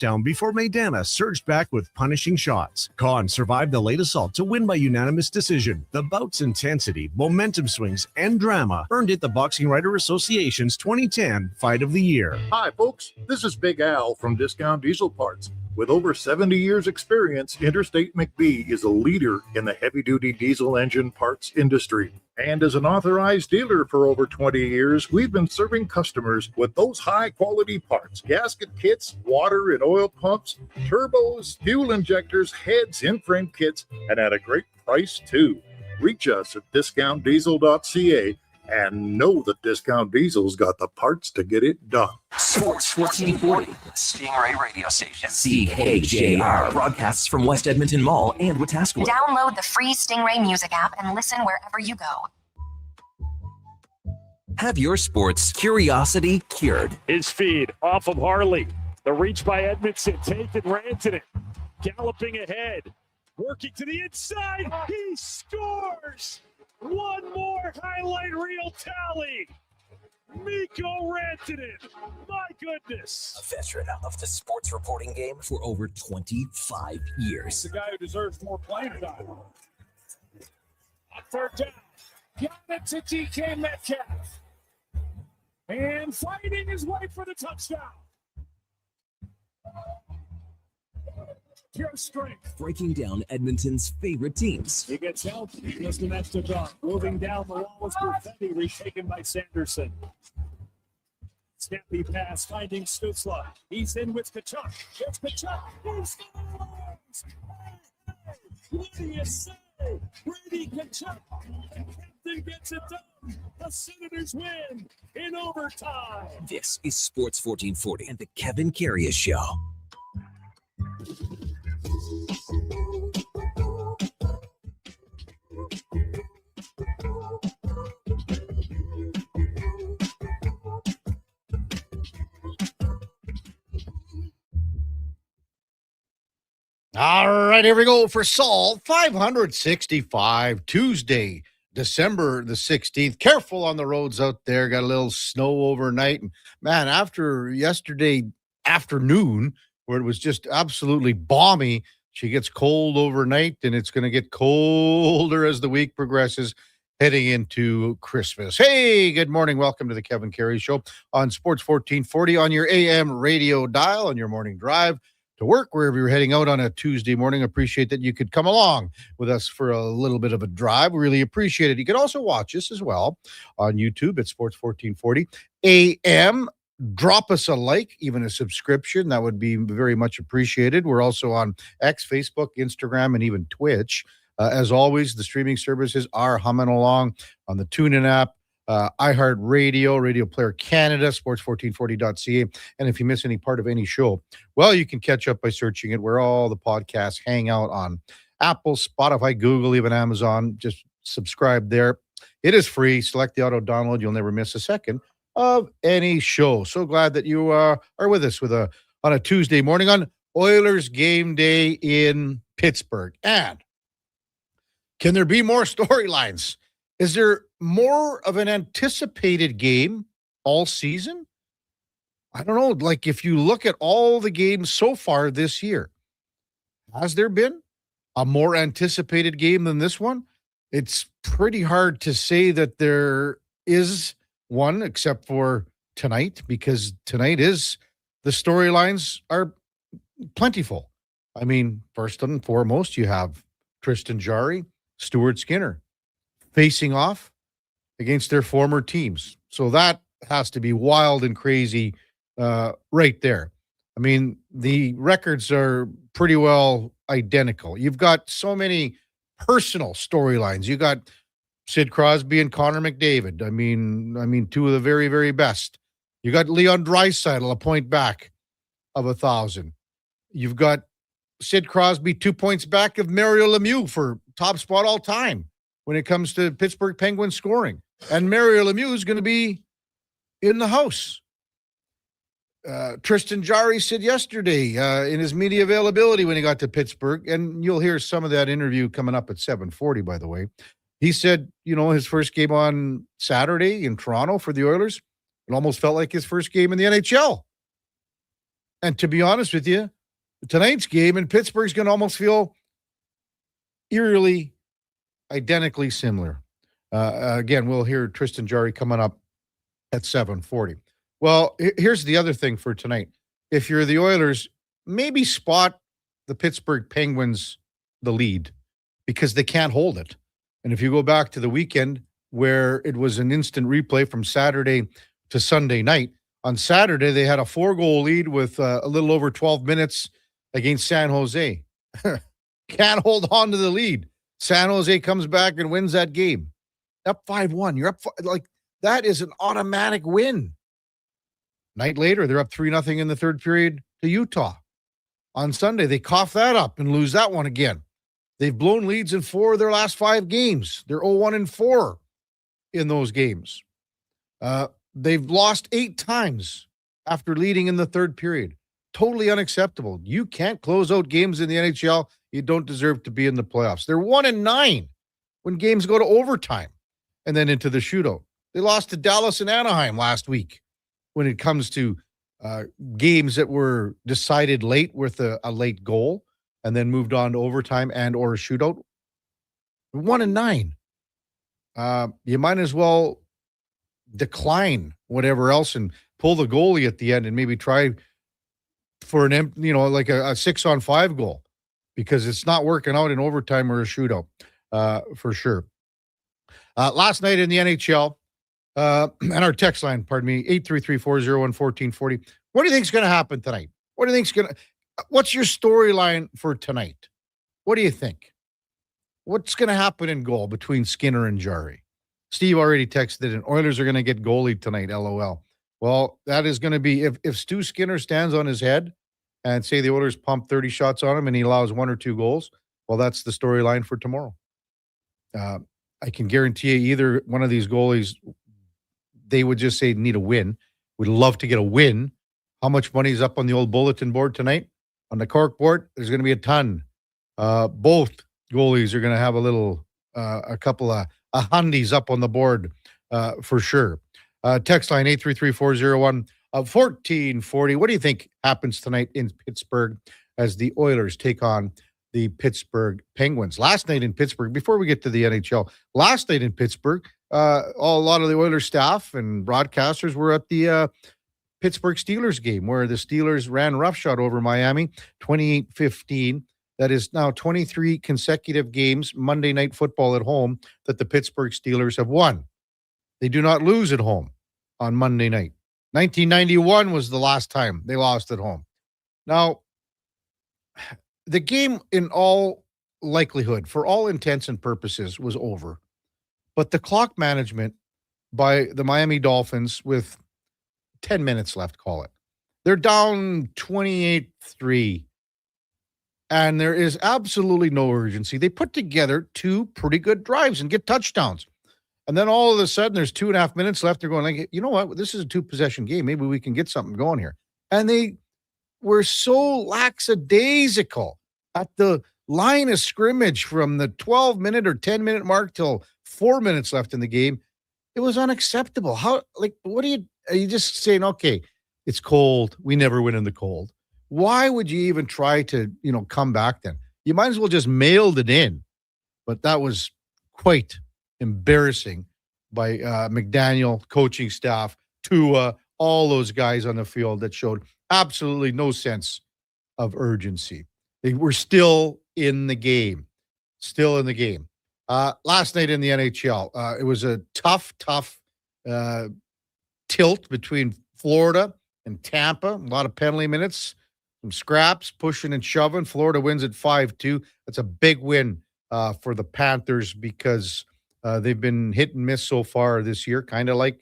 down before Maidana surged back with punishing shots. Khan survived the late assault to win by unanimous decision. The bout's intensity, momentum swings, and drama earned it the Boxing Writer Association's 2010 Fight of the Year. Hi, folks. This is Big Al from Discount Diesel Parts. With over 70 years' experience, Interstate McBee is a leader in the heavy-duty diesel engine parts industry. And as an authorized dealer for over 20 years, we've been serving customers with those high-quality parts: gasket kits, water and oil pumps, turbos, fuel injectors, heads, in-frame kits, and at a great price, too. Reach us at discountdiesel.ca and know that Discount Diesel's got the parts to get it done. Sports 1440, Stingray radio station. CKJR broadcasts from West Edmonton Mall and Wetaskiwin. Download the free Stingray music app and listen wherever you go. Have your sports curiosity cured. His feed off of Harley. The reach by Edmondson, taken Rantanen. Galloping ahead. Working to the inside. He scores! One more highlight reel tally. Mikko Rantanen. My goodness. A veteran of the sports reporting game for over 25 years. The guy who deserves more playing time. On third down. Got it to DK Metcalf. And fighting his way for the touchdown. Pure strength. Breaking down Edmonton's favorite teams. He gets help. Just an extra dog. Moving down the wall with Perfetti, retaken by Sanderson. Snappy pass, finding Stutzla. He's in with Kachuk. It's Kachuk. He scores! What do you say? Brady Kachuk. The captain gets it done. The Senators win in overtime. This is Sports 1440 and the Kevin Karius Show. All right, here we go for Saul 565 Tuesday, December the 16th. Careful on the roads out there. Got a little snow overnight. And man, after yesterday afternoon, where it was just absolutely balmy, she gets cold overnight, and it's going to get colder as the week progresses, heading into Christmas. Hey, good morning. Welcome to the Kevin Karius Show on Sports 1440 on your AM radio dial on your morning drive to work, wherever you're heading out on a Tuesday morning. Appreciate that you could come along with us for a little bit of a drive. We really appreciate it. You can also watch us as well on YouTube at Sports 1440 AM. Drop us a like, even a subscription. That would be very much appreciated. We're also on X, Facebook, Instagram, and even Twitch. As always, the streaming services are humming along on the TuneIn app, iHeartRadio, Radio Player Canada, sports1440.ca. And if you miss any part of any show, well, you can catch up by searching it where all the podcasts hang out on Apple, Spotify, Google, even Amazon. Just subscribe there. It is free. Select the auto download. You'll never miss a second of any show. So glad that you are with us on a Tuesday morning on Oilers game day in Pittsburgh. And can there be more storylines? Is there more of an anticipated game all season? I don't know. Like, if you look at all the games so far this year, has there been a more anticipated game than this one? It's pretty hard to say that there is one, except for tonight, because tonight is the storylines are plentiful. I mean, first and foremost, you have Tristan Jarry, Stuart Skinner facing off against their former teams. So that has to be wild and crazy right there. I mean, the records are pretty well identical. You've got so many personal storylines. You got Sid Crosby and Connor McDavid. I mean, two of the very, very best. You got Leon Draisaitl, a point back of 1,000. You've got Sid Crosby 2 points back of Mario Lemieux for top spot all time when it comes to Pittsburgh Penguins scoring. And Mario Lemieux is going to be in the house. Tristan Jarry said yesterday in his media availability when he got to Pittsburgh, and you'll hear some of that interview coming up at 7:40, by the way. He said, his first game on Saturday in Toronto for the Oilers, it almost felt like his first game in the NHL. And to be honest with you, tonight's game in Pittsburgh's going to almost feel eerily, identically similar. Again, we'll hear Tristan Jarry coming up at 7:40. Well, here's the other thing for tonight. If you're the Oilers, maybe spot the Pittsburgh Penguins the lead because they can't hold it. And if you go back to the weekend where it was an instant replay from Saturday to Sunday night, on Saturday they had a 4-goal lead with a little over 12 minutes against San Jose. Can't hold on to the lead. San Jose comes back and wins that game. Up 5-1. You're up like that is an automatic win. Night later, they're up 3-0 in the third period to Utah. On Sunday, they cough that up and lose that one again. They've blown leads in 4 of their last 5 games. They're 0-1-4 in those games. They've lost 8 times after leading in the third period. Totally unacceptable. You can't close out games in the NHL. You don't deserve to be in the playoffs. They're 1-9 when games go to overtime and then into the shootout. They lost to Dallas and Anaheim last week when it comes to games that were decided late with a late goal and then moved on to overtime and or a shootout. 1-9. You might as well decline whatever else and pull the goalie at the end and maybe try for an, like a 6-on-5 goal because it's not working out in overtime or a shootout for sure. Last night in the NHL, and our text line, 833-401-1440. What do you think is going to happen tonight? What's your storyline for tonight? What do you think? What's going to happen in goal between Skinner and Jarry? Steve already texted in, Oilers are going to get goalied tonight, LOL. Well, that is going to be, if Stu Skinner stands on his head and say the Oilers pump 30 shots on him and he allows 1 or 2 goals, well, that's the storyline for tomorrow. I can guarantee you either one of these goalies, they would just say need a win. Would love to get a win. How much money is up on the old bulletin board tonight? On the cork board, there's going to be a ton. Both goalies are going to have a couple of hundies up on the board for sure. Text line 833-401-1440. What do you think happens tonight in Pittsburgh as the Oilers take on the Pittsburgh Penguins? Last night in Pittsburgh, before we get to the NHL, last night in Pittsburgh, a lot of the Oilers staff and broadcasters were at the Pittsburgh Steelers game where the Steelers ran roughshod over Miami 28-15. That is now 23 consecutive games, Monday Night Football at home, that the Pittsburgh Steelers have won. They do not lose at home on Monday night. 1991 was the last time they lost at home. Now, the game, in all likelihood, for all intents and purposes, was over. But the clock management by the Miami Dolphins with 10 minutes left, call it. They're down 28-3. And there is absolutely no urgency. They put together 2 pretty good drives and get touchdowns. And then all of a sudden, there's 2.5 minutes left. They're going like, you know what? This is a 2-possession game. Maybe we can get something going here. And they were so lackadaisical at the line of scrimmage from the 12-minute or 10-minute mark till 4 minutes left in the game. It was unacceptable. Are you just saying, okay, it's cold. We never win in the cold. Why would you even try to, come back then? You might as well just mailed it in. But that was quite embarrassing by McDaniel, coaching staff, to all those guys on the field that showed absolutely no sense of urgency. They were still in the game. Last night in the NHL, it was a tough tilt between Florida and Tampa. A lot of penalty minutes, some scraps, pushing and shoving. Florida wins at 5-2. That's a big win for the Panthers because they've been hit and miss so far this year, kind of like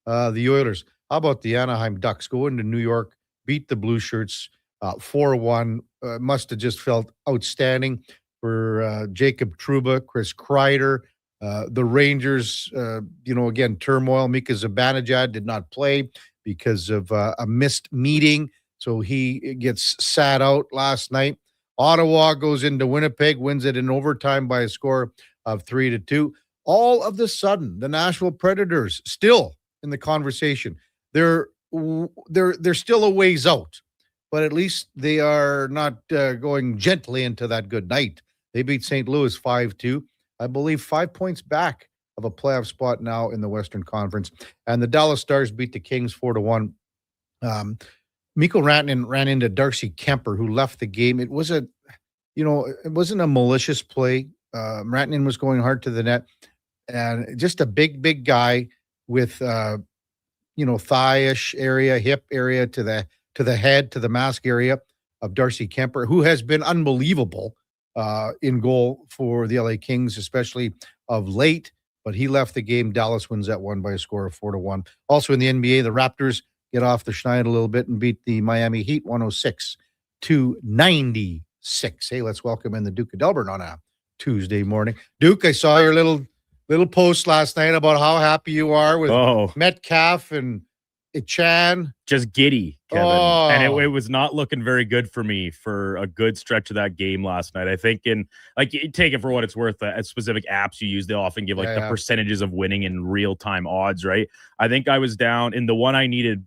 the Oilers. How about the Anaheim Ducks? Go into New York, beat the Blue Shirts 4-1. Must have just felt outstanding for Jacob Trouba, Chris Kreider. The Rangers, again, turmoil. Mika Zibanejad did not play because of a missed meeting, so he gets sat out last night. Ottawa goes into Winnipeg, wins it in overtime by a score of 3-2. All of a sudden, the Nashville Predators still in the conversation. They're still a ways out. but at least they are not going gently into that good night. They beat St. Louis 5-2. I believe 5 points back of a playoff spot now in the Western Conference. And the Dallas Stars beat the Kings 4-1. Mikko Rantanen ran into Darcy Kemper, who left the game. It was it wasn't a malicious play. Rantanen was going hard to the net, and just a big guy with thigh-ish area, hip area to the head, to the mask area of Darcy Kemper, who has been unbelievable in goal for the LA Kings, especially of late. But he left the game. Dallas wins that one by a score of 4-1. Also in the NBA, the Raptors get off the schneid a little bit and beat the Miami Heat 106-96. Hey, let's welcome in the Duke of Delburne on a Tuesday morning. Duke, I saw your little post last night about how happy you are with Metcalf and Ichan. Just giddy, Kevin. Oh. And it was not looking very good for me for a good stretch of that game last night. I think you take it for what it's worth. At specific apps you use, they often give the percentages of winning in real-time odds, right? I think I was down in the one I needed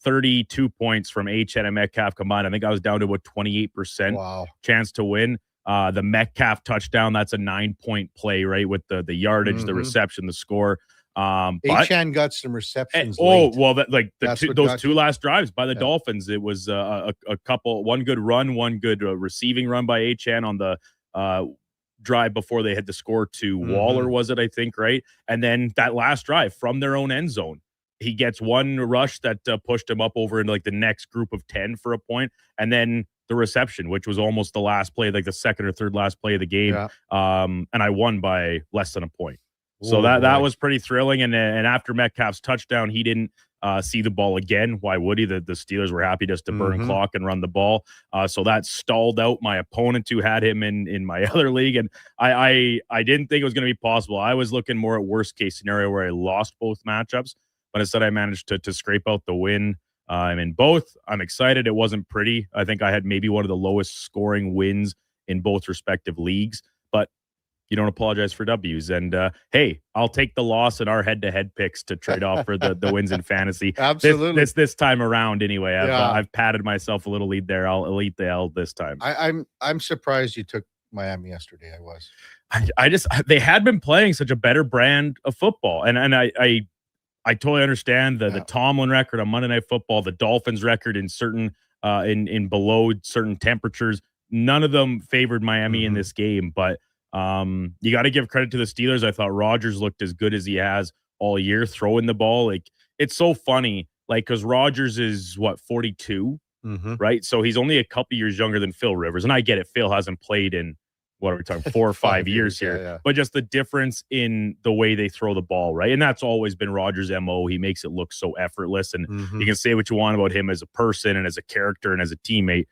32 points from HN and Metcalf combined. I think I was down to about 28% chance to win. The Metcalf touchdown, that's a 9-point play, right? With the yardage, the reception, the score. Achan got some receptions. Those two last drives by the Dolphins, it was a couple, one good run, one good receiving run by Achan on the drive before they had to score to Waller, was it, I think, right? And then that last drive from their own end zone, he gets one rush that pushed him up over into the next group of 10 for a point, and then the reception, which was almost the last play, the second or third last play of the game. And I won by less than a point. So that was pretty thrilling. And after Metcalf's touchdown, he didn't see the ball again. Why would he? The Steelers were happy just to burn clock and run the ball. So that stalled out my opponent who had him in my other league. And I didn't think it was going to be possible. I was looking more at worst case scenario where I lost both matchups, but instead I managed to scrape out the win. I'm in both. I'm excited. It wasn't pretty. I think I had maybe one of the lowest scoring wins in both respective leagues, but you don't apologize for W's. And hey, I'll take the loss in our head-to-head picks to trade off for the wins in fantasy. Absolutely. This time around, anyway. I've patted myself a little lead there. I'll eat the L this time. I'm surprised you took Miami yesterday. I was. They had been playing such a better brand of football, and I totally understand the Tomlin record on Monday Night Football, the Dolphins record in certain in below certain temperatures. None of them favored Miami in this game, but you got to give credit to the Steelers. I thought Rodgers looked as good as he has all year throwing the ball. It's so funny, because Rodgers is 42, right? So he's only a couple years younger than Phil Rivers, and I get it. Phil hasn't played in what are we talking 4 or 5 years here, but just the difference in the way they throw the ball, right? And that's always been Rodgers' MO. He makes it look so effortless, and you can say what you want about him as a person and as a character and as a teammate.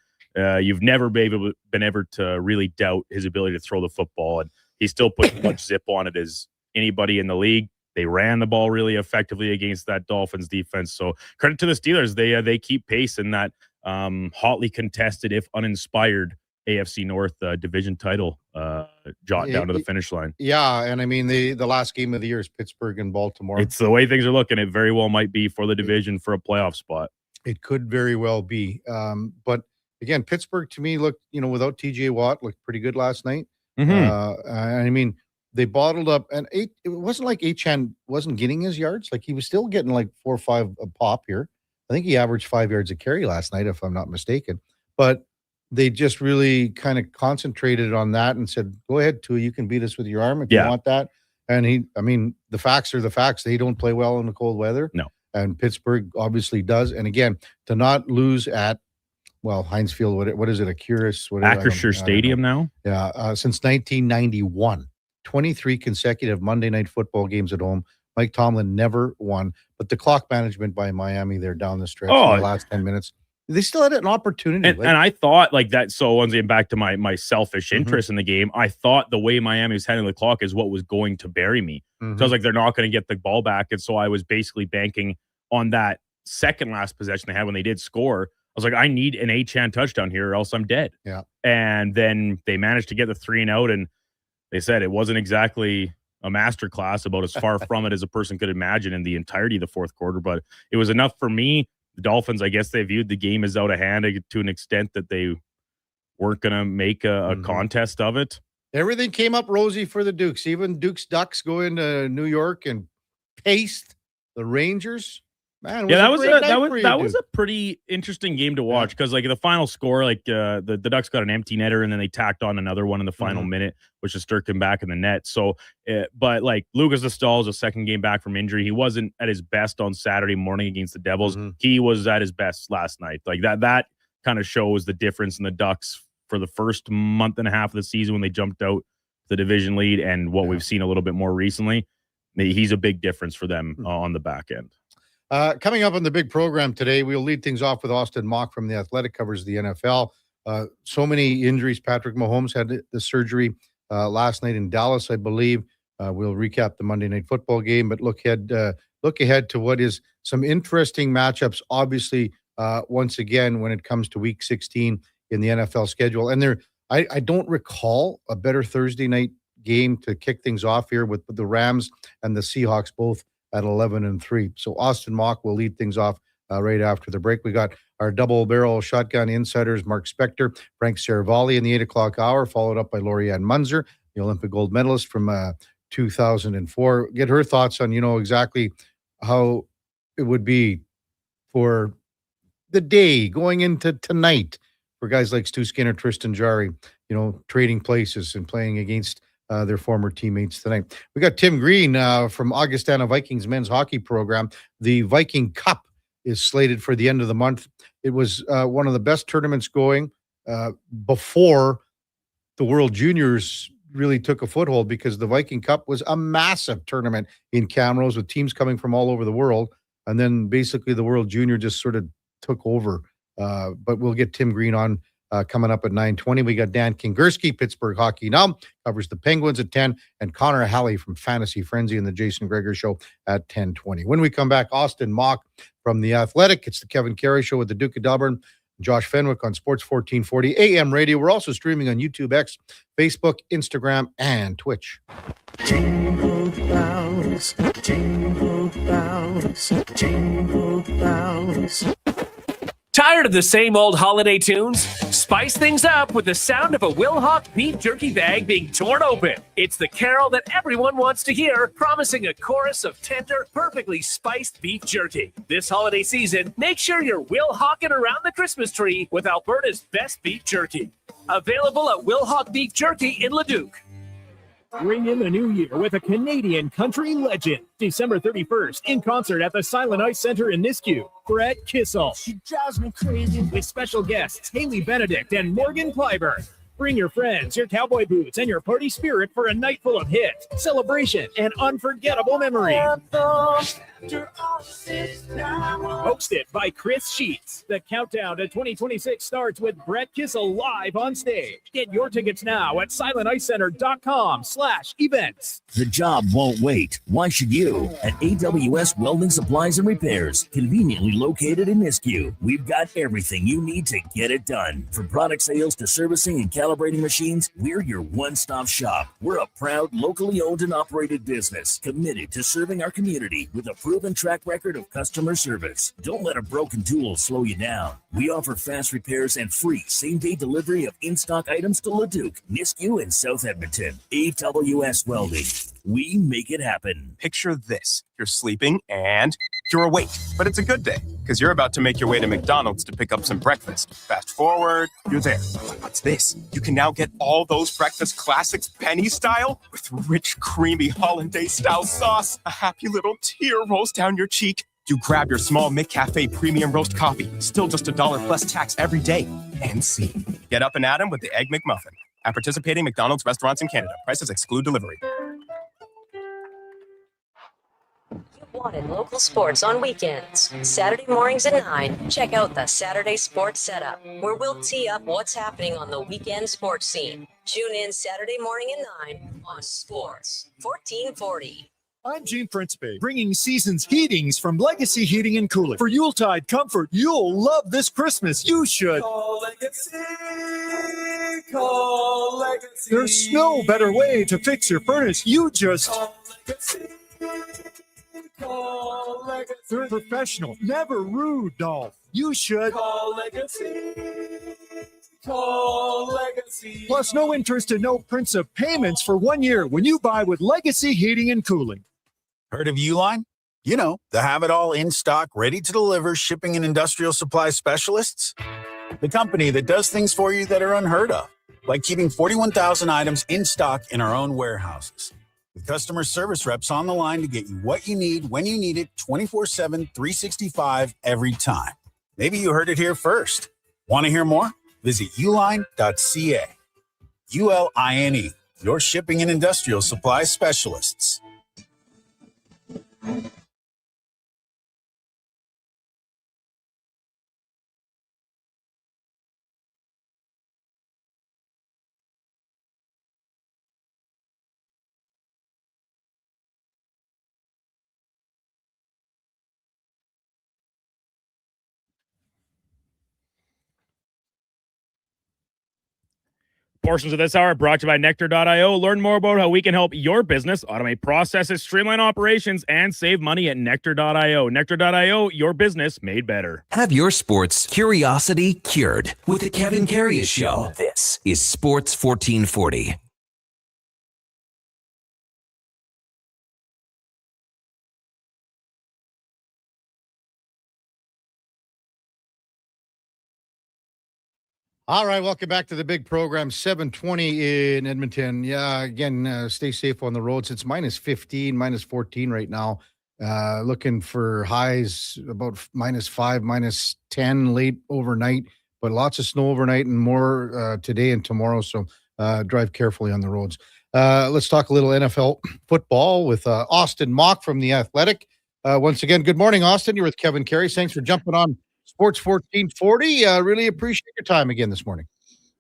You've never been able to really doubt his ability to throw the football, and he still put as much zip on it as anybody in the league. They ran the ball really effectively against that Dolphins defense. So credit to the Steelers. They keep pace in that hotly contested, if uninspired, AFC North division title jot down to the finish line. Yeah, and I mean the last game of the year is Pittsburgh and Baltimore. It's the way things are looking. It very well might be for the division for a playoff spot. It could very well be. But again, Pittsburgh to me looked, without TJ Watt, looked pretty good last night. I mean, they bottled up, and it wasn't like Achan wasn't getting his yards. He was still getting 4 or 5 a pop here. I think he averaged 5 yards a carry last night, if I'm not mistaken. But they just really kind of concentrated on that and said, go ahead, Tua, you can beat us with your arm if you want that. And the facts are the facts. They don't play well in the cold weather. No. And Pittsburgh obviously does. And again, to not lose at, Heinz Field, what is it, Acrisure Stadium now? Yeah, since 1991. 23 consecutive Monday Night Football games at home. Mike Tomlin never won. But the clock management by Miami there down the stretch in the last 10 minutes, they still had an opportunity. And I thought that. So once again, back to my selfish interest in the game, I thought the way Miami was handling the clock is what was going to bury me. So I was like, they're not going to get the ball back. And so I was basically banking on that second last possession they had when they did score. I was like, I need an Achan touchdown here or else I'm dead. Yeah. And then they managed to get the 3 and out. And they said it wasn't exactly a masterclass, about as far from it as a person could imagine in the entirety of the fourth quarter. But it was enough for me the Dolphins, I guess they viewed the game as out of hand to an extent that they weren't going to make a contest of it. Everything came up rosy for the Dukes. Even Duke's Ducks go into New York and paste the Rangers. Man, that was a pretty interesting game to watch because like the final score, like the Ducks got an empty netter and then they tacked on another one in the final minute, which is Sturkin back in the net. So, but like Lucas Nostal is a second game back from injury. He wasn't at his best on Saturday morning against the Devils. He was at his best last night. Like that kind of shows the difference in the Ducks for the first month and a half of the season when they jumped out the division lead and what we've seen a little bit more recently. He's a big difference for them on the back end. Coming up on the big program today, we'll lead things off with Austin Mock from The Athletic, covers the NFL. So many injuries. Patrick Mahomes had the surgery last night in Dallas, I believe. We'll recap the Monday Night Football game, but look ahead to what is some interesting matchups, obviously, once again, when it comes to Week 16 in the NFL schedule. And I don't recall a better Thursday night game to kick things off here with the Rams and the Seahawks both at 11-3. So Austin Mock will lead things off right after the break. We got our double barrel shotgun insiders, Mark Spector, Frank Saravalli in the 8 o'clock hour, followed up by Lorianne Munzer, the Olympic gold medalist from 2004. Get her thoughts on, exactly how it would be for the day going into tonight for guys like Stu Skinner, Tristan Jarry, trading places and playing against their former teammates tonight. We got Tim Green from Augustana Vikings men's hockey program. The Viking Cup is slated for the end of the month. It was one of the best tournaments going before the World Juniors really took a foothold, because the Viking Cup was a massive tournament in Camrose with teams coming from all over the world. And then basically the World Junior just sort of took over. But we'll get Tim Green on coming up at 9:20. We got Dan Kingerski, Pittsburgh Hockey Now, covers the Penguins at 10, and Connor Halley from Fantasy Frenzy and the Jason Greger Show at 10:20. When we come back, Austin Mock from The Athletic. It's the Kevin Carey Show with the Duke of Delburne, Josh Fenwick on Sports 1440 AM radio. We're also streaming on YouTube, X, Facebook, Instagram, and Twitch. Jingle bells, jingle bells, jingle bells. Tired of the same old holiday tunes? Spice things up with the sound of a Wilhauk beef jerky bag being torn open. It's the carol that everyone wants to hear, promising a chorus of tender, perfectly spiced beef jerky. This holiday season, make sure you're Wilhauking around the Christmas tree with Alberta's best beef jerky. Available at Wilhauk Beef Jerky in Leduc. Ring in the new year with a Canadian country legend. December 31st, in concert at the Silent Ice Center in Nisku. Brett Kissel. She drives me crazy. With special guests Haley Benedict and Morgan Clyburn. Bring your friends, your cowboy boots, and your party spirit for a night full of hits, celebration, and unforgettable memories. Hosted by Chris Sheets. The countdown to 2026 starts with Brett Kissel live on stage. Get your tickets now at silenticecenter.com/events. The job won't wait. Why should you? At AWS Welding Supplies and Repairs, conveniently located in Nisku, we've got everything you need to get it done. From product sales to servicing and calibrating machines, we're your one-stop shop. We're a proud, locally owned and operated business committed to serving our community with a proven track record of customer service. Don't let a broken tool slow you down. We offer fast repairs and free same-day delivery of in-stock items to Leduc, Nisku, and South Edmonton. AWS Welding. We make it happen. Picture this. You're sleeping and you're awake, but it's a good day because you're about to make your way to McDonald's to pick up some breakfast. Fast forward, you're there. But what's this? You can now get all those breakfast classics penny style with rich, creamy hollandaise-style sauce. A happy little tear rolls down your cheek. You grab your small McCafe premium roast coffee, still just $1 plus tax every day. And see. Get up and at 'em with the Egg McMuffin. At participating McDonald's restaurants in Canada. Prices exclude delivery. Wanted local sports on weekends. Saturday mornings at 9, check out the Saturday Sports Setup, where we'll tee up what's happening on the weekend sports scene. Tune in Saturday morning at 9 on Sports 1440. I'm Gene Principe, bringing season's heatings from Legacy Heating and Cooling. For Yuletide comfort you'll love this Christmas. You should. Call Legacy, call Legacy. There's no better way to fix your furnace. You just... Call Legacy, Call Legacy. They're professional, never rude, Dolph. You should Call Legacy. Call Legacy. Plus, no interest and no principal payments for 1 year when you buy with Legacy Heating and Cooling. Heard of Uline? You know, the have-it-all in stock, ready-to-deliver shipping and industrial supply specialists. The company that does things for you that are unheard of, like keeping 41,000 items in stock in our own warehouses. With customer service reps on the line to get you what you need when you need it 24/7, 365 every time. Maybe you heard it here first. Want to hear more? Visit uline.ca. ULINE, your shipping and industrial supply specialists. Portions of this hour are brought to you by Nectar.io. Learn more about how we can help your business automate processes, streamline operations, and save money at Nectar.io. Nectar.io, your business made better. Have your sports curiosity cured with the Kevin Karius Show. This is Sports 1440. All right, welcome back to the big program, 7:20 in Edmonton. Yeah, again, stay safe on the roads. It's minus 15, minus 14 right now. Looking for highs about minus 5, minus 10 late overnight, but lots of snow overnight and more today and tomorrow. So drive carefully on the roads. Let's talk a little NFL football with Austin Mock from The Athletic. Once again, good morning, Austin. You're with Kevin Karius. Thanks for jumping on Sports 1440. Really appreciate your time again this morning.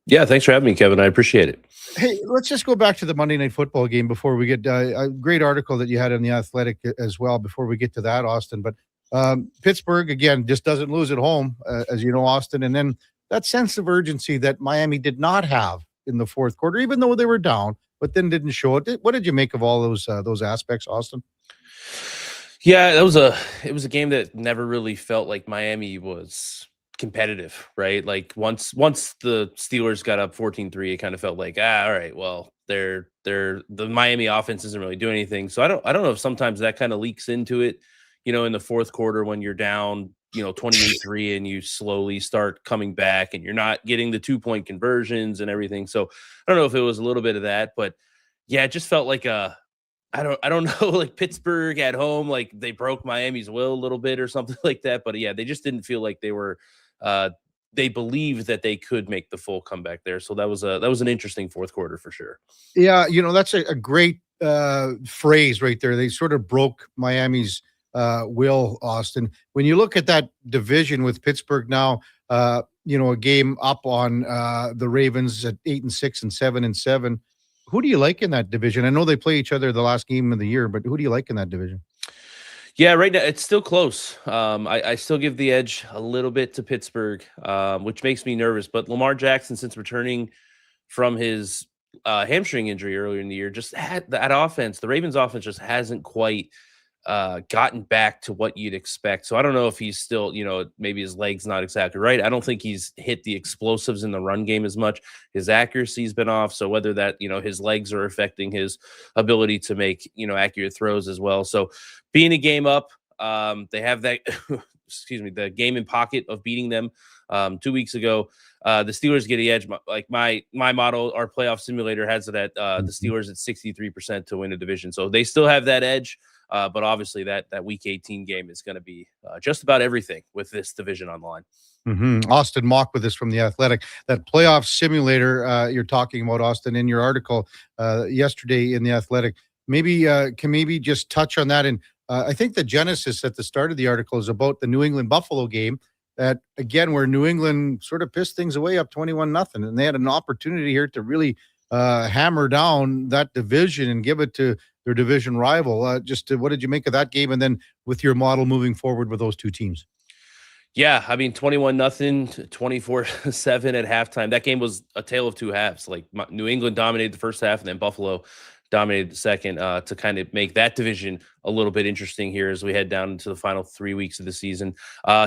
Yeah, thanks for having me, Kevin. I appreciate it. Hey, let's just go back to the Monday Night Football game before we get a great article that you had in The Athletic as well before we get to that, Austin. But Pittsburgh, again, just doesn't lose at home, as you know, Austin. And then that sense of urgency that Miami did not have in the fourth quarter, even though they were down, but then didn't show it. What did you make of all those aspects, Austin? Yeah, it was a game that never really felt like Miami was competitive, right? Like once the Steelers got up 14-3, it kind of felt like, all right, well, the Miami offense isn't really doing anything. So I don't know if sometimes that kind of leaks into it, in the fourth quarter when you're down, 28-3 and you slowly start coming back and you're not getting the 2-point conversions and everything. So I don't know if it was a little bit of that, but yeah, it just felt like I don't know, like Pittsburgh at home, like they broke Miami's will a little bit or something like that. But yeah, they just didn't feel like they were, they believed that they could make the full comeback there. So that was an interesting fourth quarter for sure. Yeah. That's a great phrase right there. They sort of broke Miami's will, Austin. When you look at that division with Pittsburgh now, a game up on the Ravens at 8-6 and 7-7. Who do you like in that division? I know they play each other the last game of the year, but who do you like in that division? Yeah, right now it's still close. I still give the edge a little bit to Pittsburgh, which makes me nervous. But Lamar Jackson, since returning from his hamstring injury earlier in the year, just had that offense. The Ravens offense just hasn't quite gotten back to what you'd expect. So I don't know if he's still, maybe his leg's not exactly right. I don't think he's hit the explosives in the run game as much. His accuracy's been off. So whether that, his legs are affecting his ability to make, accurate throws as well. So being a game up, they have that, the game in pocket of beating them 2 weeks ago. The Steelers get the edge. Like my model, our playoff simulator has it at the Steelers at 63% to win a division. So they still have that edge. But obviously that week 18 game is going to be just about everything with this division on the line. Mm-hmm. Austin Mock with us from The Athletic. That playoff simulator you're talking about, Austin, in your article yesterday in The Athletic. Maybe just touch on that. And I think the genesis at the start of the article is about the New England Buffalo game. That again, where New England sort of pissed things away up 21-0, and they had an opportunity here to really hammer down that division and give it to their division rival. What did you make of that game? And then with your model moving forward with those two teams? Yeah, I mean, 21-0, 24-7 at halftime. That game was a tale of two halves. Like New England dominated the first half, and then Buffalo dominated the second to kind of make that division a little bit interesting here as we head down into the final 3 weeks of the season.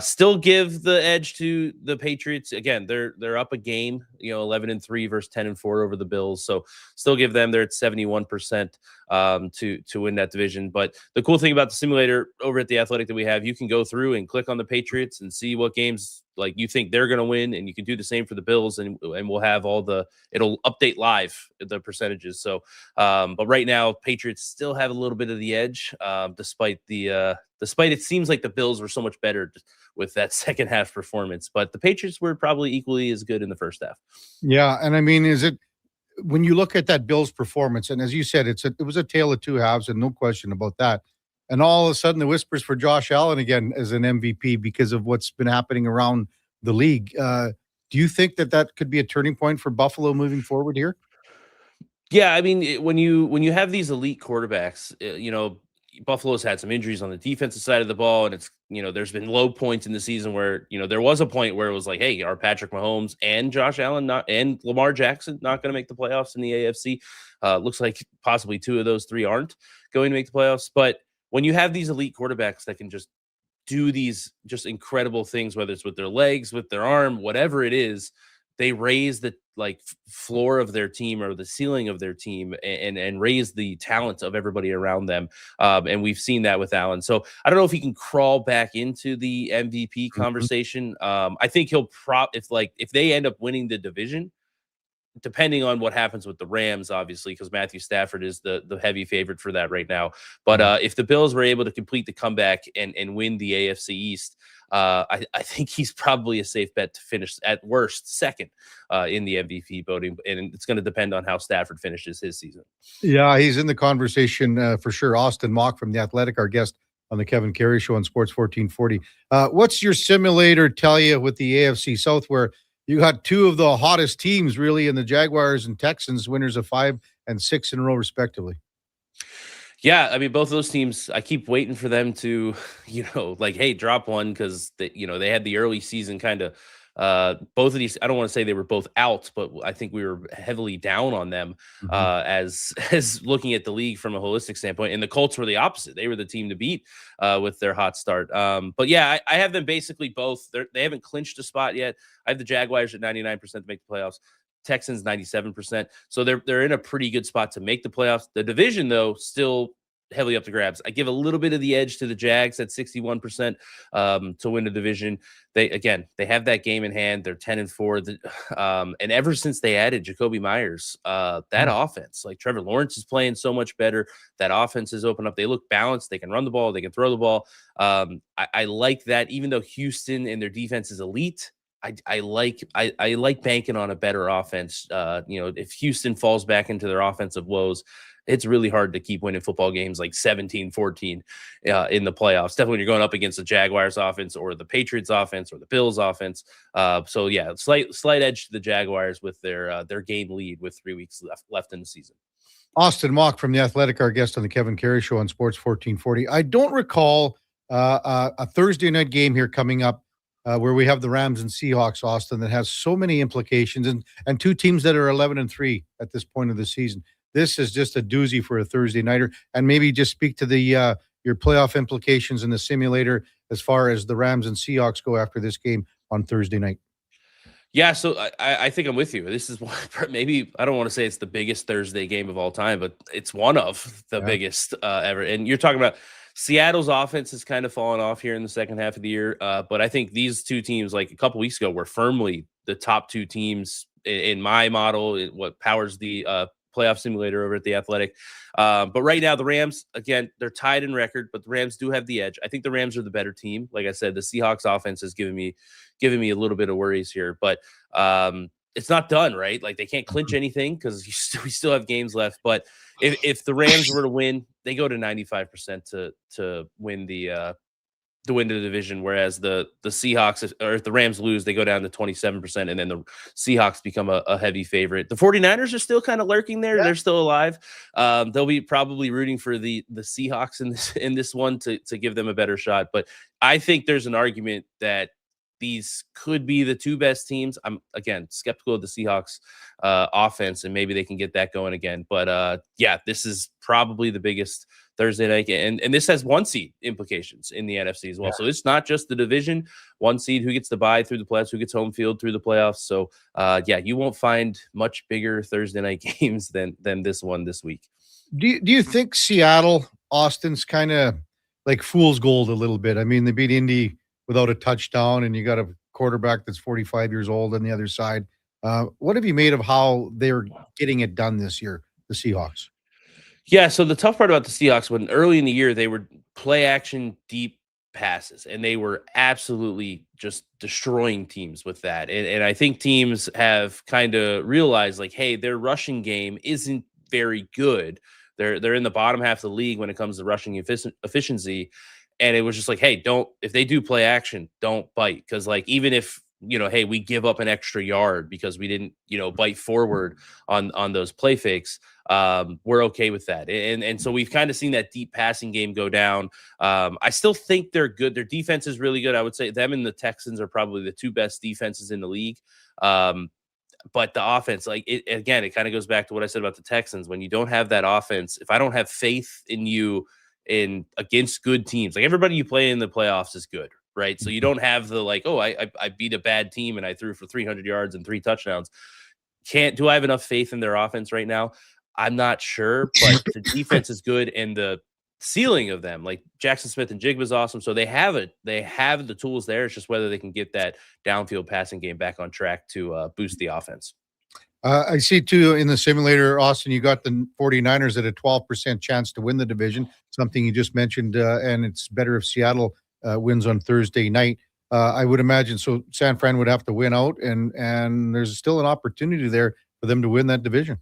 Still give the edge to the Patriots. Again, they're up a game, 11-3 versus 10-4 over the Bills. So still give them, they're at 71% to win that division. But the cool thing about the simulator over at The Athletic that we have, you can go through and click on the Patriots and see what games like you think they're going to win, and you can do the same for the Bills, and we'll have it'll update live the percentages. So but right now Patriots still have a little bit of the edge, despite it seems like the Bills were so much better with that second half performance, but the Patriots were probably equally as good in the first half. Yeah, and I mean, is it when you look at that Bills performance, and as you said, it was a tale of two halves, and no question about that. And all of a sudden, the whispers for Josh Allen again as an MVP because of what's been happening around the league. Do you think that could be a turning point for Buffalo moving forward here? Yeah, I mean, when you have these elite quarterbacks, Buffalo's had some injuries on the defensive side of the ball, and it's there's been low points in the season where there was a point where it was like, hey, are Patrick Mahomes and Josh Allen and Lamar Jackson not going to make the playoffs in the AFC? Looks like possibly two of those three aren't going to make the playoffs, but when you have these elite quarterbacks that can just do these just incredible things, whether it's with their legs, with their arm, whatever it is, they raise the floor of their team or the ceiling of their team and raise the talent of everybody around them. And we've seen that with Allen. So I don't know if he can crawl back into the MVP conversation. I think he'll if they end up winning the division, depending on what happens with the Rams, obviously, because Matthew Stafford is the heavy favorite for that right now. But if the Bills were able to complete the comeback and win the AFC East, I think he's probably a safe bet to finish at worst second in the MVP voting. And it's going to depend on how Stafford finishes his season. Yeah, he's in the conversation for sure. Austin Mock from The Athletic, our guest on the Kevin Karius Show on Sports 1440. What's your simulator tell you with the AFC South, where you got two of the hottest teams really in the Jaguars and Texans, winners of 5 and 6 in a row, respectively? Yeah, I mean, both of those teams, I keep waiting for them to, hey, drop one because they had the early season kind of. Both of these, I don't want to say they were both out, but I think we were heavily down on them as looking at the league from a holistic standpoint. And the Colts were the opposite; they were the team to beat with their hot start. But yeah, I have them basically both. They haven't clinched a spot yet. I have the Jaguars at 99% to make the playoffs. Texans 97%. So they're in a pretty good spot to make the playoffs. The division, though, still heavily up to grabs. I give a little bit of the edge to the Jags at 61% to win the division. They have that game in hand. They're 10-4. And ever since they added Jacoby Myers, that offense, like Trevor Lawrence is playing so much better. That offense is open up. They look balanced. They can run the ball. They can throw the ball. I like that, even though Houston and their defense is elite. I like banking on a better offense. If Houston falls back into their offensive woes, it's really hard to keep winning football games like 17-14 in the playoffs. Definitely when you're going up against the Jaguars offense or the Patriots offense or the Bills offense. So yeah, slight edge to the Jaguars with their game lead with 3 weeks left in the season. Austin Mock from The Athletic, our guest on the Kevin Karius Show on Sports 1440. I don't recall a Thursday night game here coming up where we have the Rams and Seahawks, Austin, that has so many implications and two teams that are 11-3 at this point of the season. This is just a doozy for a Thursday nighter. And maybe just speak to the your playoff implications in the simulator as far as the Rams and Seahawks go after this game on Thursday night. Yeah, so I think I'm with you. This is maybe, I don't want to say it's the biggest Thursday game of all time, but it's one of the biggest ever. And you're talking about Seattle's offense has kind of fallen off here in the second half of the year. But I think these two teams, like a couple weeks ago, were firmly the top two teams in my model, what powers the playoff simulator over at The Athletic. But right now, the Rams, again, they're tied in record, but the Rams do have the edge. I think the Rams are the better team. Like I said, the Seahawks offense has given me a little bit of worries here, but it's not done, right? Like they can't clinch anything because we still have games left. But if the Rams were to win, they go to 95% to win the division, whereas the Seahawks, or if the Rams lose, they go down to 27%, and then the Seahawks become a heavy favorite. The 49ers are still kind of lurking there. Yeah. They're still alive. They'll be probably rooting for the Seahawks in this one to give them a better shot. But I think there's an argument that these could be the two best teams. I'm again skeptical of the Seahawks offense, and maybe they can get that going again. But yeah, this is probably the biggest Thursday night, and this has 1 seed implications in the NFC as well. So it's not just the division, 1 seed who gets the bye through the playoffs, who gets home field through the playoffs. So yeah, you won't find much bigger Thursday night games than this one this week. Do you think Seattle, Austin's kind of like fool's gold a little bit? I mean, they beat Indy without a touchdown, and you got a quarterback that's 45 years old on the other side. What have you made of how they're getting it done this year, the Seahawks? Yeah, so the tough part about the Seahawks, when early in the year they were play action deep passes, and they were absolutely just destroying teams with that. And I think teams have kind of realized, like, hey, their rushing game isn't very good. They're in the bottom half of the league when it comes to rushing efficiency. And it was just like, hey, if they do play action, don't bite. Because, like, even if, hey, we give up an extra yard because we didn't, bite forward on those play fakes, we're okay with that. And so we've kind of seen that deep passing game go down. I still think they're good. Their defense is really good. I would say them and the Texans are probably the 2 best defenses in the league. But the offense, it kind of goes back to what I said about the Texans. When you don't have that offense, if I don't have faith in you against good teams, like everybody you play in the playoffs is good, right? So you don't have the I beat a bad team and I threw for 300 yards and 3 touchdowns. Do I have enough faith in their offense right now? I'm not sure, but the defense is good, and the ceiling of them, like Jackson Smith and Jigba's awesome. So they have the tools there. It's just whether they can get that downfield passing game back on track to boost the offense. I see too in the simulator, Austin, you got the 49ers at a 12% chance to win the division, something you just mentioned, and it's better if Seattle wins on Thursday night. I would imagine. So San Fran would have to win out, and there's still an opportunity there for them to win that division.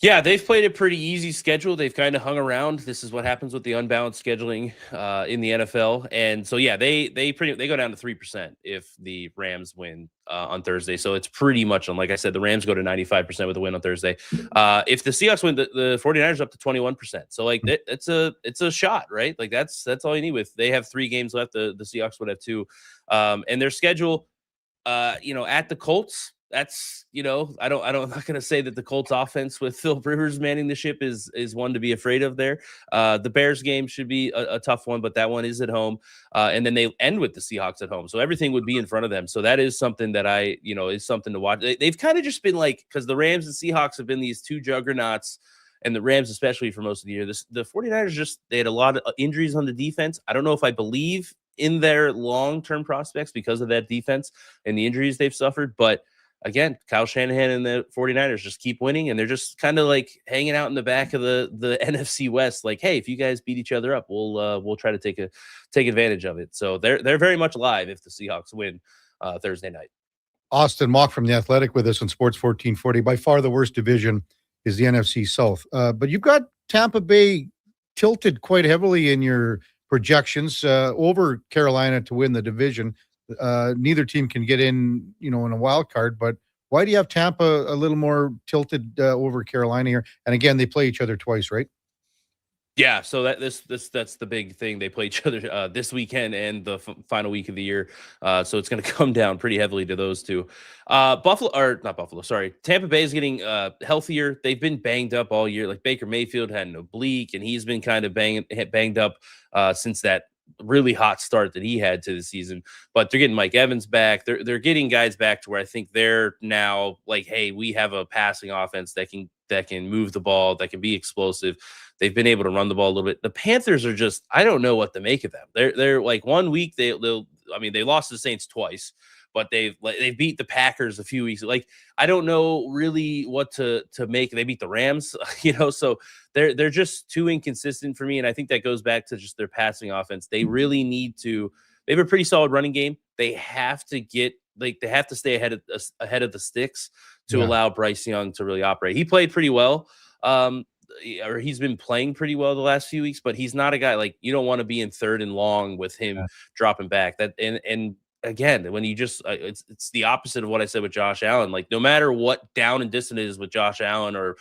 Yeah, they've played a pretty easy schedule. They've kind of hung around. This is what happens with the unbalanced scheduling in the NFL. And so, yeah, they go down to 3% if the Rams win on Thursday. So it's pretty much on, like I said, the Rams go to 95% with a win on Thursday. If the Seahawks win, the 49ers up to 21%. So it's a shot, right? Like that's all you need. With they have 3 games left. The Seahawks would have 2. And their schedule, at the Colts. That's, I'm not going to say that the Colts offense with Philip Rivers manning the ship is one to be afraid of there. The Bears game should be a tough one, but that one is at home. And then they end with the Seahawks at home. So everything would be in front of them. So that is something that is something to watch. They've kind of just been because the Rams and Seahawks have been these 2 juggernauts, and the Rams, especially for most of the year. The 49ers they had a lot of injuries on the defense. I don't know if I believe in their long-term prospects because of that defense and the injuries they've suffered, but again, Kyle Shanahan and the 49ers just keep winning, and they're just kind of hanging out in the back of the NFC West. Like, hey, if you guys beat each other up, we'll try to take advantage of it. So they're very much alive if the Seahawks win Thursday night. Austin Mock from The Athletic with us on Sports 1440. By far the worst division is the NFC South. But you've got Tampa Bay tilted quite heavily in your projections over Carolina to win the division. Neither team can get in, in a wild card, but why do you have Tampa a little more tilted over Carolina here? And again, they play each other twice, right? Yeah, so that's the big thing. They play each other this weekend and the final week of the year. So it's going to come down pretty heavily to those two. Tampa Bay is getting healthier. They've been banged up all year. Like Baker Mayfield had an oblique, and he's been kind of banged up since that really hot start that he had to the season. But they're getting Mike Evans back. They're getting guys back to where I think they're now like, hey, we have a passing offense that can move the ball, that can be explosive. They've been able to run the ball a little bit. The Panthers are just, I don't know what to make of them. They're like 1 week they lost to the Saints twice, but they beat the Packers a few weeks. Like, I don't know really what to make. They beat the Rams, so they're just too inconsistent for me. And I think that goes back to just their passing offense. They really need to, they have a pretty solid running game. They have to stay ahead of the sticks to allow Bryce Young to really operate. He played pretty well. Or he's been playing pretty well the last few weeks, but he's not a guy like you don't want to be in 3rd and long with him dropping back. That and again, when you just it's the opposite of what I said with Josh Allen. Like, no matter what down and distant it is with Josh Allen, or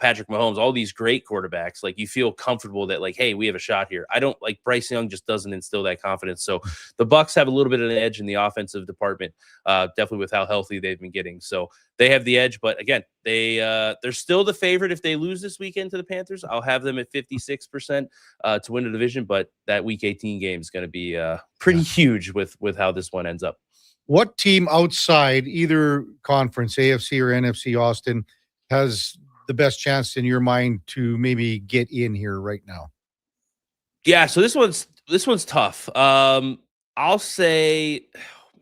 Patrick Mahomes, all these great quarterbacks, like you feel comfortable that like, hey, we have a shot here. I don't like Bryce Young just doesn't instill that confidence. So the Bucs have a little bit of an edge in the offensive department, definitely with how healthy they've been getting. So they have the edge, but again, they're still the favorite if they lose this weekend to the Panthers. I'll have them at 56% to win the division, but that Week 18 game is going to be pretty huge with how this one ends up. What team outside either conference, AFC or NFC, Austin, has the best chance in your mind to maybe get in here right now? Yeah, so this one's tough. I'll say,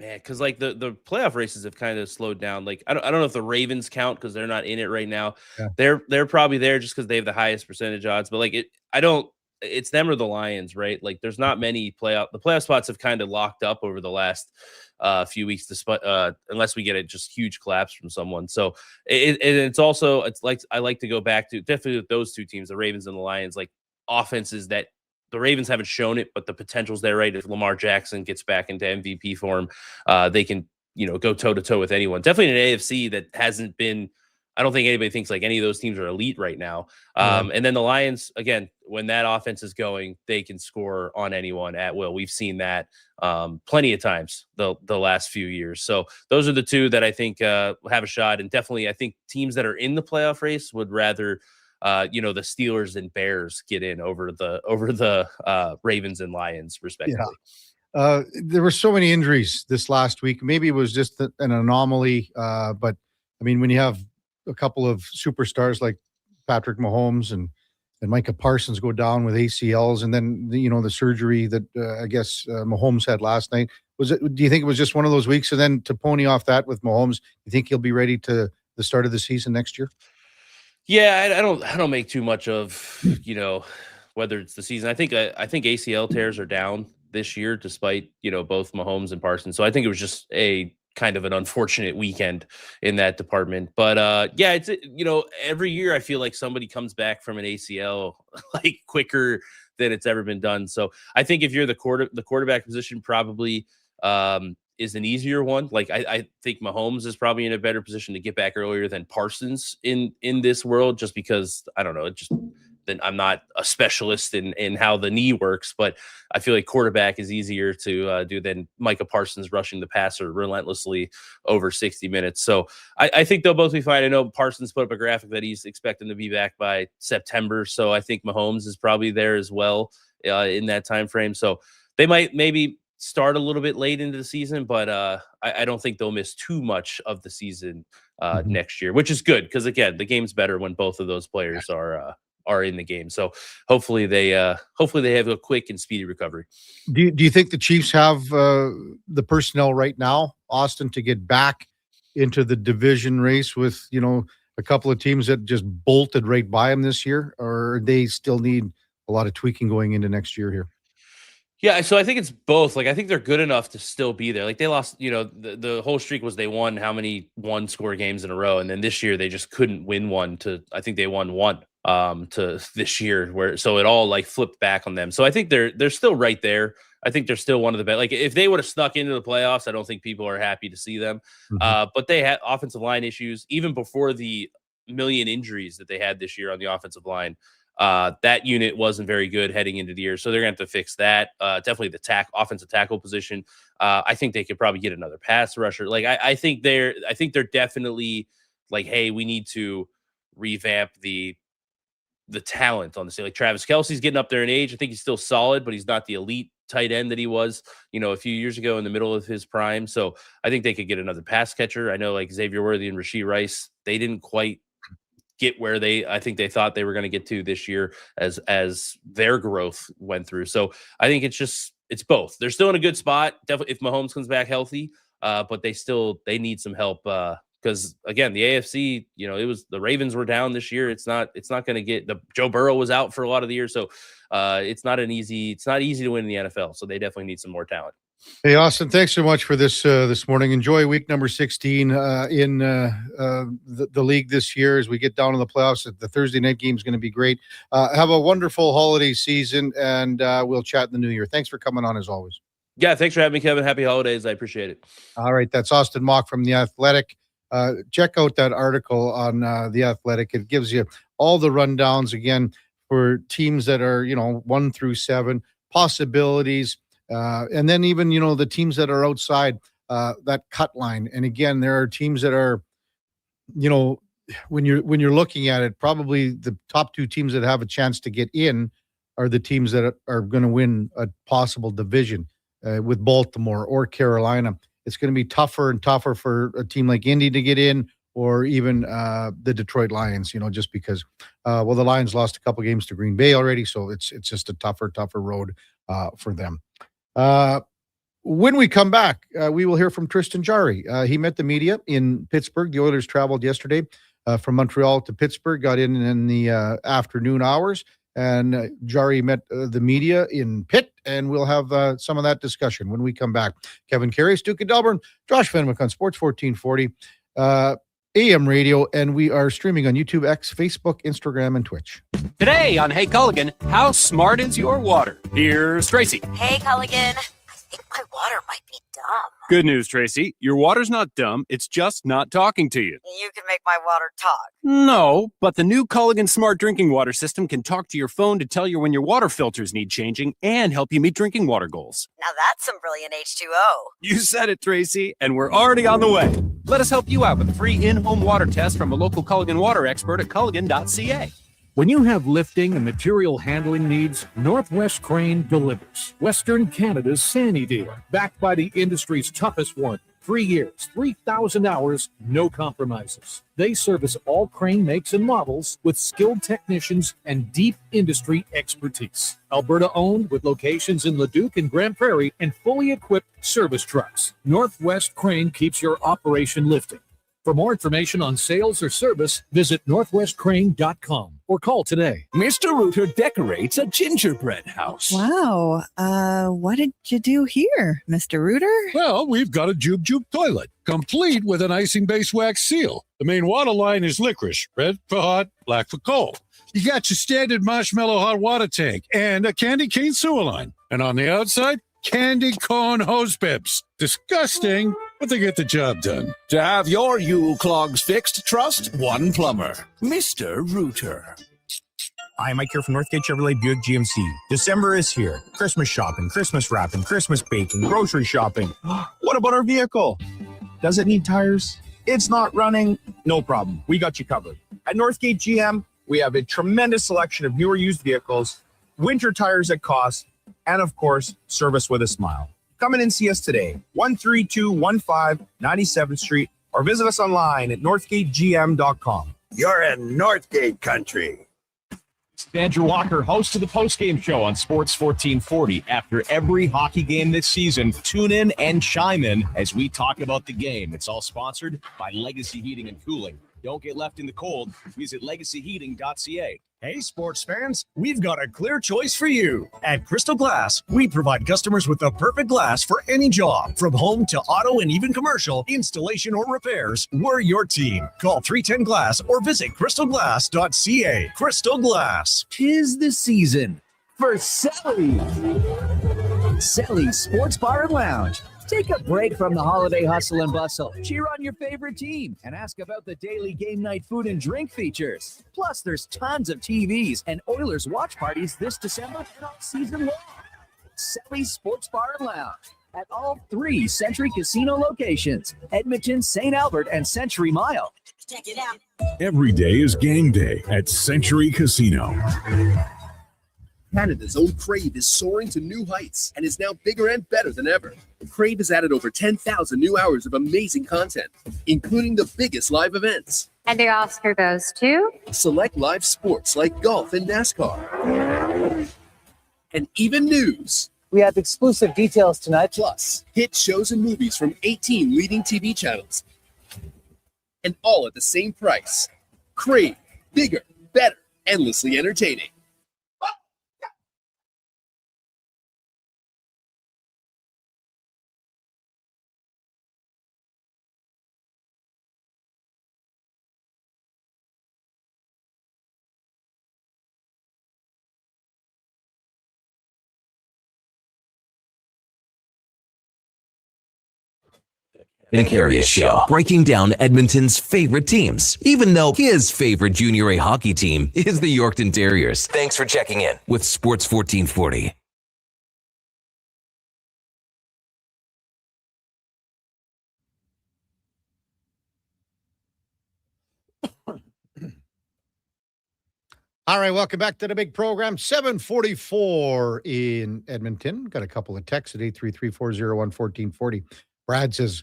man, because like the playoff races have kind of slowed down. Like I don't know if the Ravens count because they're not in it right now. Yeah. They're probably there just because they have the highest percentage odds. But like it's them or the Lions, right? Like there's not many the playoff spots have kind of locked up over the last few weeks, despite unless we get a just huge collapse from someone. So it's like I like to go back to definitely with those two teams, the Ravens and the Lions, like offenses that the Ravens haven't shown it, but the potential's there, right? If Lamar Jackson gets back into MVP form, they can, go toe to toe with anyone. Definitely an AFC that hasn't been. I don't think anybody thinks like any of those teams are elite right now. And then the Lions, again, when that offense is going, they can score on anyone at will. We've seen that plenty of times the last few years. So those are the two that I think have a shot. And definitely, I think teams that are in the playoff race would rather, the Steelers and Bears get in over the Ravens and Lions, respectively. Yeah. There were so many injuries this last week. Maybe it was just an anomaly. But I mean, when you have a couple of superstars like Patrick Mahomes and Micah Parsons go down with ACLs, and then the surgery that I guess Mahomes had last night. Do you think it was just one of those weeks? And then to pony off that with Mahomes, you think he'll be ready to the start of the season next year? Yeah, I don't make too much of whether it's the season. I think ACL tears are down this year, despite both Mahomes and Parsons. So I think it was just a kind of an unfortunate weekend in that department. But yeah, it's every year I feel like somebody comes back from an ACL like quicker than it's ever been done. So I think if you're the quarterback position, probably is an easier one. Like I think Mahomes is probably in a better position to get back earlier than Parsons in this world, just because I don't know, then I'm not a specialist in how the knee works, but I feel like quarterback is easier to do than Micah Parsons rushing the passer relentlessly over 60 minutes. So I think they'll both be fine. I know Parsons put up a graphic that he's expecting to be back by September. So I think Mahomes is probably there as well in that time frame. So they might maybe start a little bit late into the season, but I don't think they'll miss too much of the season next year, which is good because again, the game's better when both of those players are in the game. So hopefully they have a quick and speedy recovery. Do you think the Chiefs have the personnel right now, Austin, to get back into the division race with, a couple of teams that just bolted right by them this year, or they still need a lot of tweaking going into next year here? Yeah, so I think it's both. Like, I think they're good enough to still be there. Like, they lost, the whole streak was they won how many one-score games in a row, and then this year they just couldn't win one. I think they won one to this year, so it all like flipped back on them. So I think they're still right there. I think they're still one of the best. Like, if they would have snuck into the playoffs, I don't think people are happy to see them. But they had offensive line issues even before the million injuries that they had this year on the offensive line. That unit wasn't very good heading into the year, so they're going to have to fix that. Definitely the offensive tackle position. I think they could probably get another pass rusher. Like I think they're definitely like, hey, we need to revamp the talent on the side. Like Travis Kelce's getting up there in age. I think he's still solid, but he's not the elite tight end that he was, a few years ago in the middle of his prime. So I think they could get another pass catcher. I know like Xavier Worthy and Rashee Rice, they didn't quite get where I think they thought they were going to get to this year as their growth went through. So I think it's both. They're still in a good spot. Definitely if Mahomes comes back healthy, but they need some help. Because again, the AFC, it was the Ravens were down this year. It's not going to get Joe Burrow was out for a lot of the year. So it's not easy to win in the NFL. So they definitely need some more talent. Hey, Austin, thanks so much for this morning. Enjoy week number 16 in the league this year as we get down to the playoffs. The Thursday night game is going to be great. Have a wonderful holiday season, and we'll chat in the new year. Thanks for coming on as always. Yeah, thanks for having me, Kevin. Happy holidays. I appreciate it. All right, that's Austin Mock from The Athletic. check out that article on The Athletic. It gives you all the rundowns again for teams that are, 1 through 7, possibilities, and then even, the teams that are outside that cut line. And again, there are teams that are, when you're looking at it, probably the top 2 teams that have a chance to get in are the teams that are going to win a possible division with Baltimore or Carolina. It's going to be tougher and tougher for a team like Indy to get in, or even the Detroit Lions, just because, the Lions lost a couple games to Green Bay already, so it's just a tougher road for them. When we come back, we will hear from Tristan Jarry. He met the media in Pittsburgh. The Oilers traveled yesterday from Montreal to Pittsburgh, got in the afternoon hours, and Jarry met the media in Pitt, and we'll have some of that discussion when we come back. Kevin Karius, Duke of Delburne, Josh Fenwick on Sports 1440 AM radio, and we are streaming on YouTube, X, Facebook, Instagram, and Twitch. Today on Hey Culligan, how smart is your water? Here's Tracy. Hey Culligan, I think my water might be dumb. Good news, Tracy. Your water's not dumb. It's just not talking to you. You can make my water talk. No, but the new Culligan Smart Drinking Water System can talk to your phone to tell you when your water filters need changing and help you meet drinking water goals. Now that's some brilliant H2O. You said it, Tracy, and we're already on the way. Let us help you out with a free in-home water test from a local Culligan water expert at culligan.ca. When you have lifting and material handling needs, Northwest Crane delivers. Western Canada's Sandy dealer, backed by the industry's toughest one. 3 years, 3,000 hours, no compromises. They service all crane makes and models with skilled technicians and deep industry expertise. Alberta owned, with locations in Leduc and Grand Prairie, and fully equipped service trucks. Northwest Crane keeps your operation lifting. For more information on sales or service, visit northwestcrane.com or call today. Mr. Rooter decorates a gingerbread house. Wow. What did you do here, Mr. Rooter? Well, we've got a Jube Jube toilet, complete with an icing-based wax seal. The main water line is licorice, red for hot, black for cold. You got your standard marshmallow hot water tank and a candy cane sewer line. And on the outside, candy corn hose pips. Disgusting, but they get the job done. To have your Yule clogs fixed, trust one plumber, Mr. Rooter. Hi, Mike here from Northgate Chevrolet Buick GMC. December is here. Christmas shopping, Christmas wrapping, Christmas baking, grocery shopping. What about our vehicle? Does it need tires? It's not running? No problem. We got you covered. At Northgate GM, we have a tremendous selection of newer used vehicles, winter tires at cost, and of course, service with a smile. Come in and see us today, 13215 97th Street, or visit us online at northgategm.com. You're in Northgate country. Andrew Walker, host of the postgame show on Sports 1440. After every hockey game this season, tune in and chime in as we talk about the game. It's all sponsored by Legacy Heating and Cooling. Don't get left in the cold. Visit legacyheating.ca. Hey, sports fans, we've got a clear choice for you. At Crystal Glass, we provide customers with the perfect glass for any job. From home to auto and even commercial, installation or repairs, we're your team. Call 310 Glass or visit crystalglass.ca. Crystal Glass. 'Tis the season for Selly. Selly's Sports Bar and Lounge. Take a break from the holiday hustle and bustle. Cheer on your favorite team and ask about the daily game night food and drink features. Plus, there's tons of TVs and Oilers watch parties this December and all season long. Sally's Sports Bar and Lounge at all 3 Century Casino locations, Edmonton, St. Albert, and Century Mile. Check it out. Every day is game day at Century Casino. Canada's own Crave is soaring to new heights and is now bigger and better than ever. Crave has added over 10,000 new hours of amazing content, including the biggest live events. And the Oscar goes to? Select live sports like golf and NASCAR. And even news. We have exclusive details tonight. Plus, hit shows and movies from 18 leading TV channels. And all at the same price. Crave. Bigger, better, endlessly entertaining. and Karius Show, breaking down Edmonton's favorite teams, even though his favorite Junior A hockey team is the Yorkton Terriers. Thanks for checking in with Sports 1440. All right, welcome back to the big program. 7:44 in Edmonton. Got a couple of texts at 833-401-1440. Brad says,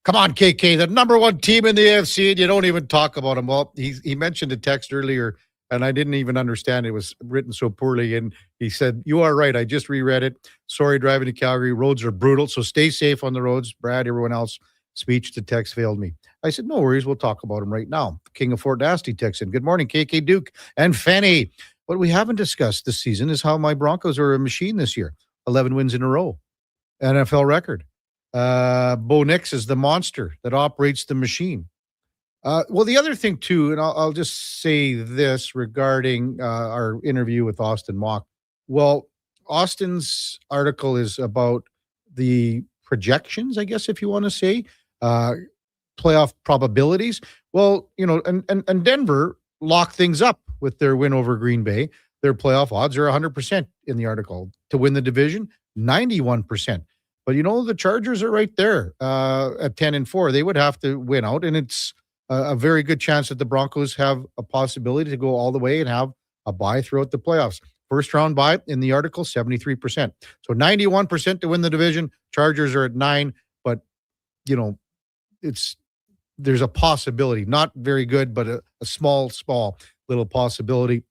come on, KK, the number one team in the AFC, and you don't even talk about them. Well, he mentioned a text earlier, and I didn't even understand it was written so poorly. And he said, you are right. I just reread it. Sorry, driving to Calgary. Roads are brutal, so stay safe on the roads. Brad, everyone else, speech to text failed me. I said, no worries. We'll talk about him right now. King of Fort Nasty texts in. Good morning, KK, Duke, and Fanny. What we haven't discussed this season is how my Broncos are a machine this year. 11 wins in a row. NFL record. Bo Nix is the monster that operates the machine. Well, the other thing, too, and I'll just say this regarding our interview with Austin Mock. Well, Austin's article is about the projections, I guess, if you want to say, playoff probabilities. Well, you know, and Denver locked things up with their win over Green Bay. Their playoff odds are 100% in the article. To win the division, 91%. But, you know, the Chargers are right there at 10-4. They would have to win out, and it's a very good chance that the Broncos have a possibility to go all the way and have a bye throughout the playoffs. First round bye in the article, 73%. So 91% to win the division. Chargers are at 9%, but, you know, there's a possibility, not very good, but a small little possibility.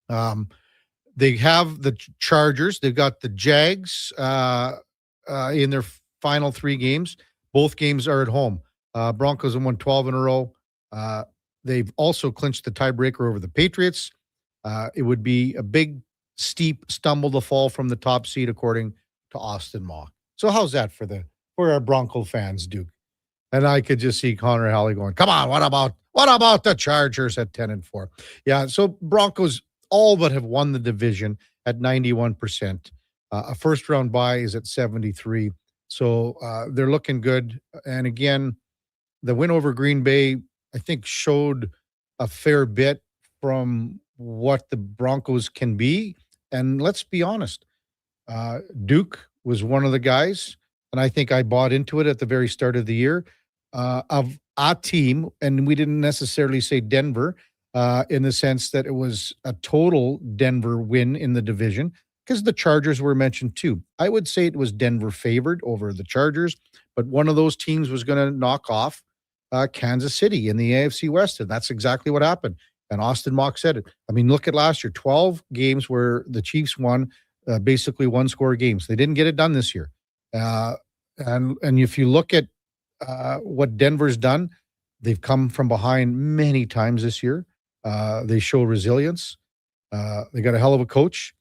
They have the Chargers. They've got the Jags in their final 3 games. Both games are at home. Broncos have won 12 in a row. They've also clinched the tiebreaker over the Patriots. It would be a big, steep stumble to fall from the top seed, according to Austin Mock. So how's that for our Bronco fans, Duke? And I could just see Connor Halley going, come on, what about the Chargers at 10-4? Yeah, so Broncos all but have won the division at 91%. A first-round bye is at 73%. So they're looking good. And again, the win over Green Bay, I think, showed a fair bit from what the Broncos can be. And let's be honest, Duke was one of the guys, and I think I bought into it at the very start of the year, of a team, and we didn't necessarily say Denver in the sense that it was a total Denver win in the division, because the Chargers were mentioned too. I would say it was Denver favored over the Chargers, but one of those teams was going to knock off Kansas City in the AFC West, and that's exactly what happened. And Austin Mock said it. I mean, look at last year, 12 games where the Chiefs won basically one-score games. They didn't get it done this year. And if you look at what Denver's done, they've come from behind many times this year. They show resilience. They got a hell of a coach,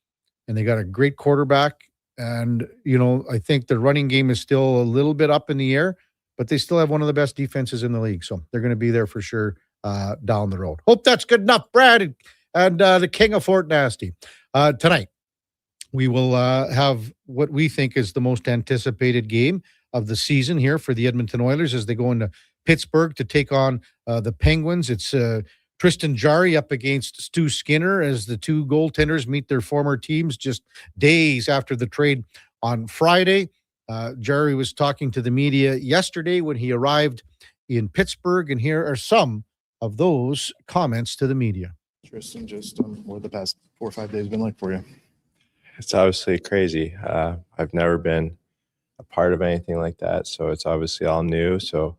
and they got a great quarterback. And, you know, I think the running game is still a little bit up in the air, but they still have one of the best defenses in the league. So they're going to be there for sure down the road. Hope that's good enough, Brad, and the King of Fort Nasty. Tonight, we will have what we think is the most anticipated game of the season here for the Edmonton Oilers as they go into Pittsburgh to take on the Penguins. It's Tristan Jarry up against Stu Skinner as the two goaltenders meet their former teams just days after the trade on Friday. Jarry was talking to the media yesterday when he arrived in Pittsburgh, and here are some of those comments to the media. Tristan, just what the past 4 or 5 days been like for you? It's obviously crazy. I've never been a part of anything like that, so it's obviously all new. So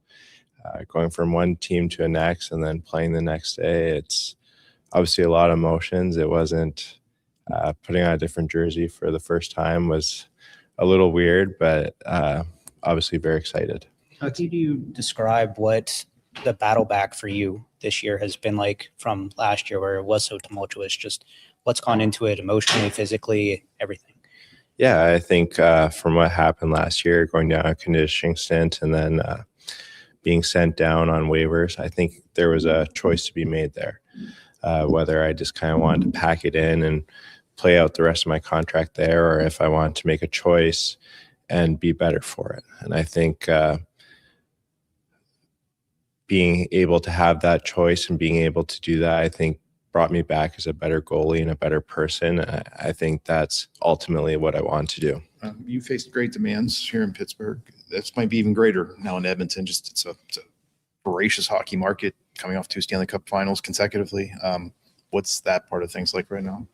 going from one team to the next and then playing the next day, it's obviously a lot of emotions. It wasn't putting on a different jersey for the first time was a little weird, but obviously very excited. How could you describe what the battle back for you this year has been like from last year where it was so tumultuous? Just what's gone into it emotionally, physically, everything? Yeah, I think from what happened last year, going down a conditioning stint and then being sent down on waivers, I think there was a choice to be made there. Whether I just kind of wanted to pack it in and play out the rest of my contract there, or if I wanted to make a choice and be better for it. And I think being able to have that choice and being able to do that, I think brought me back as a better goalie and a better person. I think that's ultimately what I want to do. You faced great demands here in Pittsburgh. This might be even greater now in Edmonton. It's a voracious hockey market coming off 2 Stanley Cup finals consecutively. What's that part of things like right now?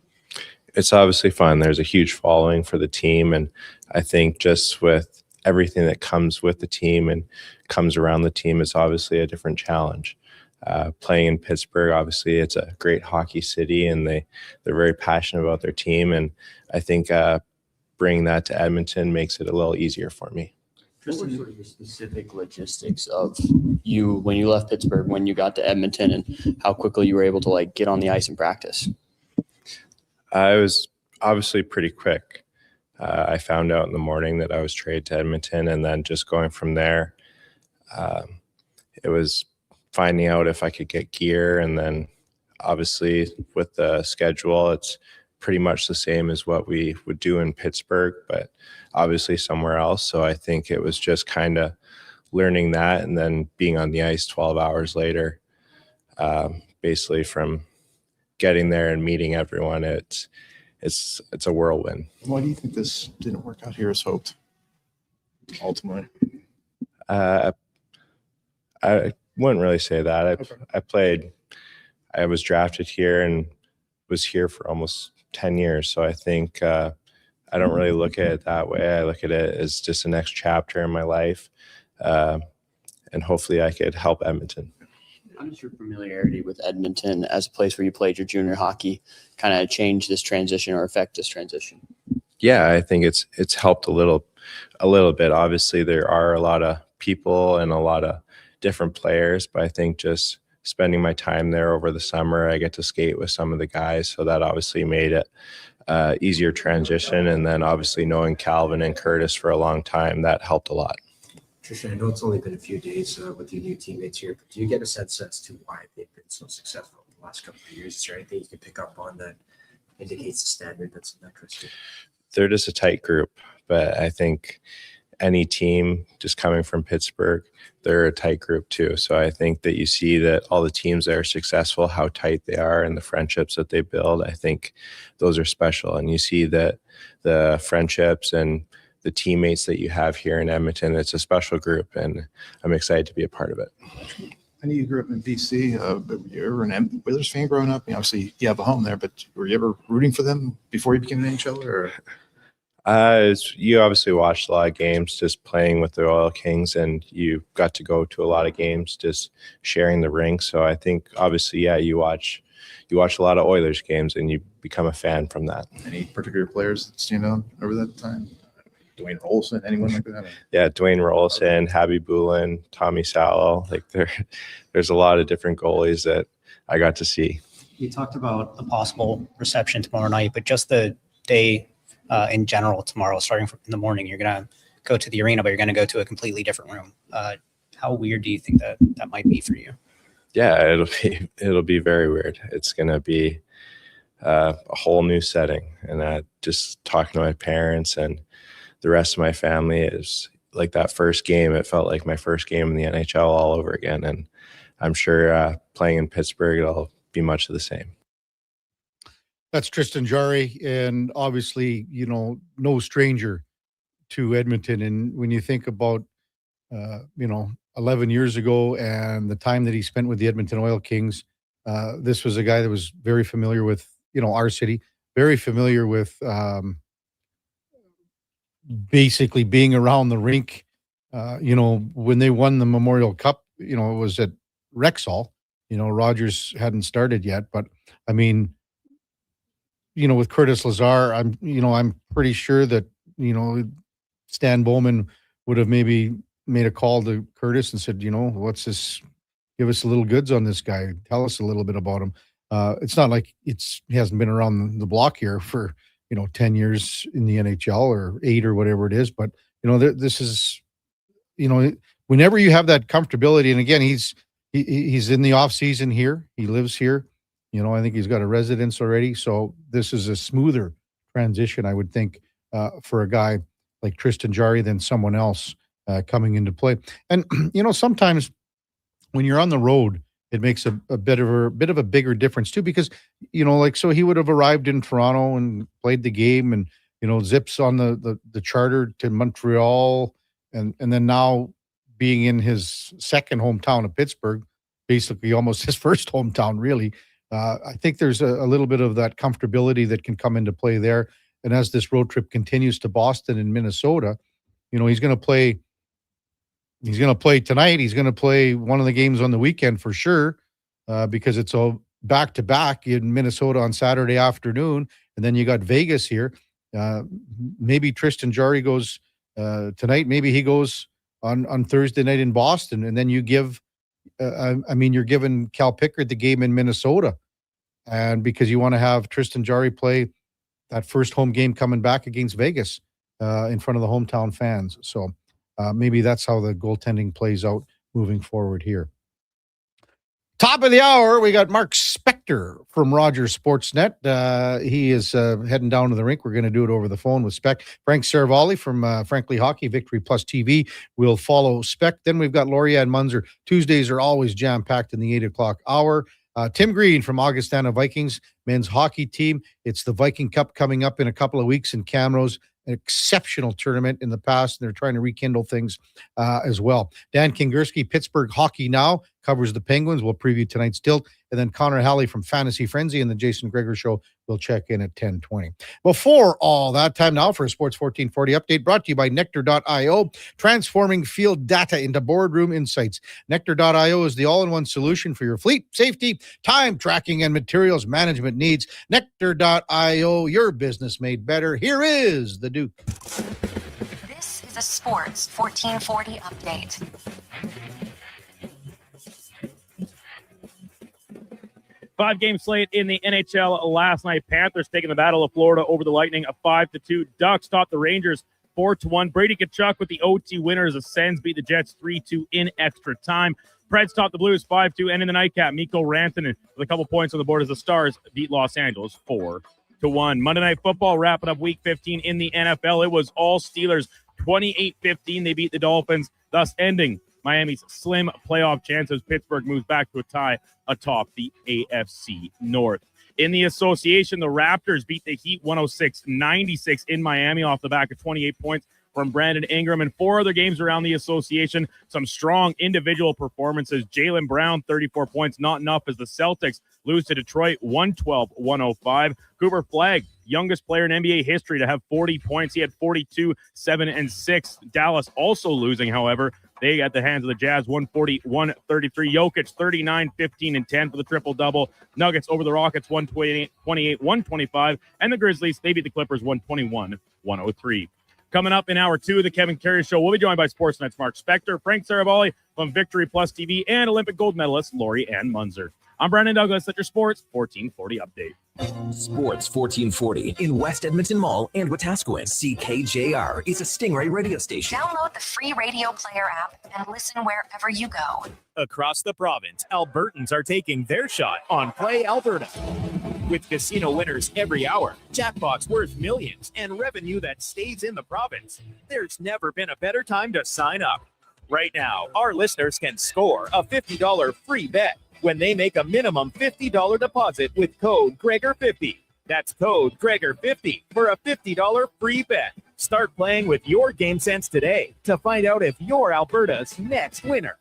It's obviously fun. There's a huge following for the team. And I think just with everything that comes with the team and comes around the team, it's obviously a different challenge. Playing in Pittsburgh, obviously it's a great hockey city, and they're very passionate about their team. And I think bringing that to Edmonton makes it a little easier for me. What were sort of the specific logistics of you when you left Pittsburgh, when you got to Edmonton, and how quickly you were able to like get on the ice and practice? It was obviously pretty quick. I found out in the morning that I was traded to Edmonton, and then just going from there, it was finding out if I could get gear. And then obviously with the schedule, it's pretty much the same as what we would do in Pittsburgh, but obviously somewhere else. So I think it was just kind of learning that, and then being on the ice 12 hours later, basically from getting there and meeting everyone, it's a whirlwind. Why do you think this didn't work out here as hoped, ultimately? I wouldn't really say that. I was drafted here and was here for almost 10 years. So I think I don't really look at it that way. I look at it as just the next chapter in my life. And hopefully I could help Edmonton. How does your familiarity with Edmonton as a place where you played your junior hockey kind of change this transition or affect this transition? Yeah, I think it's helped a little bit. Obviously, there are a lot of people and a lot of different players, but I think just spending my time there over the summer, I get to skate with some of the guys, so that obviously made it easier transition. And then obviously knowing Calvin and Curtis for a long time, that helped a lot. Trisha, I know it's only been a few days with your new teammates here, but do you get a sense as to why they've been so successful in the last couple of years? Is there anything you can pick up on that indicates the standard that's in that Trisha? They're just a tight group, but I think any team just coming from Pittsburgh, they're a tight group too. So I think that you see that all the teams that are successful, how tight they are and the friendships that they build, I think those are special. And you see that the friendships and the teammates that you have here in Edmonton, it's a special group, and I'm excited to be a part of it. I know you grew up in BC, but you were an Oilers fan growing up. Obviously, you have a home there, but were you ever rooting for them before you became an NHL? Or you obviously watched a lot of games just playing with the Oil Kings, and you got to go to a lot of games just sharing the rink. So I think obviously, yeah, you watch a lot of Oilers games and you become a fan from that. Any particular players that stand out over that time? Dwayne Rolson, anyone like that? Yeah, Dwayne Rolson, Habby Boulin, Tommy Sallow. Like there's a lot of different goalies that I got to see. You talked about the possible reception tomorrow night, but just the day in general tomorrow, starting from in the morning, you're going to go to the arena, but you're going to go to a completely different room. How weird do you think that might be for you? Yeah, it'll be very weird. It's going to be a whole new setting, and just talking to my parents and the rest of my family is like that first game. It felt like my first game in the NHL all over again. And I'm sure playing in Pittsburgh, it'll be much of the same. That's Tristan Jarry, and obviously, no stranger to Edmonton. And when you think about, 11 years ago and the time that he spent with the Edmonton Oil Kings, this was a guy that was very familiar with, our city, very familiar with, basically being around the rink. When they won the Memorial Cup, it was at Rexall. Rogers hadn't started yet, but I mean, with Curtis Lazar, I'm pretty sure that, Stan Bowman would have maybe made a call to Curtis and said, what's this? Give us a little goods on this guy. Tell us a little bit about him. It's not like he hasn't been around the block here for 10 years in the NHL or 8 or whatever it is. But, this is, whenever you have that comfortability, and again, he's in the off season here. He lives here. I think he's got a residence already. So this is a smoother transition, I would think, for a guy like Tristan Jarry than someone else coming into play. And, sometimes when you're on the road, it makes a bit of a bigger difference too, because, so he would have arrived in Toronto and played the game and, zips on the charter to Montreal and then now being in his second hometown of Pittsburgh, basically almost his first hometown, really. I think there's a little bit of that comfortability that can come into play there. And as this road trip continues to Boston and Minnesota, he's going to play tonight. He's going to play one of the games on the weekend for sure, because it's all back-to-back in Minnesota on Saturday afternoon. And then you got Vegas here. Maybe Tristan Jarry goes tonight. Maybe he goes on Thursday night in Boston. And then you give, you're giving Cal Pickard the game in Minnesota. And because you want to have Tristan Jarry play that first home game coming back against Vegas in front of the hometown fans. So maybe that's how the goaltending plays out moving forward here. Top of the hour, we got Mark Spector from Rogers Sportsnet. He is heading down to the rink. We're going to do it over the phone with Spec. Frank Saravalli from Frankly Hockey, Victory Plus TV will follow Spec. Then we've got Lorianne Munzer. Tuesdays are always jam-packed in the 8 o'clock hour. Tim Green from Augustana Vikings men's hockey team. It's the Viking Cup coming up in a couple of weeks in Camrose. An exceptional tournament in the past, and they're trying to rekindle things as well. Dan Kingerski, Pittsburgh Hockey Now, covers the Penguins. We'll preview tonight's tilt. And then Connor Halley from Fantasy Frenzy and the Jason Gregor Show will check in at 10:20. Before all that, time now for a Sports 1440 update brought to you by Nectar.io, transforming field data into boardroom insights. Nectar.io is the all-in-one solution for your fleet, safety, time tracking, and materials management needs. Nectar.io, your business made better. Here is the Duke. This is a Sports 1440 update. Five-game slate in the NHL last night. Panthers taking the Battle of Florida over the Lightning, a 5-2. Ducks topped the Rangers 4-1. Brady Tkachuk with the OT winners. The Sens beat the Jets 3-2 in extra time. Preds topped the Blues 5-2. And in the nightcap, Mikko Rantanen with a couple points on the board as the Stars beat Los Angeles 4-1. Monday Night Football wrapping up Week 15 in the NFL. It was all Steelers 28-15. They beat the Dolphins, thus ending Miami's slim playoff chances. Pittsburgh moves back to a tie atop the AFC North. In the association, the Raptors beat the Heat 106-96 in Miami off the back of 28 points from Brandon Ingram. And four other games around the association, some strong individual performances. Jaylen Brown, 34 points, not enough as the Celtics lose to Detroit 112-105. Cooper Flagg, youngest player in NBA history to have 40 points. He had 42, 7, and 6. Dallas also losing, however. They got the hands of the Jazz, 140-133. Jokic, 39, 15, and 10 for the triple-double. Nuggets over the Rockets, 128-125. And the Grizzlies, they beat the Clippers, 121-103. Coming up in hour two of the Kevin Karius Show, we'll be joined by Sportsnet's Mark Spector, Frank Saravalli from Victory Plus TV, and Olympic gold medalist Lorianne Munzer. I'm Brandon Douglas at your Sports 1440 update. Sports 1440 in West Edmonton Mall and Wetaskiwin. CKJR is a Stingray radio station. Download the free radio player app and listen wherever you go. Across the province, Albertans are taking their shot on Play Alberta. With casino winners every hour, jackpots worth millions, and revenue that stays in the province, there's never been a better time to sign up. Right now, our listeners can score a $50 free bet when they make a minimum $50 deposit with code Gregor50. That's code Gregor50 for a $50 free bet. Start playing with your game sense today to find out if you're Alberta's next winner.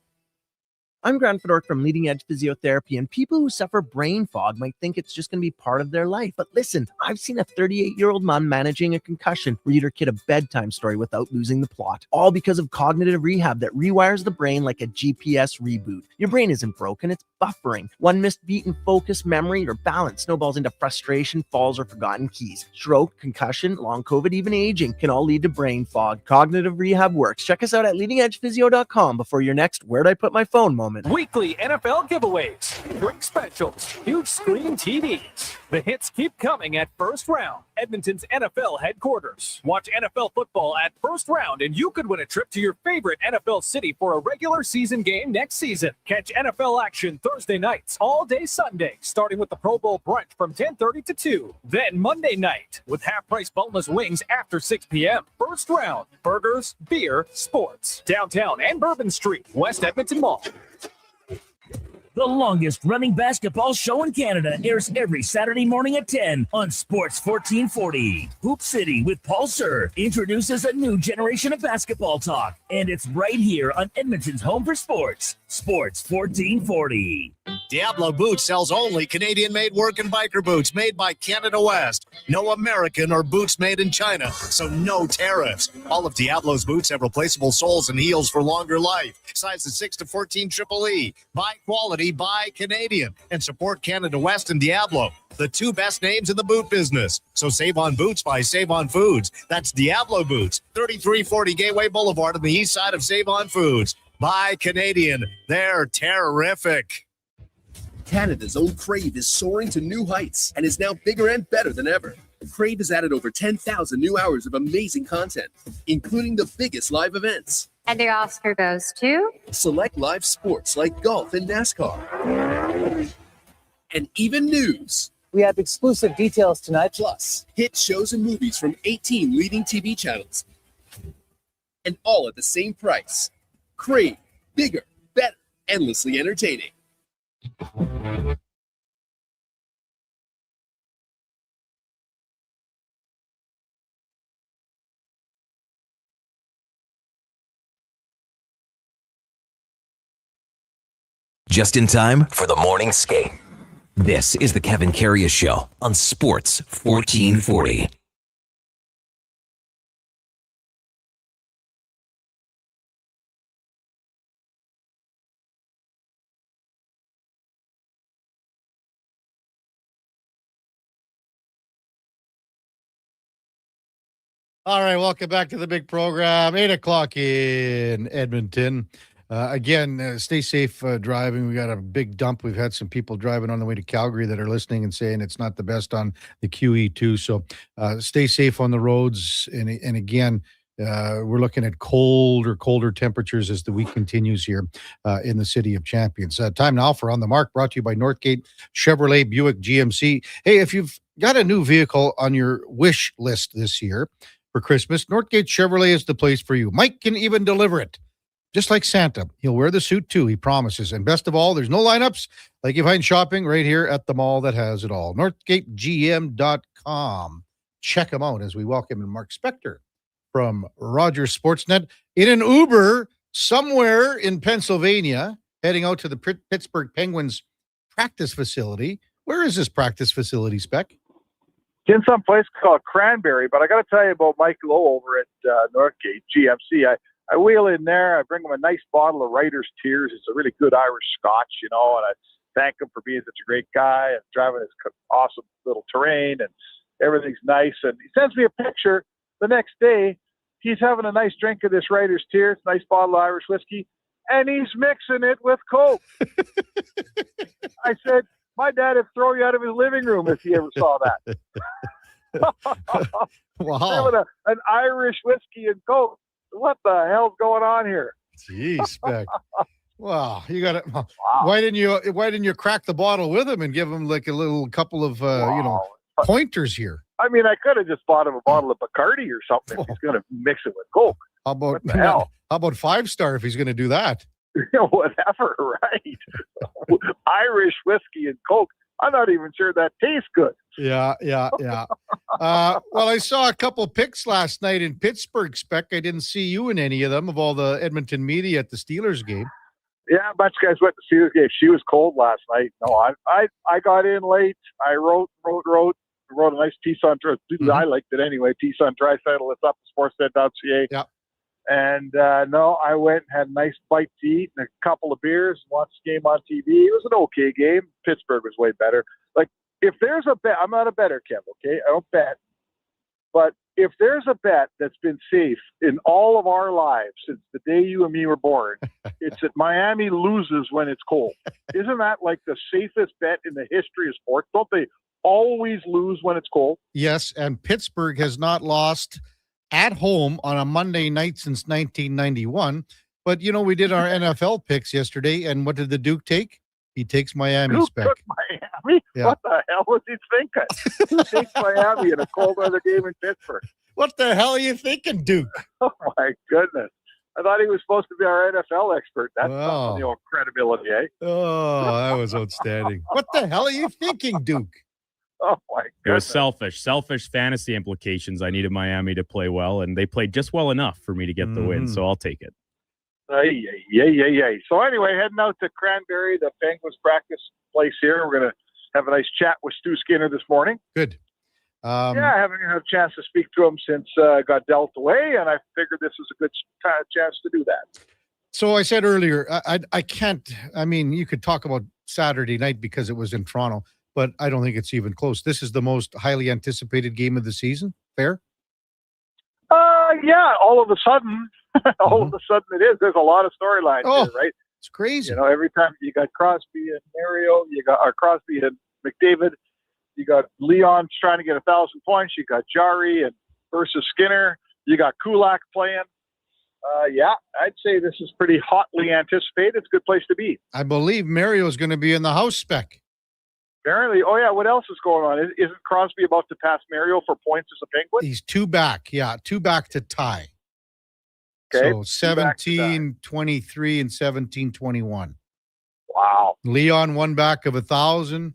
I'm Grant Fedork from Leading Edge Physiotherapy, and people who suffer brain fog might think it's just going to be part of their life. But listen, I've seen a 38-year-old mom managing a concussion read her kid a bedtime story without losing the plot, all because of cognitive rehab that rewires the brain like a GPS reboot. Your brain isn't broken, it's buffering. One missed beat in focus, memory, or balance snowballs into frustration, falls, or forgotten keys. Stroke, concussion, long COVID, even aging can all lead to brain fog. Cognitive rehab works. Check us out at leadingedgephysio.com before your next Where'd I Put My Phone moment. Weekly NFL giveaways, drink specials, huge screen TVs. The hits keep coming at First Round, Edmonton's NFL headquarters. Watch NFL football at First Round, and you could win a trip to your favorite NFL city for a regular season game next season. Catch NFL action Thursday nights, all day Sunday, starting with the Pro Bowl brunch from 10:30 to 2. Then Monday night with half-price boneless wings after 6 p.m. First Round, burgers, beer, sports. Downtown and Bourbon Street, West Edmonton Mall. the longest running basketball show in Canada, airs every Saturday morning at 10 on Sports 1440. Hoop City with Paul Sir introduces a new generation of basketball talk, and it's right here on Edmonton's home for sports, Sports 1440. Diablo Boots sells only Canadian-made work and biker boots made by Canada West. No American or boots made in China, so no tariffs. All of Diablo's boots have replaceable soles and heels for longer life. Sizes 6 to 14 Triple E. Buy quality, buy Canadian. And support Canada West and Diablo, the two best names in the boot business. So save on boots by Save On Foods. That's Diablo Boots, 3340 Gateway Boulevard on the east side of Save On Foods. Buy Canadian. They're terrific. Canada's own Crave is soaring to new heights and is now bigger and better than ever. Crave has added over 10,000 new hours of amazing content, including the biggest live events. And the Oscar goes to Select live sports like golf and NASCAR. And even news. We have exclusive details tonight. Plus, hit shows and movies from 18 leading TV channels. And all at the same price. Crave, bigger, better, endlessly entertaining. Just in time for the morning skate. This is the Kevin Karius Show on Sports 1440. All right, welcome back to the big program. 8 o'clock in Edmonton. Again, stay safe driving. We got a big dump. We've had some people driving on the way to Calgary that are listening and saying it's not the best on the QE2. So stay safe on the roads. And again, we're looking at colder temperatures as the week continues here in the City of Champions. Time now for On the Mark, brought to you by Northgate Chevrolet Buick GMC. Hey, if you've got a new vehicle on your wish list this year for Christmas, Northgate Chevrolet is the place for you. Mike can even deliver it. Just like Santa, he'll wear the suit too, he promises. And best of all, there's no lineups like you find shopping right here at the mall that has it all. NorthgateGM.com. Check them out as we welcome in Mark Spector from Rogers Sportsnet in an Uber somewhere in Pennsylvania, heading out to the Pittsburgh Penguins practice facility. Where is this practice facility, Spec? It's in some place called Cranberry, but I got to tell you about Mike Lowe over at Northgate GMC. I wheel in there. I bring him a nice bottle of Writer's Tears. It's a really good Irish Scotch, and I thank him for being such a great guy and driving his awesome little terrain, and everything's nice. And he sends me a picture the next day. He's having a nice drink of this Writer's Tears, nice bottle of Irish whiskey, and he's mixing it with Coke. I said, my dad would throw you out of his living room if he ever saw that. Wow. An Irish whiskey and Coke. What the hell's going on here? Jeez, Spec. Wow, you got it. Wow. Why didn't you crack the bottle with him and give him like a little couple of pointers here? I mean, I could have just bought him a bottle of Bacardi or something if he's going to mix it with Coke. How about what the hell? How about 5-star if he's going to do that? Whatever, right? Irish whiskey and Coke. I'm not even sure that tastes good. Yeah. Well, I saw a couple picks last night in Pittsburgh, Spec. I didn't see you in any of them, of all the Edmonton media at the Steelers game. Yeah, a bunch of guys went to Steelers game. She was cold last night. No, I got in late. I wrote a nice piece on I liked it anyway. Piece on Draisaitl. It's up at sportsnet.ca. Yeah. And I went and had a nice bite to eat and a couple of beers and watched the game on TV. It was an okay game. Pittsburgh was way better. Like, if there's a bet, I'm not a bettor, Kev, okay? I don't bet. But if there's a bet that's been safe in all of our lives since the day you and me were born, it's that Miami loses when it's cold. Isn't that like the safest bet in the history of sports? Don't they always lose when it's cold? Yes, and Pittsburgh has not lost at home on a Monday night since 1991. But, we did our NFL picks yesterday, and what did the Duke take? He takes Miami, Duke Spec. took Miami? Yeah. What the hell was he thinking? Who takes Miami in a cold weather game in Pittsburgh? What the hell are you thinking, Duke? Oh, my goodness. I thought he was supposed to be our NFL expert. That's Wow. something, credibility, eh? Oh, that was outstanding. What the hell are you thinking, Duke? Oh, my It was goodness. selfish fantasy implications. I needed Miami to play well, and they played just well enough for me to get the win, so I'll take it. Yeah. So anyway, heading out to Cranberry, the Penguins practice place here. We're going to have a nice chat with Stu Skinner this morning. Good. I haven't had a chance to speak to him since I got dealt away, and I figured this was a good chance to do that. So I said earlier, I can't. I mean, you could talk about Saturday night because it was in Toronto, but I don't think it's even close. This is the most highly anticipated game of the season. Fair? Yeah. All of a sudden it is. There's a lot of storylines here, right? It's crazy. Every time you got Crosby and Mario, you got Crosby and McDavid, you got Leon trying to get 1,000 points. You got Jari and versus Skinner. You got Kulak playing. I'd say this is pretty hotly anticipated. It's a good place to be. I believe Mario's going to be in the house spec. Apparently. Oh, yeah. What else is going on? Isn't Crosby about to pass Mario for points as a Penguin? He's 2 back. Yeah, 2 back to tie. Okay. So 17-23 and 17-21. Wow. Leon 1 back of 1,000.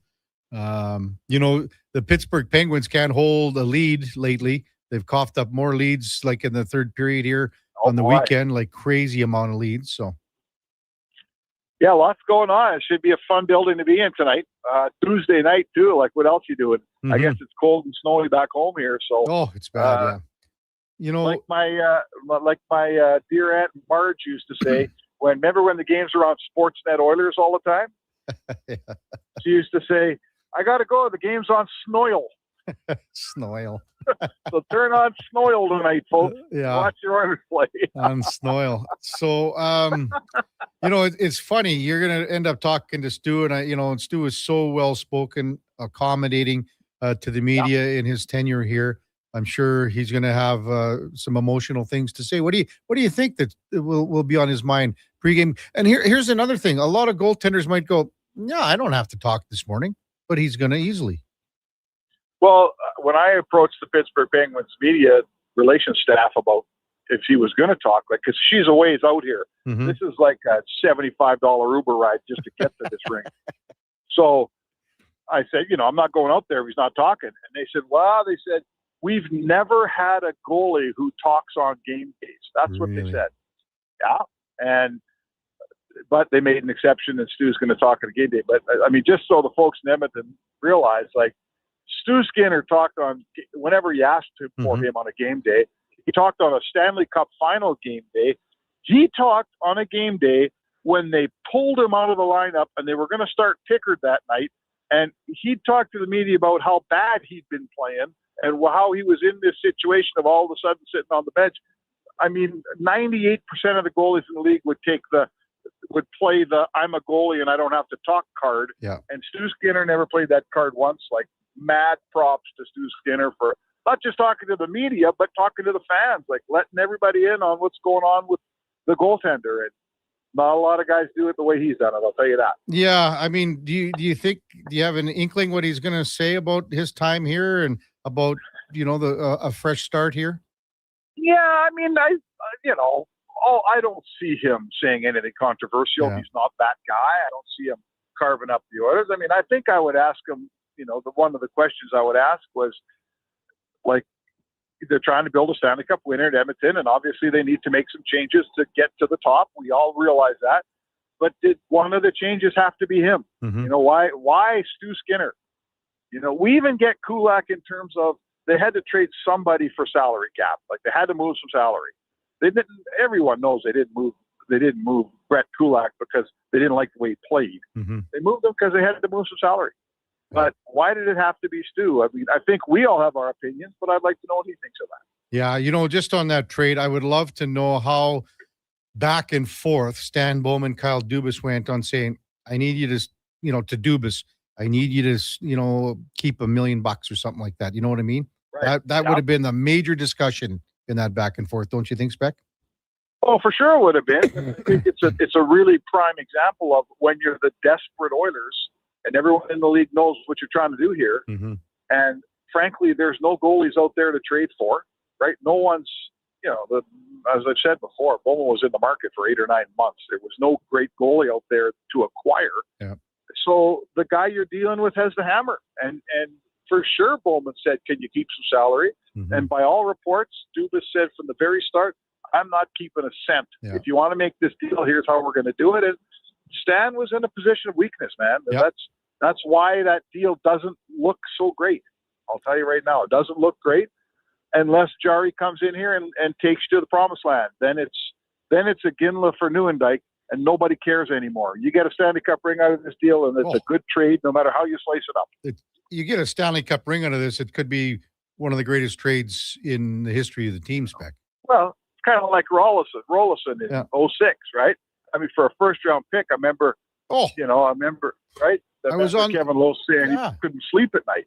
The Pittsburgh Penguins can't hold a lead lately. They've coughed up more leads like in the third period here on the weekend, like crazy amount of leads. So yeah, lots going on. It should be a fun building to be in tonight. Tuesday night too. Like, what else you doing? I guess it's cold and snowy back home here. So it's bad. Yeah. like my dear Aunt Marge used to say, remember when the games were on Sportsnet Oilers all the time? She used to say, I got to go. The game's on Snoil. Snoil. So turn on Snoil tonight, folks. Yeah. Watch your Oilers play. On Snoil. So, it's funny. You're going to end up talking to Stu, and Stu is so well-spoken, accommodating to the media in his tenure here. I'm sure he's going to have some emotional things to say. What do you think that will be on his mind pregame? And here's another thing. A lot of goaltenders might go, no, I don't have to talk this morning, but he's going to easily. Well, when I approached the Pittsburgh Penguins media relations staff about if he was going to talk, because she's a ways out here. Mm-hmm. This is like a $75 Uber ride just to get to this ring. So I said, I'm not going out there if he's not talking. And they said, we've never had a goalie who talks on game days. That's what they said. Yeah. But they made an exception, and Stu's going to talk on a game day. But I mean, just so the folks in Edmonton realize, Stu Skinner talked on whenever you asked for him on a game day. He talked on a Stanley Cup final game day. He talked on a game day when they pulled him out of the lineup and they were going to start Pickard that night. And he talked to the media about how bad he'd been playing and how he was in this situation of all of a sudden sitting on the bench. I mean, 98% of the goalies in the league would play the I'm a goalie and I don't have to talk card. Yeah. And Stu Skinner never played that card once. Mad props to Stu Skinner for not just talking to the media, but talking to the fans, letting everybody in on what's going on with the goaltender. And not a lot of guys do it the way he's done it. I'll tell you that. Yeah. I mean, do you have an inkling what he's going to say about his time here and about, a fresh start here? Yeah. I mean, I don't see him saying anything controversial. Yeah. He's not that guy. I don't see him carving up the Oilers. I mean, I think I would ask him, one of the questions I would ask was, they're trying to build a Stanley Cup winner at Edmonton, and obviously they need to make some changes to get to the top. We all realize that. But did one of the changes have to be him? Mm-hmm. Why Stu Skinner? We even get Kulak in terms of they had to trade somebody for salary cap. They had to move some salary. They didn't. Everyone knows they didn't move Brett Kulak because they didn't like the way he played. Mm-hmm. They moved him because they had to move some salary. But why did it have to be Stu? I mean, I think we all have our opinions, but I'd like to know what he thinks of that. Yeah, just on that trade, I would love to know how back and forth Stan Bowman, Kyle Dubas went on saying, I need you to, to Dubas, I need you to, keep $1 million or something like that. You know what I mean? Right. That would have been the major discussion in that back and forth. Don't you think, Spec? Oh, for sure it would have been. I think it's a really prime example of when you're the desperate Oilers and everyone in the league knows what you're trying to do here. Mm-hmm. And frankly, there's no goalies out there to trade for, right? No one's as I've said before, Bowman was in the market for 8 or 9 months. There was no great goalie out there to acquire. Yeah. So the guy you're dealing with has the hammer. And for sure, Bowman said, can you keep some salary? Mm-hmm. And by all reports, Dubas said from the very start, I'm not keeping a cent. Yeah. If you want to make this deal, here's how we're going to do it. And Stan was in a position of weakness, man. Yeah. That's why that deal doesn't look so great. I'll tell you right now, it doesn't look great unless Jari comes in here and takes you to the promised land. Then it's a Ginla for Neuendijk, and nobody cares anymore. You get a Stanley Cup ring out of this deal, and it's a good trade no matter how you slice it up. You get a Stanley Cup ring out of this, it could be one of the greatest trades in the history of the team, Spec. Well, it's kind of like Rollison in 06, right? I mean, for a first-round pick, I remember, right? I was on Kevin Lowe saying he couldn't sleep at night.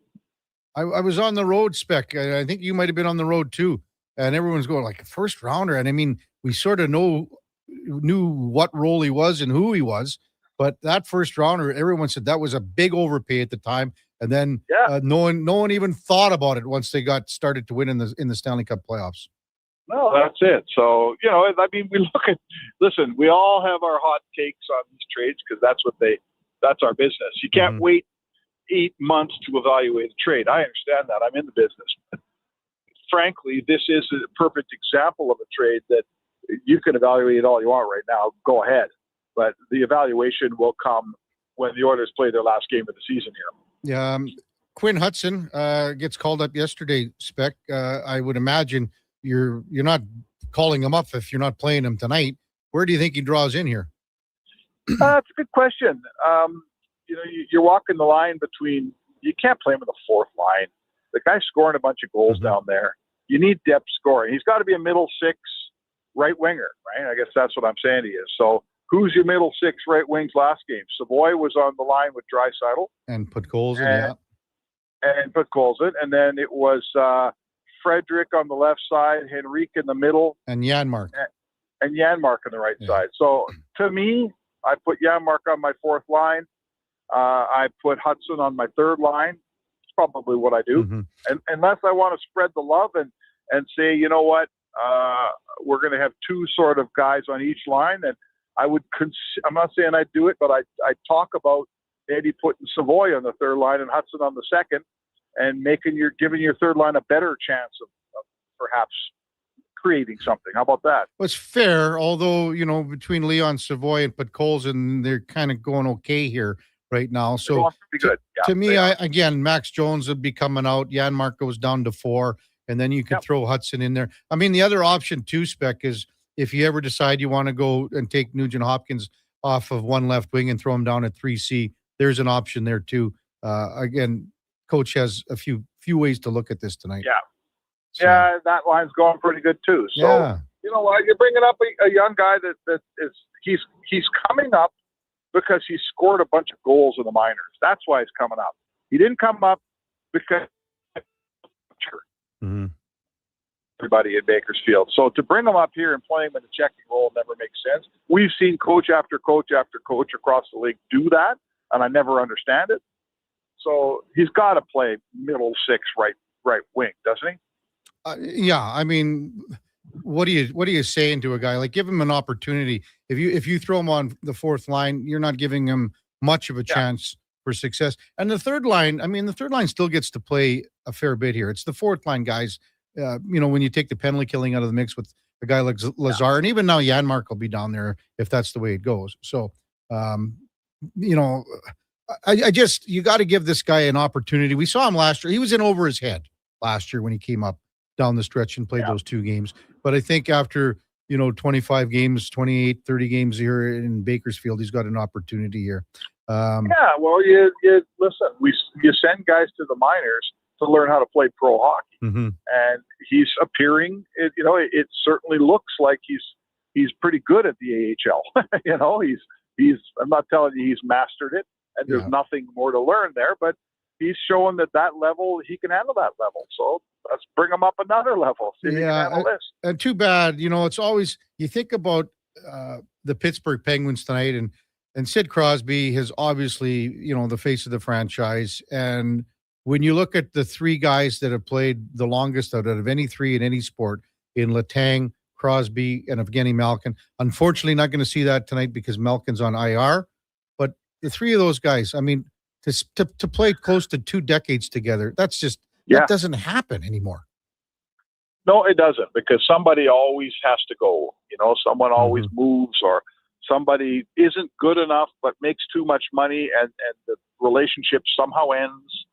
I was on the road, Spec. I think you might have been on the road too. And everyone's going like first rounder. And I mean, we sort of knew what role he was and who he was. But that first rounder, everyone said that was a big overpay at the time. And then no one even thought about it once they got started to win in the Stanley Cup playoffs. No, that's it. So, I mean, listen, we all have our hot takes on these trades because that's our business. You can't wait 8 months to evaluate a trade. I understand that. I'm in the business. But frankly, this is a perfect example of a trade that you can evaluate it all you want right now. Go ahead. But the evaluation will come when the Oilers play their last game of the season here. Yeah. Quinn Hudson gets called up yesterday, Spec. I would imagine you're not calling him up if you're not playing him tonight. Where do you think he draws in here? That's a good question. You're walking the line between, you can't play him in the fourth line. The guy's scoring a bunch of goals down there. You need depth scoring. He's got to be a middle six right winger, right? I guess that's what I'm saying he is. So who's your middle six right wings last game? Savoy was on the line with Draisaitl. And put goals in, yeah. And put goals in. And then it was Frederick on the left side, Henrique in the middle. And Janmark. And Janmark on the right side. So to me, I put Janmark on my fourth line. I put Hudson on my third line. It's probably what I do. And unless I want to spread the love and say, you know what, we're going to have two sort of guys on each line. And I would, I'm not saying I'd do it, but I talk about maybe putting Savoy on the third line and Hudson on the second and giving your third line a better chance of perhaps creating something. How about that? Well, it's fair, although, between Leon Savoy and Podkolzin, they're kind of going okay here right now. So good. To me, Max Jones would be coming out. Janmark goes down to 4, and then you could throw Hudson in there. I mean, the other option too, Spec, is if you ever decide you want to go and take Nugent Hopkins off of one left wing and throw him down at 3C, there's an option there too. Again, coach has a few ways to look at this tonight. Yeah. So, yeah, that line's going pretty good too. So, you know what, you're bringing up a young guy that is he's coming up because he scored a bunch of goals in the minors. That's why he's coming up. He didn't come up because everybody in Bakersfield. So to bring him up here and play him in the checking role never makes sense. We've seen coach after coach after coach across the league do that, and I never understand it. So he's got to play middle six right wing, doesn't he? Yeah, I mean, what are you saying to a guy? Like, give him an opportunity. If you throw him on the fourth line, you're not giving him much of a chance for success. And the third line still gets to play a fair bit here. It's the fourth line guys. When you take the penalty killing out of the mix with a guy like Lazar, and even now Janmark will be down there if that's the way it goes. So, I just, you got to give this guy an opportunity. We saw him last year. He was in over his head last year when he came up down the stretch and played those 2 games. But I think after, 25 games, 28, 30 games here in Bakersfield, he's got an opportunity here. Well, you listen, you send guys to the minors to learn how to play pro hockey. And he's appearing, it certainly looks like he's pretty good at the AHL. He's I'm not telling you he's mastered it and there's nothing more to learn there, but he's showing that level, he can handle that level. So let's bring him up another level. See if he can handle this. And too bad, it's always, you think about the Pittsburgh Penguins tonight, and Sid Crosby has obviously, the face of the franchise. And when you look at the 3 guys that have played the longest out of any 3 in any sport, in Letang, Crosby, and Evgeny Malkin. Unfortunately, not going to see that tonight because Malkin's on IR. But the three of those guys, I mean, to play close to 2 decades together, that doesn't happen anymore. No, it doesn't, because somebody always has to go. Someone always moves, or somebody isn't good enough but makes too much money, and the relationship somehow ends.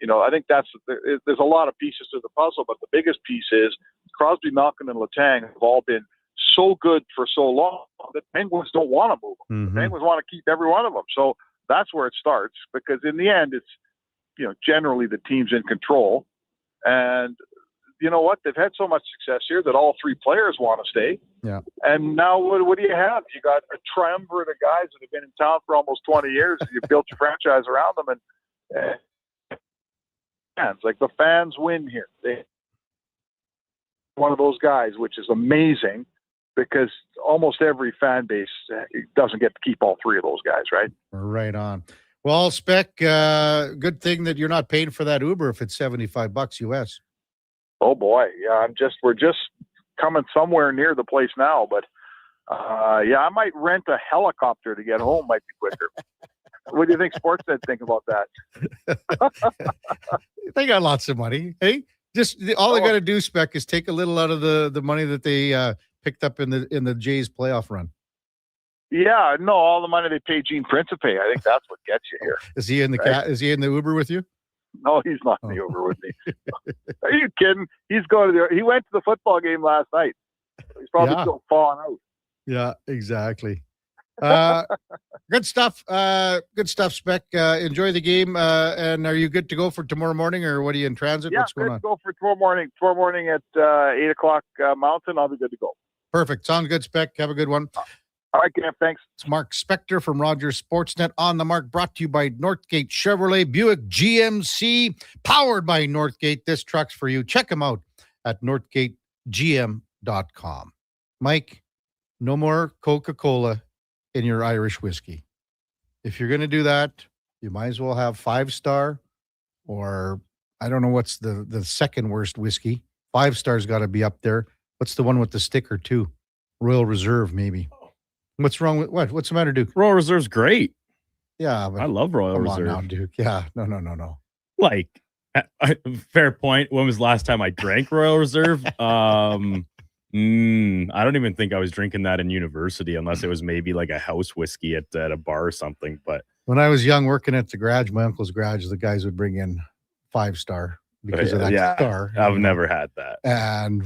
I think there's a lot of pieces to the puzzle, but the biggest piece is Crosby, Malkin, and Letang have all been so good for so long that Penguins don't want to move them. The Penguins want to keep every one of them. So that's where it starts, because in the end, it's, generally the team's in control. And you know what? They've had so much success here that all 3 players want to stay. Yeah. And now what do you have? You got a triumvirate of guys that have been in town for almost 20 years. You built your franchise around them, and fans, like the fans win here. They one of those guys, which is amazing, because almost every fan base doesn't get to keep all 3 of those guys, right? Right on. Well, Spec, good thing that you're not paying for that Uber if it's $75 US. Oh boy, yeah. We're just coming somewhere near the place now, but I might rent a helicopter to get home. Might be quicker. What do you think Sportsnet think about that? They got lots of money. Hey, all they got to do, Spec, is take a little out of the money that they picked up in the Jays playoff run. Yeah, no, all the money they pay Gene Principe. I think that's what gets you here. Is he in the Is he in the Uber with you? No, he's not in the Uber with me. Are you kidding? He went to the football game last night. He's probably still falling out. Yeah, exactly. Good stuff. Good stuff, Spec. Enjoy the game. And are you good to go for tomorrow morning, or what are you in transit? Yeah, what's going on? Good to go for tomorrow morning. Tomorrow morning at 8 o'clock Mountain. I'll be good to go. Perfect. Sounds good, Spec. Have a good one. All right, Cam, thanks. It's Mark Spector from Rogers Sportsnet on the Mark, brought to you by Northgate Chevrolet Buick GMC, powered by Northgate. This truck's for you. Check them out at northgategm.com. Mike, no more Coca-Cola in your Irish whiskey. If you're going to do that, you might as well have 5-star, or I don't know what's the second worst whiskey. 5-star's got to be up there. What's the one with the sticker too? Royal Reserve, maybe. What's wrong with what? What's the matter, Duke? Royal Reserve's great. Yeah, but I love Royal Reserve. Come on now, Duke. Yeah, no. Like, fair point. When was the last time I drank Royal Reserve? I don't even think I was drinking that in university, unless it was maybe like a house whiskey at a bar or something. But when I was young, working at the garage, my uncle's garage, the guys would bring in 5-star because of that star. I've never had that. And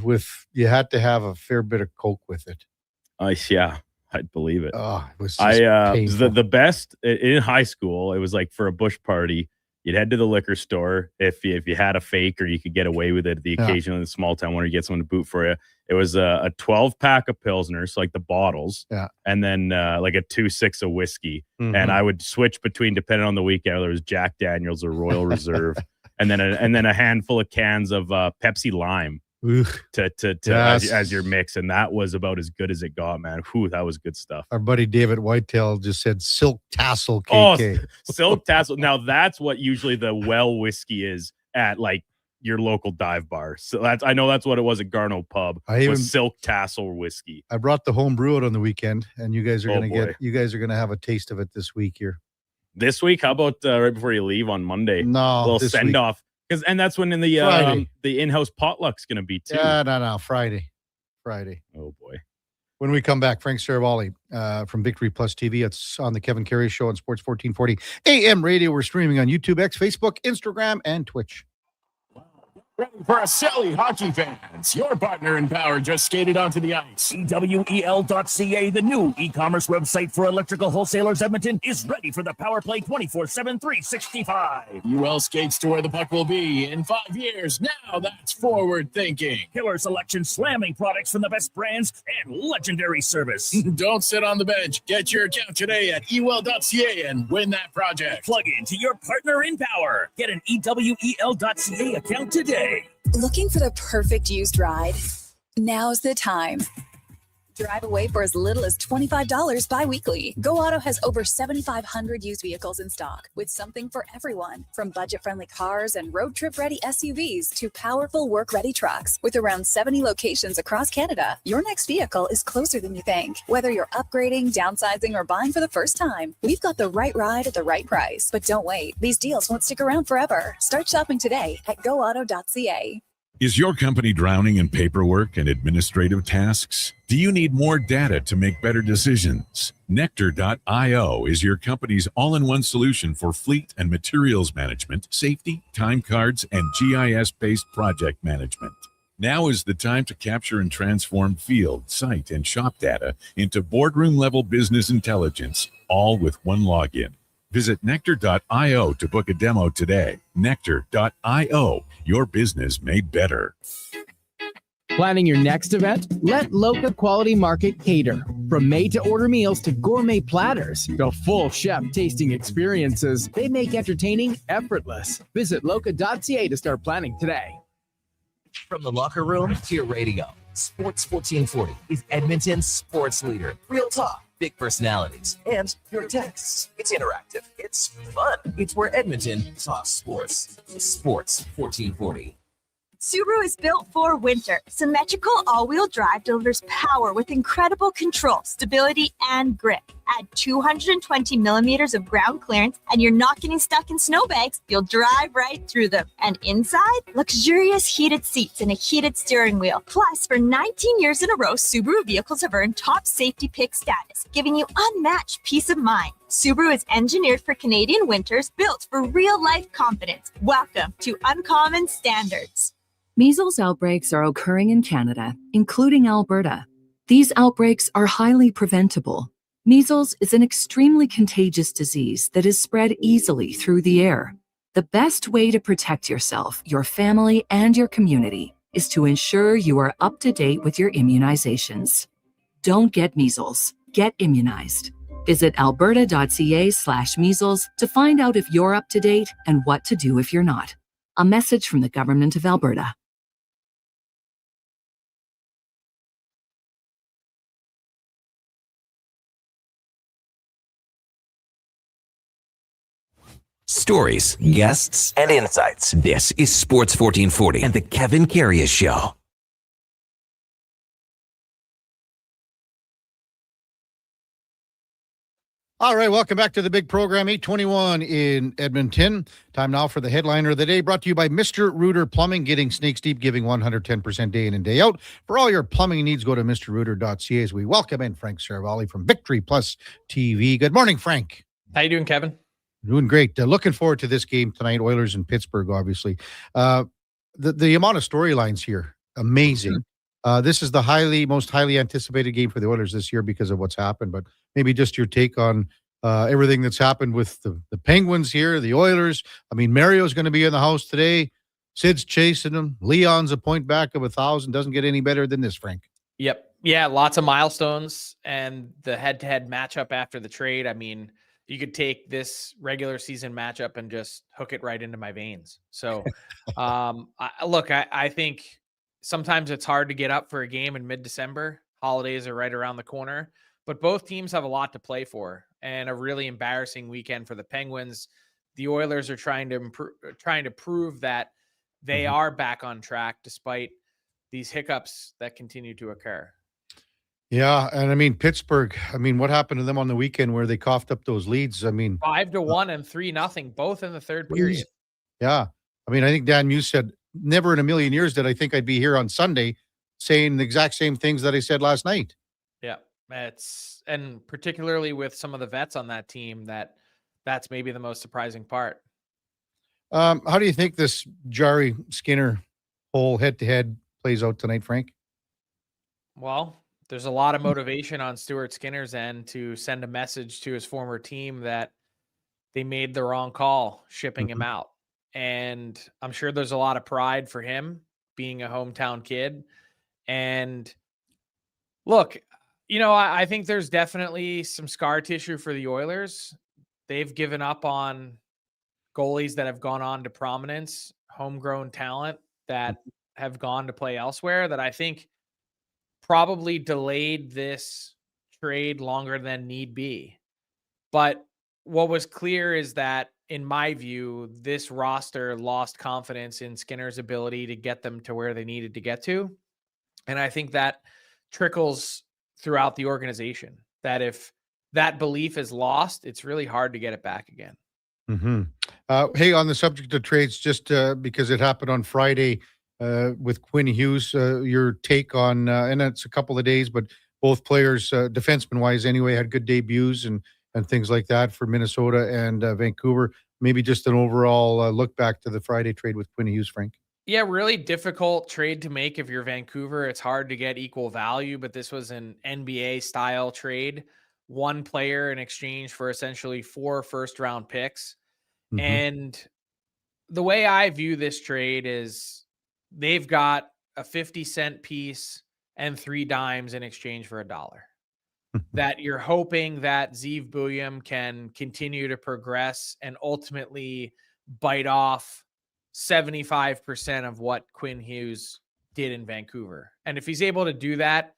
you had to have a fair bit of Coke with it. Yeah. I'd believe it. Oh, it was just the best in high school. It was like for a bush party, you'd head to the liquor store if you had a fake, or you could get away with it. The occasional in the small town where you get someone to boot for you. It was a 12-pack of Pilsner, so like the bottles, and then like a 2.6 of whiskey. And I would switch between, depending on the weekend, whether it was Jack Daniels or Royal Reserve, and then a handful of cans of Pepsi Lime. As your mix, and that was about as good as it got, man. Whew, that was good stuff. Our buddy David Whitetail just said Silk Tassel KK. Oh, Silk Tassel. Now that's what usually the well whiskey is at like your local dive bar. So I know that's what it was at Garneau Pub. Was Silk Tassel whiskey. I brought the home brew out on the weekend, and you guys are gonna have a taste of it this week here. This week? How about right before you leave on Monday? No, a little send off. And that's when the in-house potluck's going to be too. Yeah, no, Friday. Oh boy. When we come back, Frank Saravalli from Victory Plus TV. It's on the Kevin Karius Show on Sports 1440 AM radio. We're streaming on YouTube, X, Facebook, Instagram, and Twitch. Ready for a silly hockey fans. Your partner in power just skated onto the ice. EWEL.ca, the new e-commerce website for electrical wholesalers Edmonton, is ready for the power play 24/7, 365. UL skates to where the puck will be in 5 years. Now that's forward thinking. Killer selection, slamming products from the best brands, and legendary service. Don't sit on the bench. Get your account today at EWEL.ca and win that project. Plug into your partner in power. Get an EWEL.ca account today. Looking for the perfect used ride? Now's the time. Drive away for as little as $25 bi-weekly. Go Auto has over 7,500 used vehicles in stock with something for everyone. From budget-friendly cars and road trip-ready SUVs to powerful work-ready trucks. With around 70 locations across Canada, your next vehicle is closer than you think. Whether you're upgrading, downsizing, or buying for the first time, we've got the right ride at the right price. But don't wait. These deals won't stick around forever. Start shopping today at goauto.ca. Is your company drowning in paperwork and administrative tasks? Do you need more data to make better decisions? Nectar.io is your company's all-in-one solution for fleet and materials management, safety, time cards, and GIS-based project management. Now is the time to capture and transform field, site, and shop data into boardroom-level business intelligence, all with one login. Visit Nectar.io to book a demo today. Nectar.io, your business made better. Planning your next event? Let Loca Quality Market cater. From made-to-order meals to gourmet platters to full chef tasting experiences, they make entertaining effortless. Visit Loca.ca to start planning today. From the locker room to your radio, Sports 1440 is Edmonton's sports leader. Real talk, big personalities, and your texts. It's interactive. It's fun. It's where Edmonton talks sports. Sports 1440. Subaru is built for winter. Symmetrical all-wheel drive delivers power with incredible control, stability, and grip. Add 220 millimeters of ground clearance, and you're not getting stuck in snowbanks. You'll drive right through them. And inside, luxurious heated seats and a heated steering wheel. Plus, for 19 years in a row, Subaru vehicles have earned top safety pick status, giving you unmatched peace of mind. Subaru is engineered for Canadian winters, built for real-life confidence. Welcome to Uncommon Standards. Measles outbreaks are occurring in Canada, including Alberta. These outbreaks are highly preventable. Measles is an extremely contagious disease that is spread easily through the air. The best way to protect yourself, your family, and your community is to ensure you are up to date with your immunizations. Don't get measles. Get immunized. Visit alberta.ca/measles to find out if you're up to date and what to do if you're not. A message from the Government of Alberta. Stories, guests, and insights. This is Sports 1440 and the Kevin Karius Show. All right, welcome back to the big program, 8:21 in Edmonton. Time now for the headliner of the day, brought to you by Mr. Rooter Plumbing, getting snakes deep, giving 110% day in and day out. For all your plumbing needs, go to mrrooter.ca as we welcome in Frank Saravalli from Victory Plus TV. Good morning, Frank. How you doing, Kevin? Doing great. Looking forward to this game tonight, Oilers and Pittsburgh, obviously. The amount of storylines here, amazing. This is the most highly anticipated game for the Oilers this year because of what's happened, but maybe just your take on everything that's happened with the Penguins here, the Oilers. I mean, Mario's going to be in the house today. Sid's chasing him. Leon's a point back of 1,000. Doesn't get any better than this, Frank. Yep. Yeah, lots of milestones and the head-to-head matchup after the trade. I mean, you could take this regular season matchup and just hook it right into my veins. So, I think sometimes it's hard to get up for a game in mid-December. Holidays are right around the corner, but both teams have a lot to play for and a really embarrassing weekend for the Penguins. The Oilers are trying to prove that they are back on track despite these hiccups that continue to occur. Yeah, and I mean Pittsburgh. I mean, what happened to them on the weekend where they coughed up those leads? I mean, 5-1 and 3-0, both in the third period. Yeah, I mean, I think Dan Muse said, "Never in a million years did I think I'd be here on Sunday saying the exact same things that I said last night." Yeah, and particularly with some of the vets on that team, that's maybe the most surprising part. How do you think this Jari Skinner whole head-to-head plays out tonight, Frank? Well, there's a lot of motivation on Stuart Skinner's end to send a message to his former team that they made the wrong call shipping him out. And I'm sure there's a lot of pride for him being a hometown kid. And look, I think there's definitely some scar tissue for the Oilers. They've given up on goalies that have gone on to prominence, homegrown talent that have gone to play elsewhere, that I think probably delayed this trade longer than need be. But what was clear is that, in my view, this roster lost confidence in Skinner's ability to get them to where they needed to get to. And I think that trickles throughout the organization, that if that belief is lost, it's really hard to get it back again. Hey, on the subject of trades, just because it happened on Friday with Quinn Hughes, your take on, and it's a couple of days, but both players, defenseman-wise anyway, had good debuts and things like that for Minnesota and Vancouver. Maybe just an overall look back to the Friday trade with Quinn Hughes, Frank. Yeah, really difficult trade to make if you're Vancouver. It's hard to get equal value, but this was an NBA-style trade. One player in exchange for essentially 4 first-round picks. And the way I view this trade is they've got a 50-cent piece and 3 dimes in exchange for $1. That you're hoping that Zeev Buium can continue to progress and ultimately bite off 75% of what Quinn Hughes did in Vancouver. And if he's able to do that,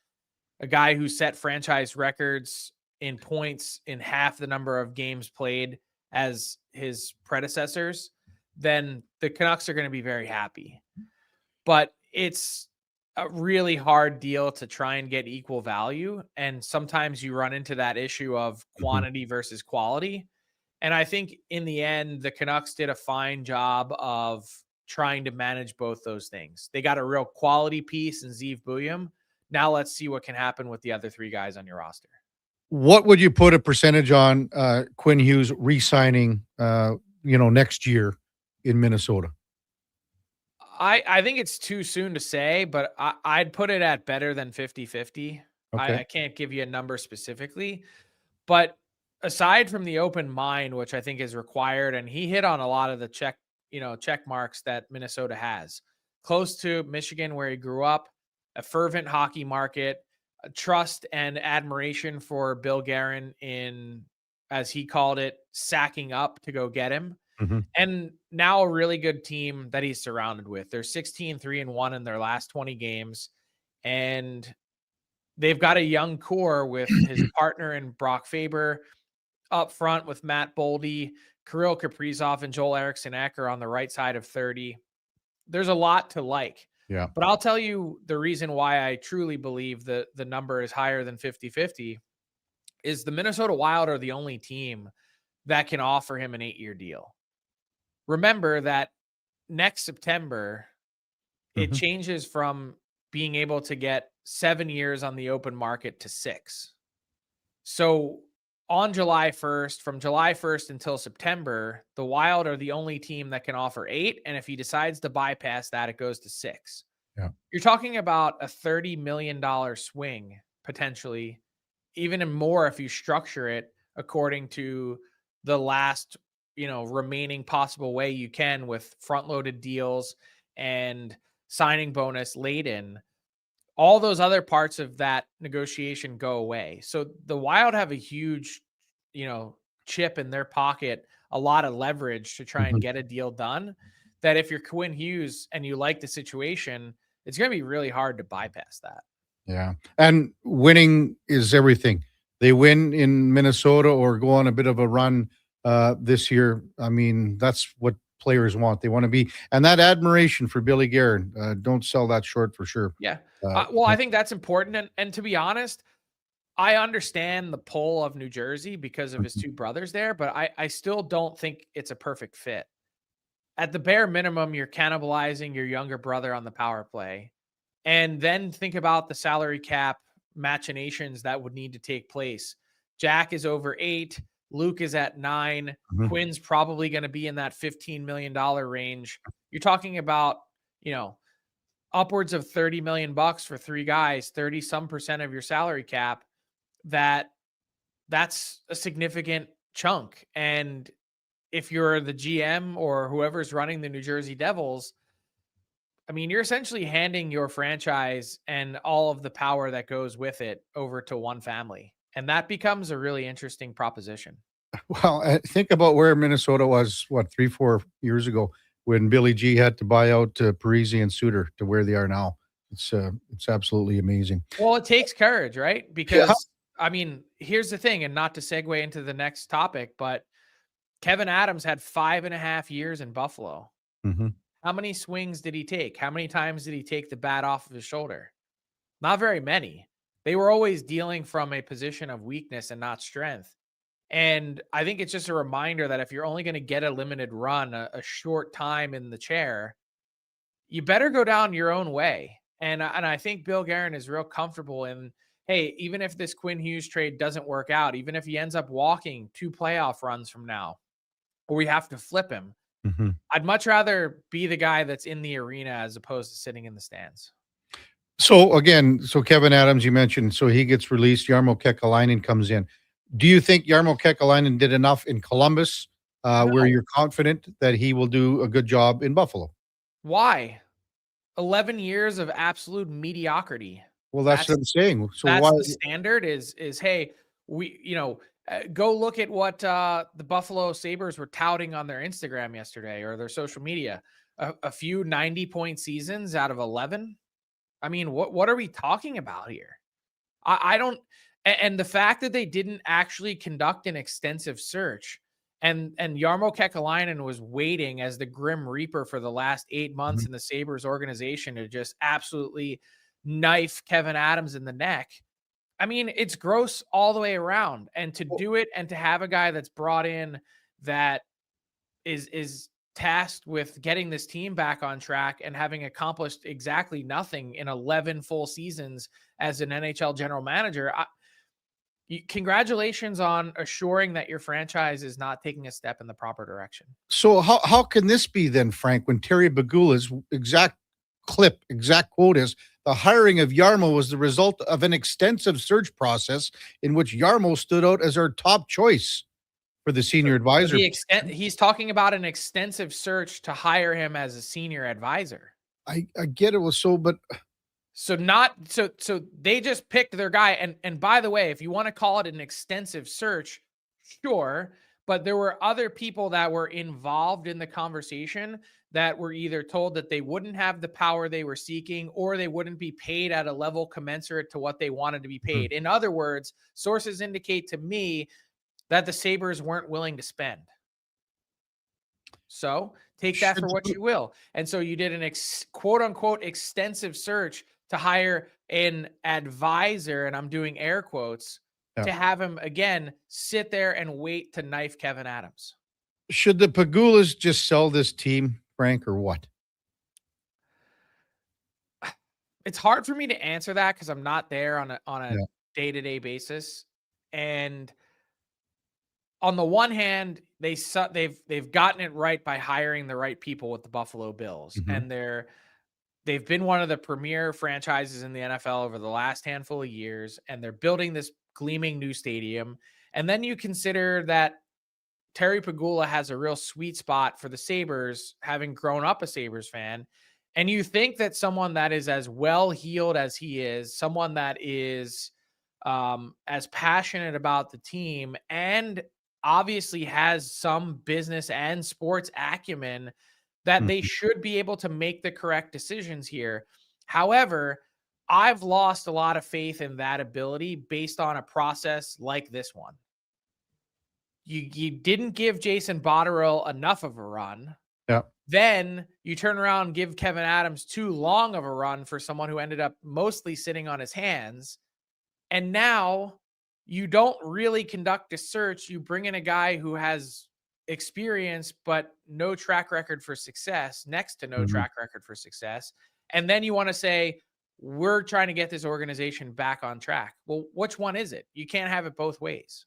a guy who set franchise records in points in half the number of games played as his predecessors, then the Canucks are going to be very happy. But it's a really hard deal to try and get equal value. And sometimes you run into that issue of quantity versus quality. And I think in the end, the Canucks did a fine job of trying to manage both those things. They got a real quality piece in Zeev Buium. Now let's see what can happen with the other 3 guys on your roster. What would you put a percentage on Quinn Hughes re-signing, next year in Minnesota? I think it's too soon to say, but I'd put it at better than 50-50. Okay. I can't give you a number specifically, but aside from the open mind, which I think is required, and he hit on a lot of the check marks that Minnesota has. Close to Michigan, where he grew up, a fervent hockey market, a trust and admiration for Bill Guerin in, as he called it, sacking up to go get him. And now a really good team that he's surrounded with. They're 16-3-1 in their last 20 games. And they've got a young core with his partner in Brock Faber up front with Matt Boldy, Kirill Kaprizov, and Joel Eriksson-Ek are on the right side of 30. There's a lot to like. Yeah. But I'll tell you the reason why I truly believe that the number is higher than 50-50 is the Minnesota Wild are the only team that can offer him an 8-year deal. Remember that next September, it changes from being able to get 7 years on the open market to 6. So on July 1st, from July 1st until September, the Wild are the only team that can offer 8. And if he decides to bypass that, it goes to 6. Yeah. You're talking about a $30 million swing, potentially, even more if you structure it according to the last remaining possible way you can, with front-loaded deals and signing bonus laid in. All those other parts of that negotiation go away. So the Wild have a huge, chip in their pocket, a lot of leverage to try and get a deal done, that if you're Quinn Hughes and you like the situation, it's going to be really hard to bypass that. Yeah. And winning is everything. They win in Minnesota or go on a bit of a run this year. I mean, that's what players want. They want to be, and that admiration for Billy Guerin, don't sell that short for sure. Yeah. Well, I think that's important. And to be honest, I understand the pull of New Jersey because of his 2 brothers there, but I still don't think it's a perfect fit. At the bare minimum, you're cannibalizing your younger brother on the power play. And then think about the salary cap machinations that would need to take place. Jack is over 8. Luke is at 9. Quinn's probably going to be in that $15 million range. You're talking about, upwards of $30 million for 3 guys, 30% of your salary cap. That's a significant chunk. And if you're the GM or whoever's running the New Jersey Devils, I mean, you're essentially handing your franchise and all of the power that goes with it over to one family. And that becomes a really interesting proposition. Well, think about where Minnesota was, 3-4 years ago when Billy G had to buy out Parisi and Suter to where they are now. It's absolutely amazing. Well, it takes courage, right? Because I mean, here's the thing, and not to segue into the next topic, but Kevin Adams had 5.5 years in Buffalo. Mhm. How many swings did he take? How many times did he take the bat off of his shoulder? Not very many. They were always dealing from a position of weakness and not strength. And I think it's just a reminder that if you're only going to get a limited run, a short time in the chair, you better go down your own way. And I think Bill Guerin is real comfortable in, hey, even if this Quinn Hughes trade doesn't work out, even if he ends up walking 2 playoff runs from now, or we have to flip him, I'd much rather be the guy that's in the arena as opposed to sitting in the stands. So Kevin Adams, you mentioned, so he gets released. Jarmo Kekalainen comes in. Do you think Jarmo Kekalainen did enough in Columbus where you're confident that he will do a good job in Buffalo? Why? 11 years of absolute mediocrity. Well, that's what I'm saying. So that's why the standard is, hey, go look at what the Buffalo Sabres were touting on their Instagram yesterday or their social media. A few 90-point seasons out of 11. I mean, what are we talking about here? I don't, and the fact that they didn't actually conduct an extensive search, and Jarmo Kekalainen was waiting as the Grim Reaper for the last 8 months in the Sabres organization to just absolutely knife Kevin Adams in the neck. I mean, it's gross all the way around. And to do it and to have a guy that's brought in that is tasked with getting this team back on track and having accomplished exactly nothing in 11 full seasons as an NHL general manager, congratulations on assuring that your franchise is not taking a step in the proper direction. So how can this be then, Frank, when Terry Bagula's exact quote is, the hiring of Jarmo was the result of an extensive search process in which Jarmo stood out as our top choice for the senior advisor. He's talking about an extensive search to hire him as a senior advisor. I get it was so, but so they just picked their guy. And by the way, if you want to call it an extensive search, sure, but there were other people that were involved in the conversation that were either told that they wouldn't have the power they were seeking, or they wouldn't be paid at a level commensurate to what they wanted to be paid. In other words, sources indicate to me that the Sabres weren't willing to spend. So take that for what you will. And so you did an quote unquote extensive search to hire an advisor, and I'm doing air quotes, to have him again sit there and wait to knife Kevin Adams. Should the Pagulas just sell this team, Frank, or what? It's hard for me to answer that because I'm not there on a day-to-day basis. And on the one hand, they've gotten it right by hiring the right people with the Buffalo Bills, and they've been one of the premier franchises in the NFL over the last handful of years, and they're building this gleaming new stadium. And then you consider that Terry Pegula has a real sweet spot for the Sabres, having grown up a Sabres fan. And you think that someone that is as well-heeled as he is, someone that is as passionate about the team, and obviously has some business and sports acumen, that they should be able to make the correct decisions here. However, I've lost a lot of faith in that ability based on a process like this one. You didn't give Jason Botterill enough of a run. Yeah. Then you turn around and give Kevin Adams too long of a run for someone who ended up mostly sitting on his hands. And now you don't really conduct a search. You bring in a guy who has experience, but no track record for success, next to no track record for success. And then you want to say, we're trying to get this organization back on track. Well, which one is it? You can't have it both ways.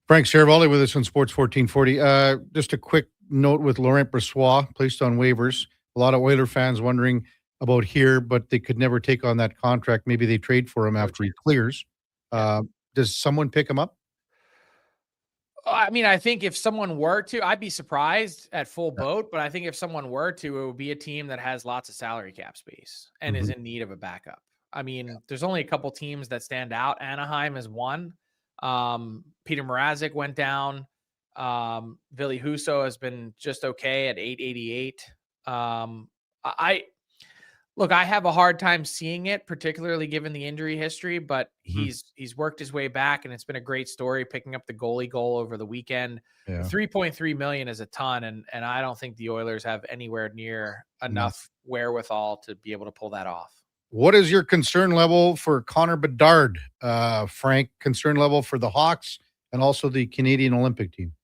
Frank Saravalli with us on Sports 1440. Just a quick note with Laurent Brossoit, placed on waivers. A lot of Oiler fans wondering about here, but they could never take on that contract. Maybe they trade for him after he clears. Does someone pick him up? I mean, I think if someone were to, I'd be surprised at full boat, but I think if someone were to, it would be a team that has lots of salary cap space and is in need of a backup. I mean, there's only a couple teams that stand out. Anaheim is one. Peter Mrazek went down. Ville Husso has been just okay at 888. Look, I have a hard time seeing it, particularly given the injury history, but he's worked his way back, and it's been a great story picking up the goalie goal over the weekend. Yeah. 3.3 million is a ton, and I don't think the Oilers have anywhere near enough wherewithal to be able to pull that off. What is your concern level for Connor Bedard, Frank? Concern level for the Hawks and also the Canadian Olympic team?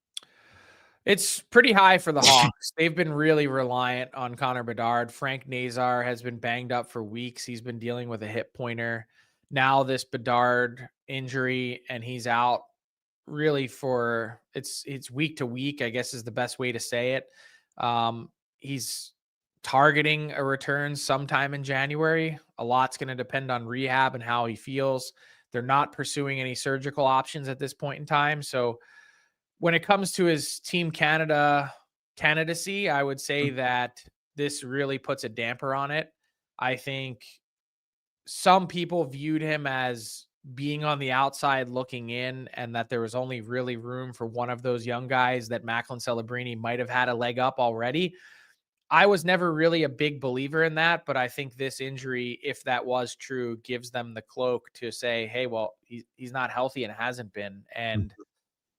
It's pretty high for the Hawks. They've been really reliant on Connor Bedard. Frank Nazar has been banged up for weeks. He's been dealing with a hip pointer. Now this Bedard injury, and he's out really for it's week to week, I guess is the best way to say it. He's targeting a return sometime in January. A lot's going to depend on rehab and how he feels. They're not pursuing any surgical options at this point in time. So when it comes to his Team Canada candidacy, I would say that this really puts a damper on it. I think some people viewed him as being on the outside looking in, and that there was only really room for one of those young guys, that Macklin Celebrini might have had a leg up already. I was never really a big believer in that, but I think this injury, if that was true, gives them the cloak to say, hey, well, he's not healthy and hasn't been. And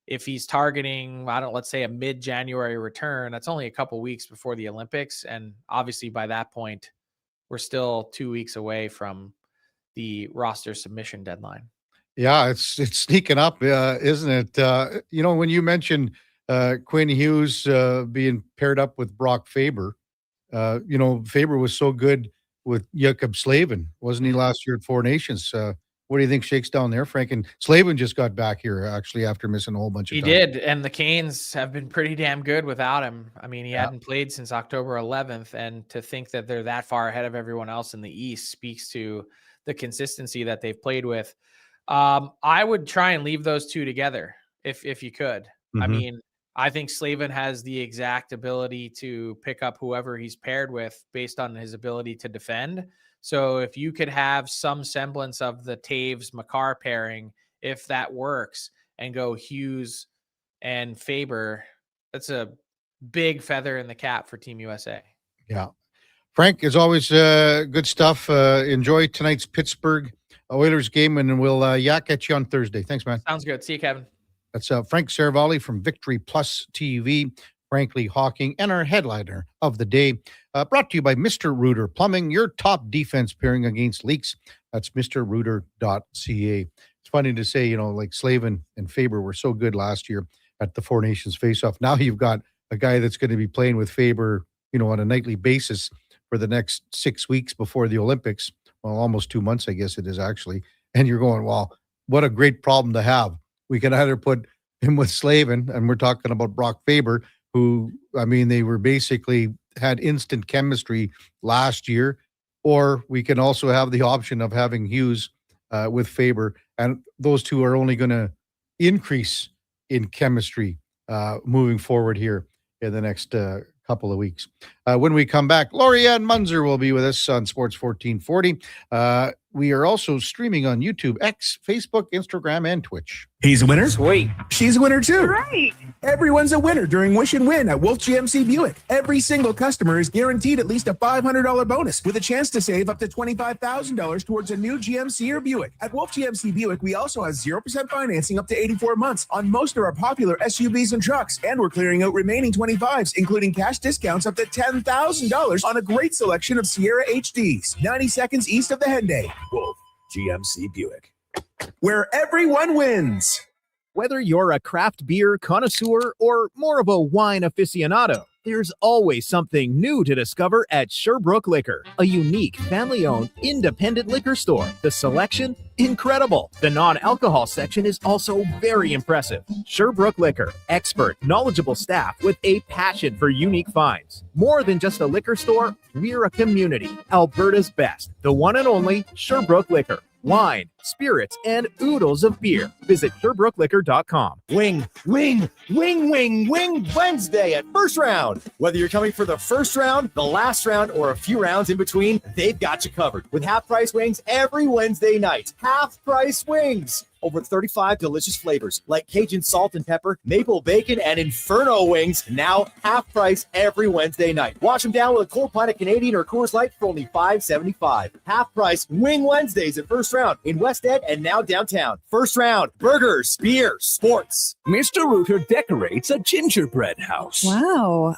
if he's targeting, let's say a mid-January return, that's only a couple weeks before the Olympics. And obviously by that point, we're still 2 weeks away from the roster submission deadline. Yeah, it's sneaking up, isn't it? When you mentioned Quinn Hughes being paired up with Brock Faber, Faber was so good with Jakob Slavin, wasn't he, last year at Four Nations? What do you think shakes down there, Frank? And Slavin just got back here, actually, after missing a whole bunch of time. He did, and the Canes have been pretty damn good without him. I mean, he hadn't played since October 11th, and to think that they're that far ahead of everyone else in the East speaks to the consistency that they've played with. I would try and leave those two together if you could. I mean, I think Slavin has the exact ability to pick up whoever he's paired with based on his ability to defend. So if you could have some semblance of the Taves-Makar pairing, if that works, and go Hughes and Faber, that's a big feather in the cap for Team USA. Yeah. Frank, as always, good stuff. Enjoy tonight's Pittsburgh Oilers game, and we'll yak at you on Thursday. Thanks, man. Sounds good. See you, Kevin. That's Frank Saravalli from Victory Plus TV, Frankly Hawking, and our headliner of the day, brought to you by Mr. Rooter Plumbing, your top defense pairing against leaks. That's mrrooter.ca. It's funny to say, like Slavin and Faber were so good last year at the Four Nations faceoff. Now you've got a guy that's going to be playing with Faber, on a nightly basis for the next 6 weeks before the Olympics. Well, almost 2 months, I guess it is actually. And you're going, well, what a great problem to have. We can either put him with Slavin, and we're talking about Brock Faber, who, they were basically had instant chemistry last year, or we can also have the option of having Hughes with Faber, and those two are only going to increase in chemistry moving forward here in the next couple of weeks. When we come back, Lorianne Munzer will be with us on Sports 1440. We are also streaming on YouTube, X, Facebook, Instagram, and Twitch. He's a winner. Sweet. She's a winner too. Right. Everyone's a winner during Wish and Win at Wolf GMC Buick. Every single customer is guaranteed at least a $500 bonus with a chance to save up to $25,000 towards a new GMC or Buick. At Wolf GMC Buick, we also have 0% financing up to 84 months on most of our popular SUVs and trucks. And we're clearing out remaining 25s, including cash discounts up to $10,000 on a great selection of Sierra HDs. 90 seconds east of the Henday. Wolf GMC Buick, where everyone wins. Whether you're a craft beer connoisseur or more of a wine aficionado, there's always something new to discover at Sherbrooke Liquor, a unique family-owned independent liquor store. The selection, incredible. The non-alcohol section is also very impressive. Sherbrooke Liquor, expert, knowledgeable staff with a passion for unique finds. More than just a liquor store, we're a community. Alberta's best, the one and only Sherbrooke Liquor. Wine, spirits, and oodles of beer. Visit SherbrookeLiquor.com. Wing Wednesday at First Round. Whether you're coming for the first round, the last round, or a few rounds in between, they've got you covered with half-price wings every Wednesday night. Half-price wings. Over 35 delicious flavors like Cajun salt and pepper, maple bacon, and Inferno wings, now half price every Wednesday night. Wash them down with a cold pint of Canadian or Coors Light for only $5.75. Half price Wing Wednesdays at First Round in West Ed and now downtown. First Round, burgers, beer, sports. Mr. Rooter decorates a gingerbread house. Wow.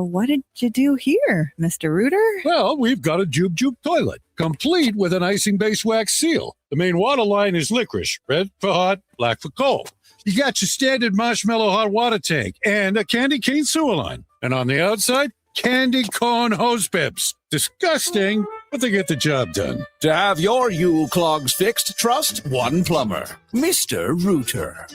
What did you do here, Mr. Rooter? Well, we've got a Jube Jube toilet, complete with an icing-based wax seal. The main water line is licorice, red for hot, black for cold. You got your standard marshmallow hot water tank and a candy cane sewer line. And on the outside, candy corn hose pips. Disgusting, but they get the job done. To have your Yule clogs fixed, trust one plumber, Mr. Rooter.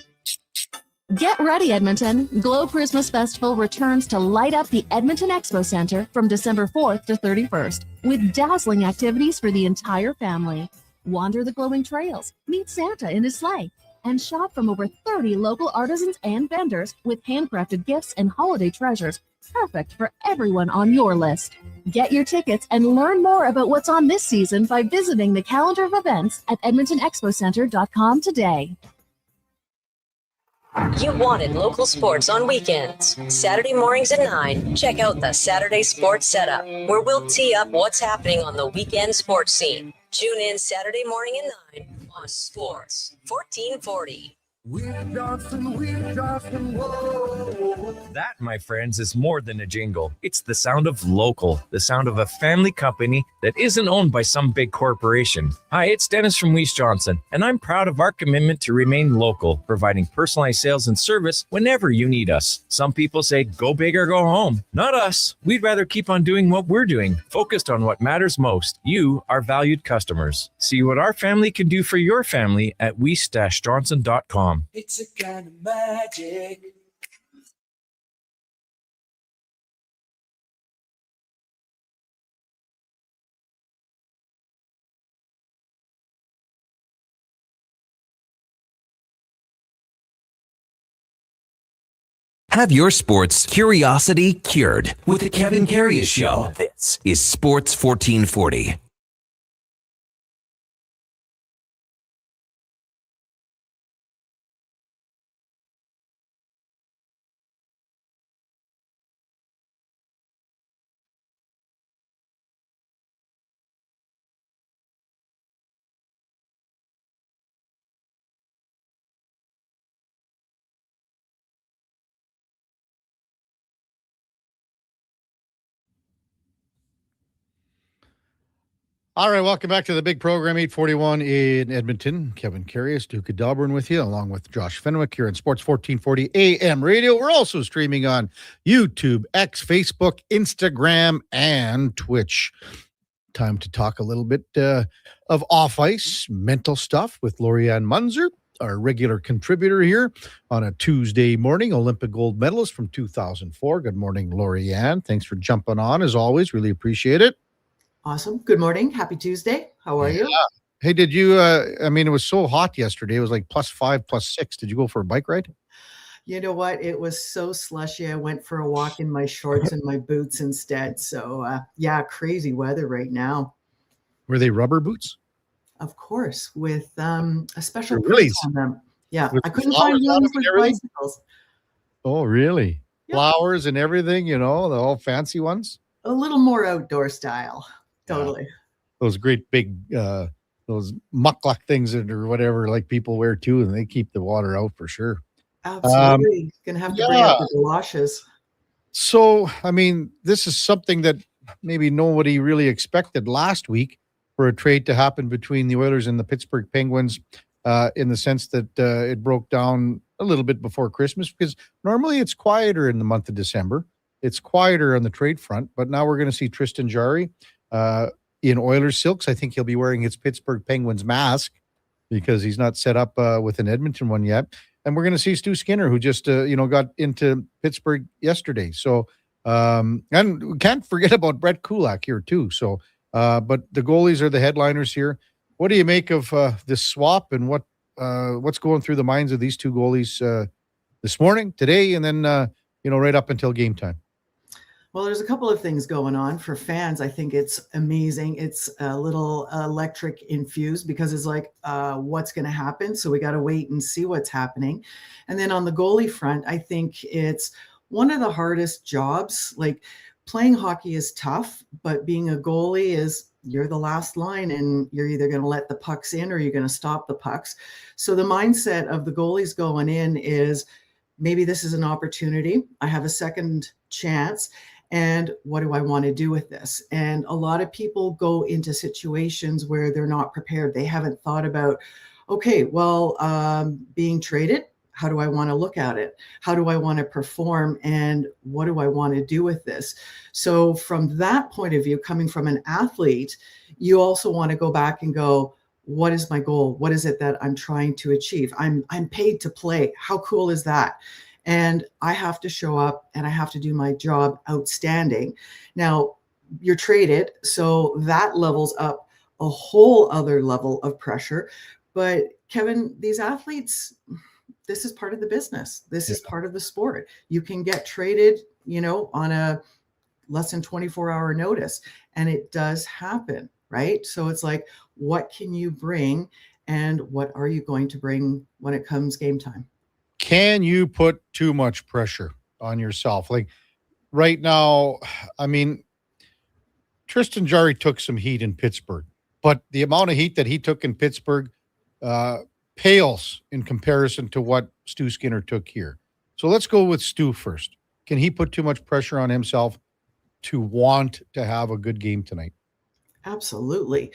Get ready, Edmonton. Glow Christmas Festival returns to light up the Edmonton Expo Center from December 4th to 31st with dazzling activities for the entire family. Wander the glowing trails, meet Santa in his sleigh, and shop from over 30 local artisans and vendors with handcrafted gifts and holiday treasures, perfect for everyone on your list. Get your tickets and learn more about what's on this season by visiting the calendar of events at edmontonexpocenter.com today. You wanted local sports on weekends. Saturday mornings at 9, check out the Saturday Sports Setup, where we'll tee up what's happening on the weekend sports scene. Tune in Saturday morning at 9 on Sports 1440. That, my friends, is more than a jingle. It's the sound of local, the sound of a family company that isn't owned by some big corporation. Hi, it's Dennis from Weiss Johnson, and I'm proud of our commitment to remain local, providing personalized sales and service whenever you need us. Some people say, go big or go home. Not us. We'd rather keep on doing what we're doing, focused on what matters most. You, our valued customers. See what our family can do for your family at weiss-johnson.com. It's a kind of magic. Have your sports curiosity cured with the Kevin Karius Show. This is Sports 1440. All right, welcome back to the big program, 841 in Edmonton. Kevin Karius, Duke of Delburne with you, along with Josh Fenwick here in Sports 1440 AM radio. We're also streaming on YouTube, X, Facebook, Instagram, and Twitch. Time to talk a little bit of off-ice mental stuff with Lorianne Munzer, our regular contributor here on a Tuesday morning, Olympic gold medalist from 2004. Good morning, Lorianne. Thanks for jumping on, as always. Really appreciate it. Awesome. Good morning. Happy Tuesday. How are you? Hey, did you, it was so hot yesterday. It was like +5, +6. Did you go for a bike ride? You know what? It was so slushy. I went for a walk in my shorts and my boots instead. So, crazy weather right now. Were they rubber boots? Of course, with a special Really? print on them. Yeah, With I couldn't flowers find on ones them and with everything? bicycles. Oh, really? Yeah. Flowers and everything, the all fancy ones? A little more outdoor style. Totally. Those great big, those muckluck things or whatever, like people wear too, and they keep the water out for sure. Absolutely. Gonna have to bring out the galoshes. So, this is something that maybe nobody really expected last week for a trade to happen between the Oilers and the Pittsburgh Penguins, in the sense that it broke down a little bit before Christmas, because normally it's quieter in the month of December. It's quieter on the trade front, but now we're going to see Tristan Jarry in Oilers silks. I think he'll be wearing his Pittsburgh Penguins mask because he's not set up with an Edmonton one yet. And we're going to see Stu Skinner, who just, got into Pittsburgh yesterday. So, and we can't forget about Brett Kulak here too. So, but the goalies are the headliners here. What do you make of this swap, and what's going through the minds of these two goalies this morning, today, and then right up until game time? Well, there's a couple of things going on. For fans, I think it's amazing. It's a little electric infused because it's like, what's going to happen? So we got to wait and see what's happening. And then on the goalie front, I think it's one of the hardest jobs. Like, playing hockey is tough, but being a goalie is, you're the last line, and you're either going to let the pucks in or you're going to stop the pucks. So the mindset of the goalies going in is, maybe this is an opportunity. I have a second chance. And what do I want to do with this? And a lot of people go into situations where they're not prepared. They haven't thought about, okay, well, being traded, how do I want to look at it? How do I want to perform? And what do I want to do with this? So from that point of view, coming from an athlete, you also want to go back and go, what is my goal? What is it that I'm trying to achieve? I'm paid to play. How cool is that? And I have to show up and I have to do my job outstanding. Now, you're traded, so that levels up a whole other level of pressure. But Kevin, these athletes, this is part of the business. This is part of the sport. You can get traded, on a less than 24-hour notice, and it does happen, right? So it's like, what can you bring, and what are you going to bring when it comes game time? Can you put too much pressure on yourself? Like right now, I mean, Tristan Jarry took some heat in Pittsburgh, but the amount of heat that he took in Pittsburgh pales in comparison to what Stu Skinner took here. So let's go with Stu first. Can he put too much pressure on himself to want to have a good game tonight? Absolutely.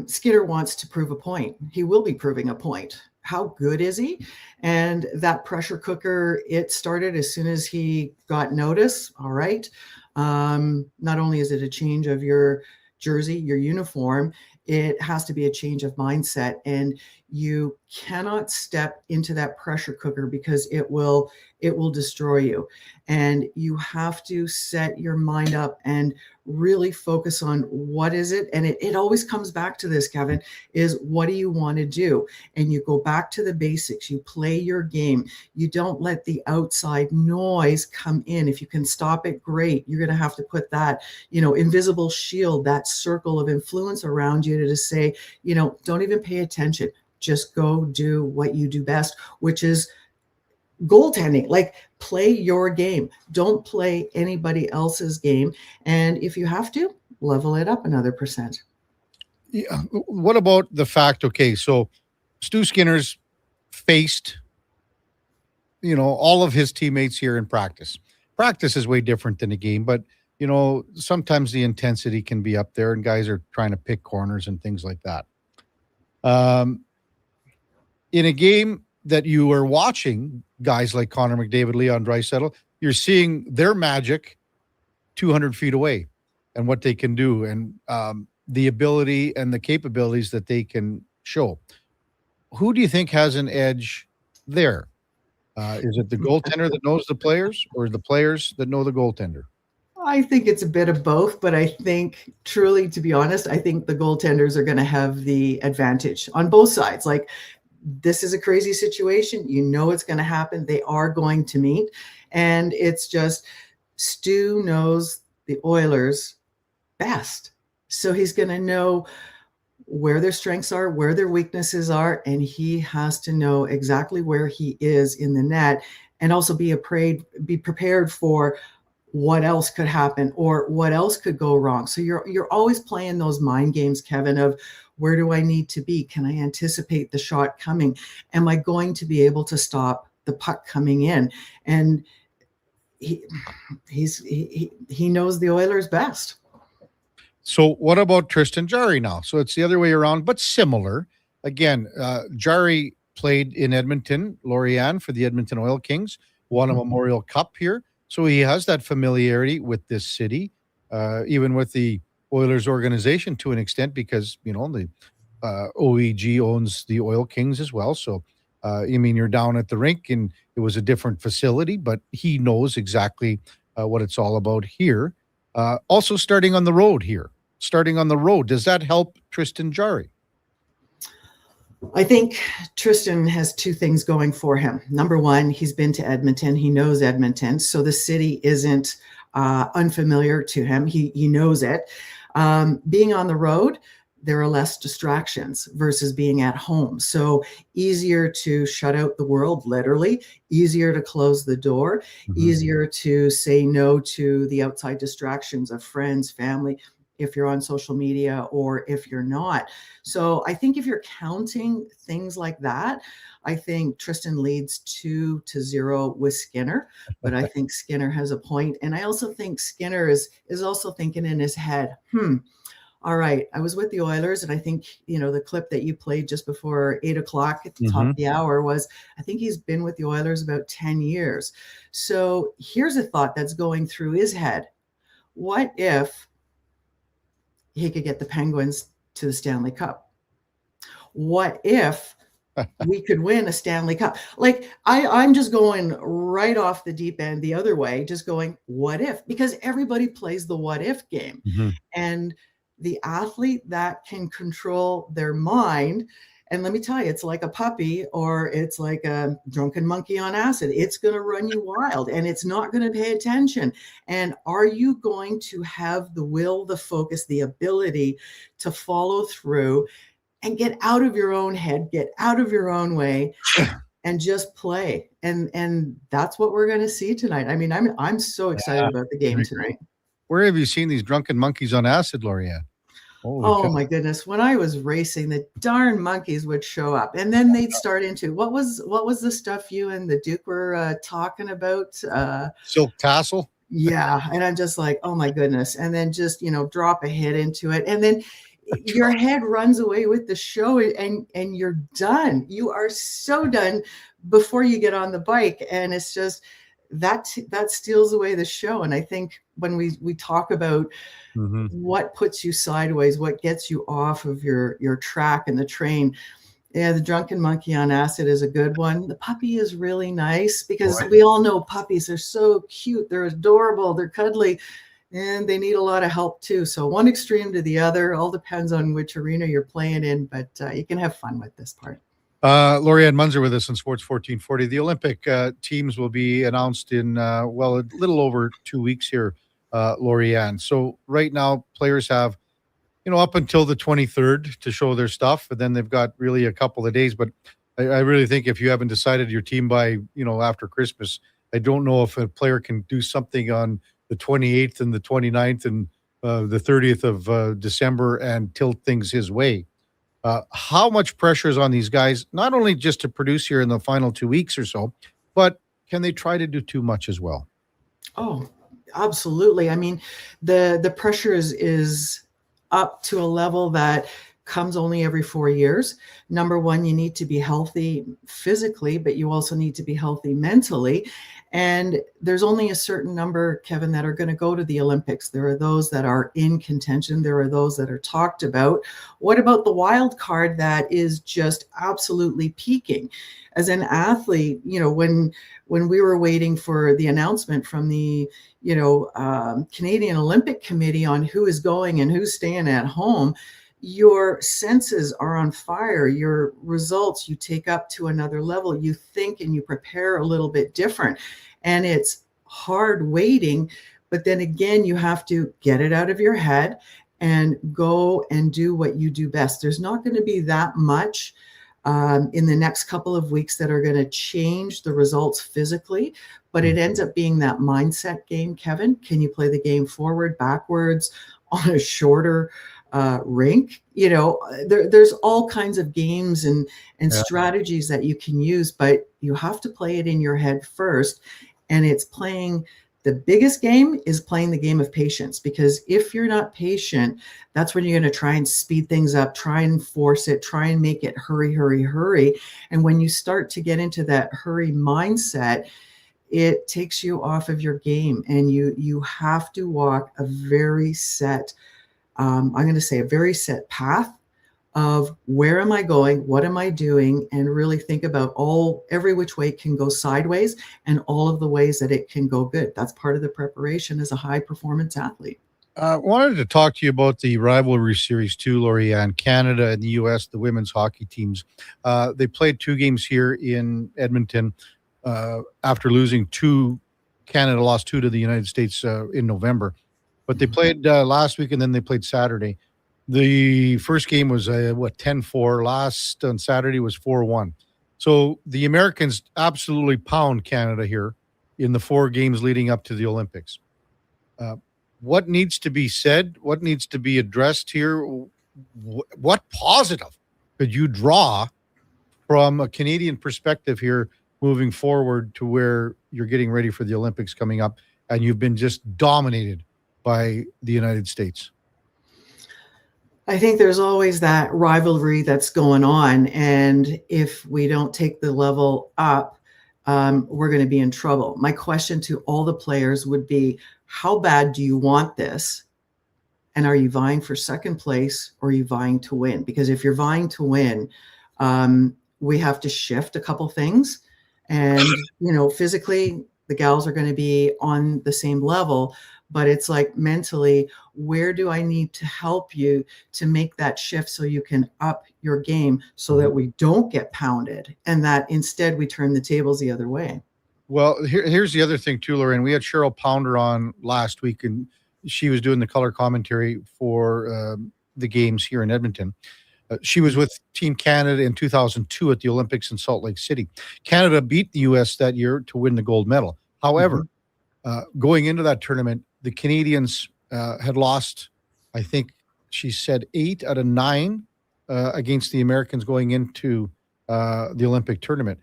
Skinner wants to prove a point. He will be proving a point. How good is he? And that pressure cooker, it started as soon as he got notice. All right. Not only is it a change of your jersey, your uniform, it has to be a change of mindset. And you cannot step into that pressure cooker because it will destroy you. And you have to set your mind up and really focus on what is it. And it always comes back to this, Kevin, is what do you want to do? And you go back to the basics. You play your game. You don't let the outside noise come in. If you can stop it, great. You're going to have to put that, invisible shield, that circle of influence around you to say, don't even pay attention. Just go do what you do best, which is goaltending. Like, play your game. Don't play anybody else's game. And if you have to, level it up another %. Yeah. What about the fact, okay, so Stu Skinner's faced, all of his teammates here in practice. Practice is way different than a game, but, sometimes the intensity can be up there and guys are trying to pick corners and things like that. In a game that you are watching, guys like Connor McDavid, Leon Draisaitl, you're seeing their magic 200 feet away and what they can do and the ability and the capabilities that they can show. Who do you think has an edge there? Is it the goaltender that knows the players, or the players that know the goaltender? I think it's a bit of both, but I think, truly, to be honest, I think the goaltenders are going to have the advantage on both sides. Like, this is a crazy situation. It's going to happen. They are going to meet. And it's just, Stu knows the Oilers best. So he's going to know where their strengths are, where their weaknesses are, and he has to know exactly where he is in the net, and also be prepared for what else could happen or what else could go wrong. So you're always playing those mind games, Kevin, of where do I need to be? Can I anticipate the shot coming? Am I going to be able to stop the puck coming in? And he knows the Oilers best. So what about Tristan Jarry now? So it's the other way around, but similar. Again, Jarry played in Edmonton, Lorient, for the Edmonton Oil Kings, won a Memorial Cup here. So he has that familiarity with this city, even with the Oilers organization to an extent, because, the OEG owns the Oil Kings as well. So, you're down at the rink and it was a different facility, but he knows exactly what it's all about here. Also starting on the road here. Starting on the road, does that help Tristan Jarry? I think Tristan has two things going for him. Number one, he's been to Edmonton. He knows Edmonton. So the city isn't unfamiliar to him. He knows it. Being on the road, there are less distractions versus being at home. So easier to shut out the world, literally, easier to close the door, easier to say no to the outside distractions of friends, family, if you're on social media or if you're not. So I think if you're counting things like that, I think Tristan leads 2-0 with Skinner, but I think Skinner has a point. And I also think Skinner is also thinking in his head, all right, I was with the Oilers, and I think, the clip that you played just before 8:00 at the top of the hour was, I think he's been with the Oilers about 10 years. So here's a thought that's going through his head. What if he could get the Penguins to the Stanley Cup? What if we could win a Stanley Cup? Like, I'm just going right off the deep end the other way, just going, what if? Because everybody plays the what if game. And the athlete that can control their mind, and let me tell you, it's like a puppy or it's like a drunken monkey on acid. It's going to run you wild and it's not going to pay attention. And are you going to have the will, the focus, the ability to follow through and get out of your own head, get out of your own way, and just play? And that's what we're going to see tonight. I mean, I'm so excited about the game tonight. Where have you seen these drunken monkeys on acid, Lorianne? Oh my goodness. When I was racing, the darn monkeys would show up, and then they'd start into what was the stuff you and the Duke were talking about? Silk tassel. Yeah. And I'm just like, oh my goodness. And then just, drop a hit into it. And then your head runs away with the show, and you're done. You are so done before you get on the bike. And it's just that steals away the show. And I think when we talk about what puts you sideways, what gets you off of your track and the train, the drunken monkey on acid is a good one. The puppy is really nice because we all know puppies are so cute. They're adorable. They're cuddly. And they need a lot of help too. So one extreme to the other, all depends on which arena you're playing in, but you can have fun with this part. Lorianne Munzer with us on Sports 1440. The Olympic teams will be announced in, a little over 2 weeks here, Lorianne. So right now players have, up until the 23rd to show their stuff, and then they've got really a couple of days. But I really think if you haven't decided your team by, after Christmas, I don't know if a player can do something on the 28th and the 29th and the 30th of December and tilt things his way. How much pressure is on these guys, not only just to produce here in the final 2 weeks or so, but can they try to do too much as well? Oh, absolutely. I mean, the pressure is up to a level that comes only every 4 years. Number one, you need to be healthy physically, but you also need to be healthy mentally. And there's only a certain number, Kevin, that are going to go to the Olympics. There are those that are in contention. There are those that are talked about. What about the wild card that is just absolutely peaking? As an athlete, when we were waiting for the announcement from the, Canadian Olympic Committee on who is going and who's staying at home, your senses are on fire. Your results, you take up to another level. You think and you prepare a little bit different. And it's hard waiting. But then again, you have to get it out of your head and go and do what you do best. There's not going to be that much in the next couple of weeks that are going to change the results physically. But it ends up being that mindset game, Kevin. Can you play the game forward, backwards, on a shorter rink? There's all kinds of games and strategies that you can use, but you have to play it in your head first. And it's playing, the biggest game is playing the game of patience, because if you're not patient, that's when you're going to try and speed things up, try and force it, try and make it hurry, hurry, hurry. And when you start to get into that hurry mindset, it takes you off of your game, and you have to walk a very set, I'm going to say a very set path of where am I going, what am I doing, and really think about every which way it can go sideways and all of the ways that it can go good. That's part of the preparation as a high performance athlete. Wanted to talk to you about the rivalry series too, Lorianne. Canada and the U.S., the women's hockey teams. They played 2 games here in Edmonton after losing 2. Canada lost 2 to the United States in November. But they played last week, and then they played Saturday. The first game was, 10-4. Last on Saturday was 4-1. So the Americans absolutely pound Canada here in the 4 games leading up to the Olympics. What needs to be said? What needs to be addressed here? What positive could you draw from a Canadian perspective here moving forward to where you're getting ready for the Olympics coming up and you've been just dominated by the United States? I think there's always that rivalry that's going on. And if we don't take the level up, we're going to be in trouble. My question to all the players would be, how bad do you want this? And are you vying for second place or are you vying to win? Because if you're vying to win, we have to shift a couple things. And, physically, the gals are going to be on the same level. But it's like mentally, where do I need to help you to make that shift so you can up your game so that we don't get pounded and that instead we turn the tables the other way? Well, here's the other thing too, Lorraine. We had Cheryl Pounder on last week, and she was doing the color commentary for the games here in Edmonton. She was with Team Canada in 2002 at the Olympics in Salt Lake City. Canada beat the U.S. that year to win the gold medal. However, going into that tournament, the Canadians had lost, I think she said 8 out of 9 against the Americans going into the Olympic tournament.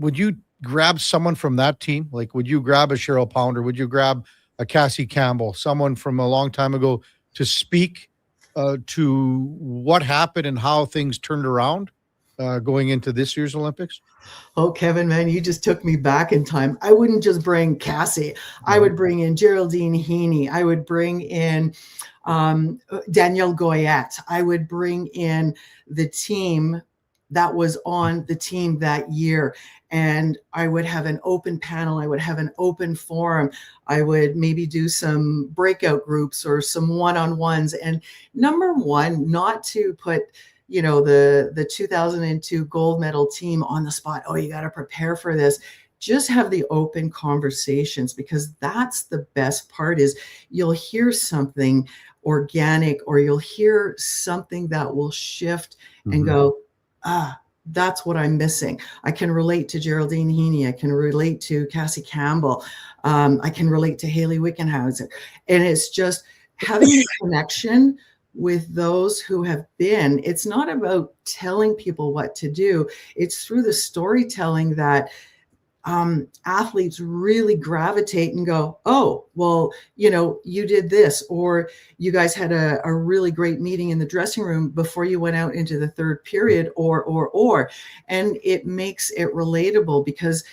Would you grab someone from that team? Like, would you grab a Cheryl Pounder? Would you grab a Cassie Campbell, someone from a long time ago to speak to what happened and how things turned around going into this year's Olympics? Oh, Kevin, man, you just took me back in time. I wouldn't just bring Cassie. I would bring in Geraldine Heaney. I would bring in Danielle Goyette. I would bring in the team that was on the team that year. And I would have an open panel. I would have an open forum. I would maybe do some breakout groups or some one-on-ones. And number one, not to put the 2002 gold medal team on the spot. Oh, you got to prepare for this. Just have the open conversations, because that's the best part, is you'll hear something organic or you'll hear something that will shift and go, that's what I'm missing. I can relate to Geraldine Heaney. I can relate to Cassie Campbell. I can relate to Haley Wickenhauser. And it's just having a connection with those who have been. It's not about telling people what to do. It's through the storytelling that athletes really gravitate and go, oh, well, you did this, or you guys had a really great meeting in the dressing room before you went out into the third period, or, and it makes it relatable because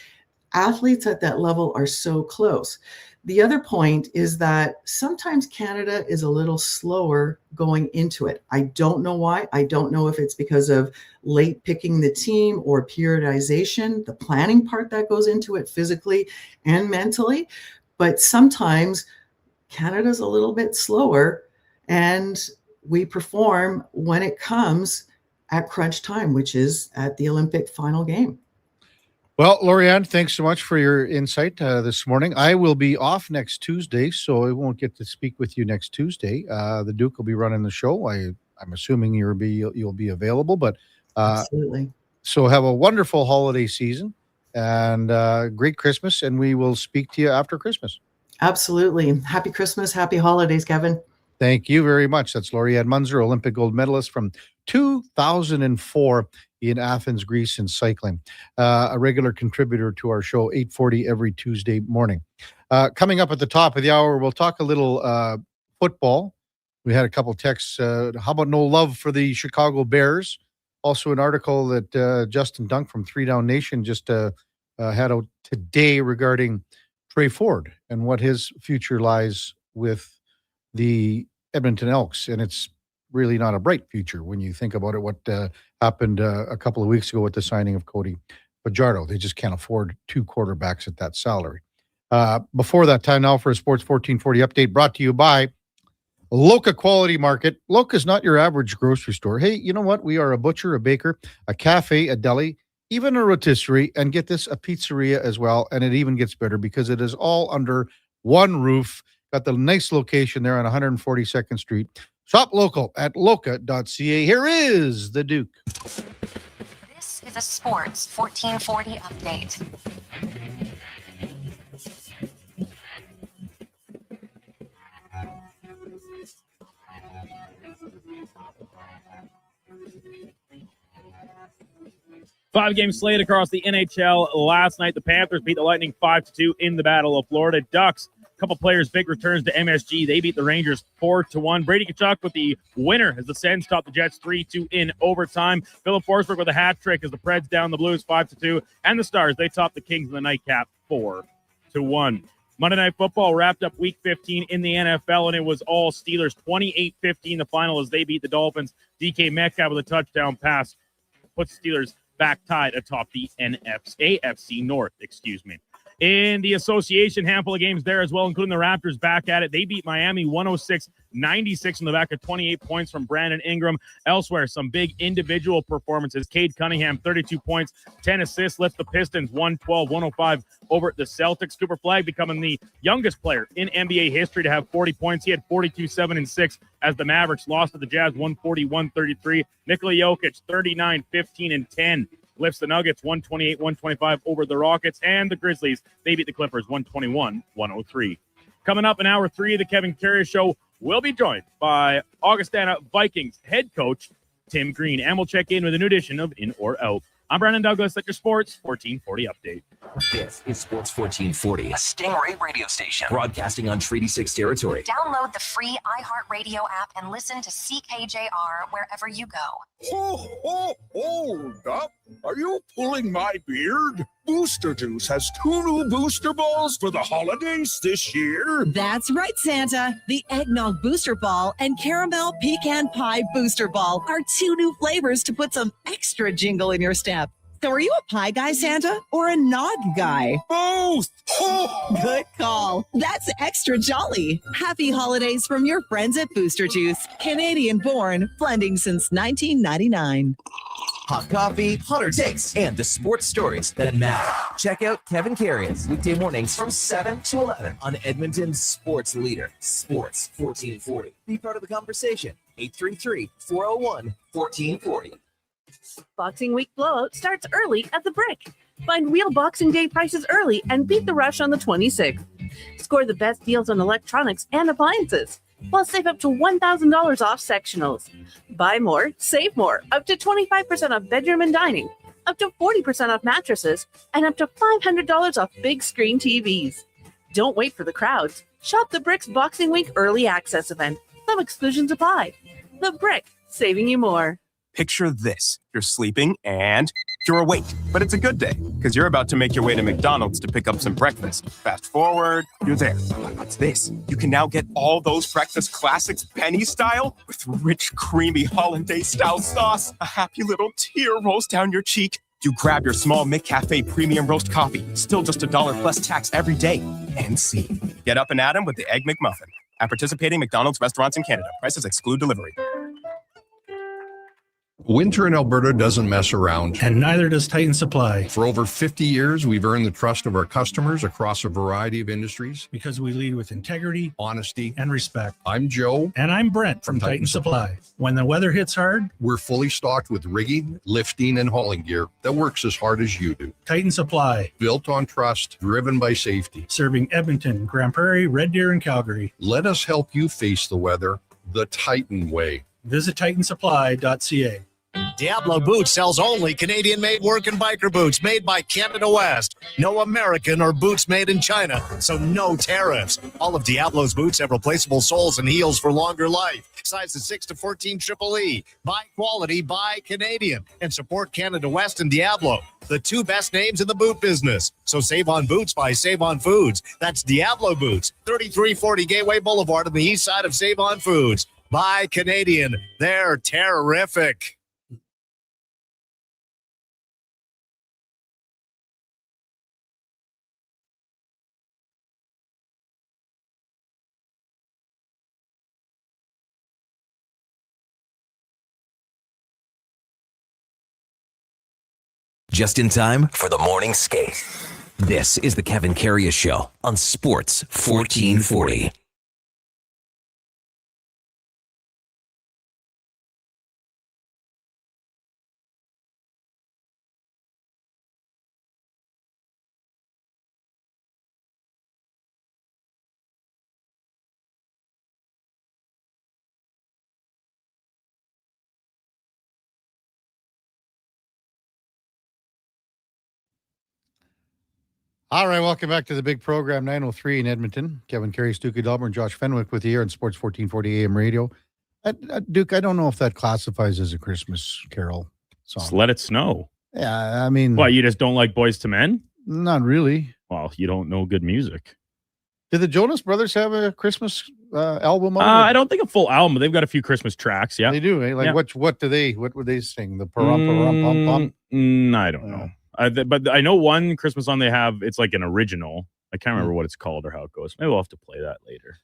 athletes at that level are so close. The other point is that sometimes Canada is a little slower going into it. I don't know why. I don't know if it's because of late picking the team or periodization, the planning part that goes into it physically and mentally. But sometimes Canada's a little bit slower and we perform when it comes at crunch time, which is at the Olympic final game. Well, Lorianne, thanks so much for your insight this morning. I will be off next Tuesday, so I won't get to speak with you next Tuesday. The Duke will be running the show. I'm assuming you'll be available, but absolutely. So have a wonderful holiday season and great Christmas, and we will speak to you after Christmas. Absolutely. Happy Christmas. Happy holidays, Kevin. Thank you very much. That's Lorianne Munzer, Olympic gold medalist from 2004 in Athens, Greece, in cycling. A regular contributor to our show, 8:40 every Tuesday morning. Coming up at the top of the hour, we'll talk a little football. We had a couple texts. How about no love for the Chicago Bears? Also an article that Justin Dunk from 3 Down Nation just had out today regarding Trey Ford and what his future lies with the Edmonton Elks. And it's really not a bright future when you think about it, what happened a couple of weeks ago with the signing of Cody Fajardo. They just can't afford 2 quarterbacks at that salary. Before that, time now for a Sports 1440 update brought to you by Loca Quality Market. Loca is not your average grocery store. Hey, you know what? We are a butcher, a baker, a cafe, a deli, even a rotisserie, and get this, a pizzeria as well. And it even gets better because it is all under one roof. Got the nice location there on 142nd Street. Shop local at loca.ca. Here is the Duke. This is a Sports 1440 update. Five-game slate across the NHL last night. The Panthers beat the Lightning 5-2 in the Battle of Florida. Ducks, a couple players, big returns to MSG. They beat the Rangers 4-1. Brady Tkachuk with the winner as the Sens topped the Jets 3-2 in overtime. Philip Forsberg with a hat trick as the Preds down the Blues 5-2. And the Stars, they topped the Kings in the nightcap 4-1. Monday Night Football wrapped up Week 15 in the NFL, and it was all Steelers 28-15 the final as they beat the Dolphins. DK Metcalf with a touchdown pass puts Steelers back tied atop the AFC North, In the association, handful of games there as well, including the Raptors back at it. They beat Miami 106-96 on the back of 28 points from Brandon Ingram. Elsewhere, some big individual performances. Cade Cunningham, 32 points, 10 assists, lifts the Pistons 112-105 over the Celtics. Cooper Flagg becoming the youngest player in NBA history to have 40 points. He had 42, 7, and 6 as the Mavericks lost to the Jazz 140-133. Nikola Jokic, 39, 15, and 10. Lifts the Nuggets 128-125 over the Rockets, and the Grizzlies, they beat the Clippers 121-103. Coming up in hour 3 of the Kevin Karius Show, we'll be joined by Augustana Vikings head coach Tim Green, and we'll check in with a new edition of In or Out. I'm Brandon Douglas at your Sports 1440 update. This is Sports 1440, a Stingray radio station broadcasting on Treaty 6 territory. Download the free iHeartRadio app and listen to CKJR wherever you go. Hold up. Are you pulling my beard? Booster Juice has 2 new booster balls for the holidays this year. That's right, Santa. The Eggnog Booster Ball and Caramel Pecan Pie Booster Ball are 2 new flavors to put some extra jingle in your step. So are you a pie guy, Santa, or a nog guy? Both! Good call. That's extra jolly. Happy holidays from your friends at Booster Juice. Canadian born, blending since 1999. Hot coffee, hotter takes, and the sports stories that matter. Check out Kevin Karius weekday mornings from 7 to 11 on Edmonton's sports leader, Sports 1440. Be part of the conversation. 833-401-1440. Boxing Week blowout starts early at the Brick. Find real Boxing Day prices early and beat the rush on the 26th. Score the best deals on electronics and appliances. Plus, save up to $1,000 off sectionals. Buy more, save more. Up to 25% off bedroom and dining. Up to 40% off mattresses. And up to $500 off big screen TVs. Don't wait for the crowds. Shop the Brick's Boxing Week early access event. Some exclusions apply. The Brick, saving you more. Picture this. You're sleeping and you're awake, but it's a good day because you're about to make your way to McDonald's to pick up some breakfast. Fast forward, you're there. What's this? You can now get all those breakfast classics penny style with rich, creamy hollandaise-style sauce. A happy little tear rolls down your cheek. You grab your small McCafe premium roast coffee, still just $1 plus tax every day. And see. Get up and at 'em with the Egg McMuffin. At participating McDonald's restaurants in Canada. Prices exclude delivery. Winter in Alberta doesn't mess around. And neither does Titan Supply. For over 50 years, we've earned the trust of our customers across a variety of industries. Because we lead with integrity, honesty, and respect. I'm Joe. And I'm Brent from Titan Supply. When the weather hits hard, we're fully stocked with rigging, lifting, and hauling gear that works as hard as you do. Titan Supply. Built on trust, driven by safety. Serving Edmonton, Grand Prairie, Red Deer, and Calgary. Let us help you face the weather the Titan way. Visit TitanSupply.ca. Diablo Boots sells only Canadian-made work and biker boots made by Canada West. No American or boots made in China, so no tariffs. All of Diablo's boots have replaceable soles and heels for longer life. Sizes 6 to 14 Triple E. Buy quality, buy Canadian. And support Canada West and Diablo, the 2 best names in the boot business. So save on boots by Save On Foods. That's Diablo Boots, 3340 Gateway Boulevard on the east side of Save On Foods. Buy Canadian. They're terrific. just in time for the morning skate. This is the Kevin Karius Show on Sports 1440. All right, welcome back to the big program, 903 in Edmonton. Kevin Karius, Duke of Delburne, Josh Fenwick with you here on Sports 1440 AM radio. Duke, I don't know if that classifies as a Christmas carol song. Just Let It Snow. Yeah, I mean... What, you just don't like Boys to Men? Not really. Well, you don't know good music. Did the Jonas Brothers have a Christmas album? I don't think a full album, but they've got a few Christmas tracks, yeah. They do, eh? Like, yeah. what would they sing? The Parum-Parum-Pum-Pum? I don't know. But I know one Christmas song they have, it's like an original. I can't remember what it's called or how it goes. Maybe we'll have to play that later.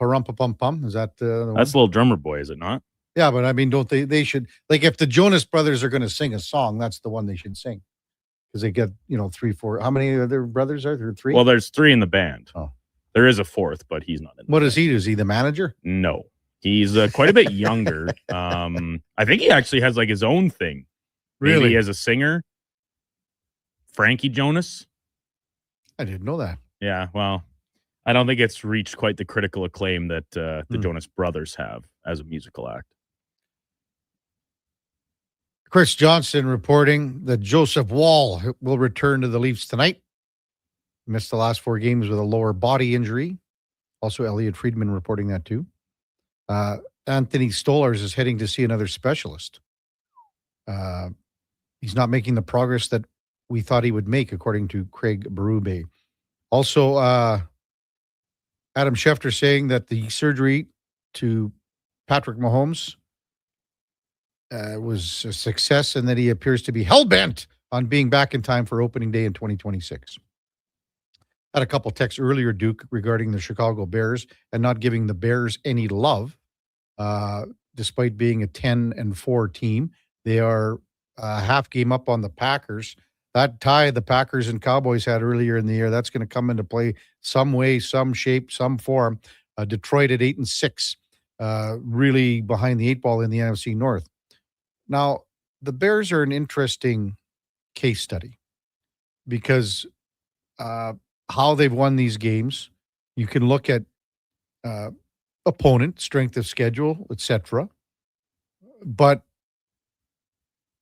Parum-Pum-Pum, is that the one? That's Little Drummer Boy, is it not? Yeah, but I mean, don't they should, like, if the Jonas Brothers are going to sing a song, that's the one they should sing. Because they get, 3, 4, how many other brothers are there? 3? Well, there's 3 in the band. Oh. There is a 4th, but he's not in the What is he? Is he the manager? No. He's quite a bit younger. I think he actually has like his own thing. Really? Maybe as a singer. Frankie Jonas? I didn't know that. Yeah, well, I don't think it's reached quite the critical acclaim that the Jonas Brothers have as a musical act. Chris Johnson reporting that Joseph Wall will return to the Leafs tonight. Missed the last 4 games with a lower body injury. Also, Elliot Friedman reporting that too. Anthony Stolarz is heading to see another specialist. He's not making the progress that we thought he would make, according to Craig Berube. Also, Adam Schefter saying that the surgery to Patrick Mahomes was a success and that he appears to be hell-bent on being back in time for opening day in 2026. Had a couple texts earlier, Duke, regarding the Chicago Bears and not giving the Bears any love, despite being a 10-4 team. They are a half game up on the Packers. That tie the Packers and Cowboys had earlier in the year, that's going to come into play some way, some shape, some form. Detroit at 8-6, really behind the 8 ball in the NFC North. Now, the Bears are an interesting case study because how they've won these games, you can look at opponent, strength of schedule, etc. But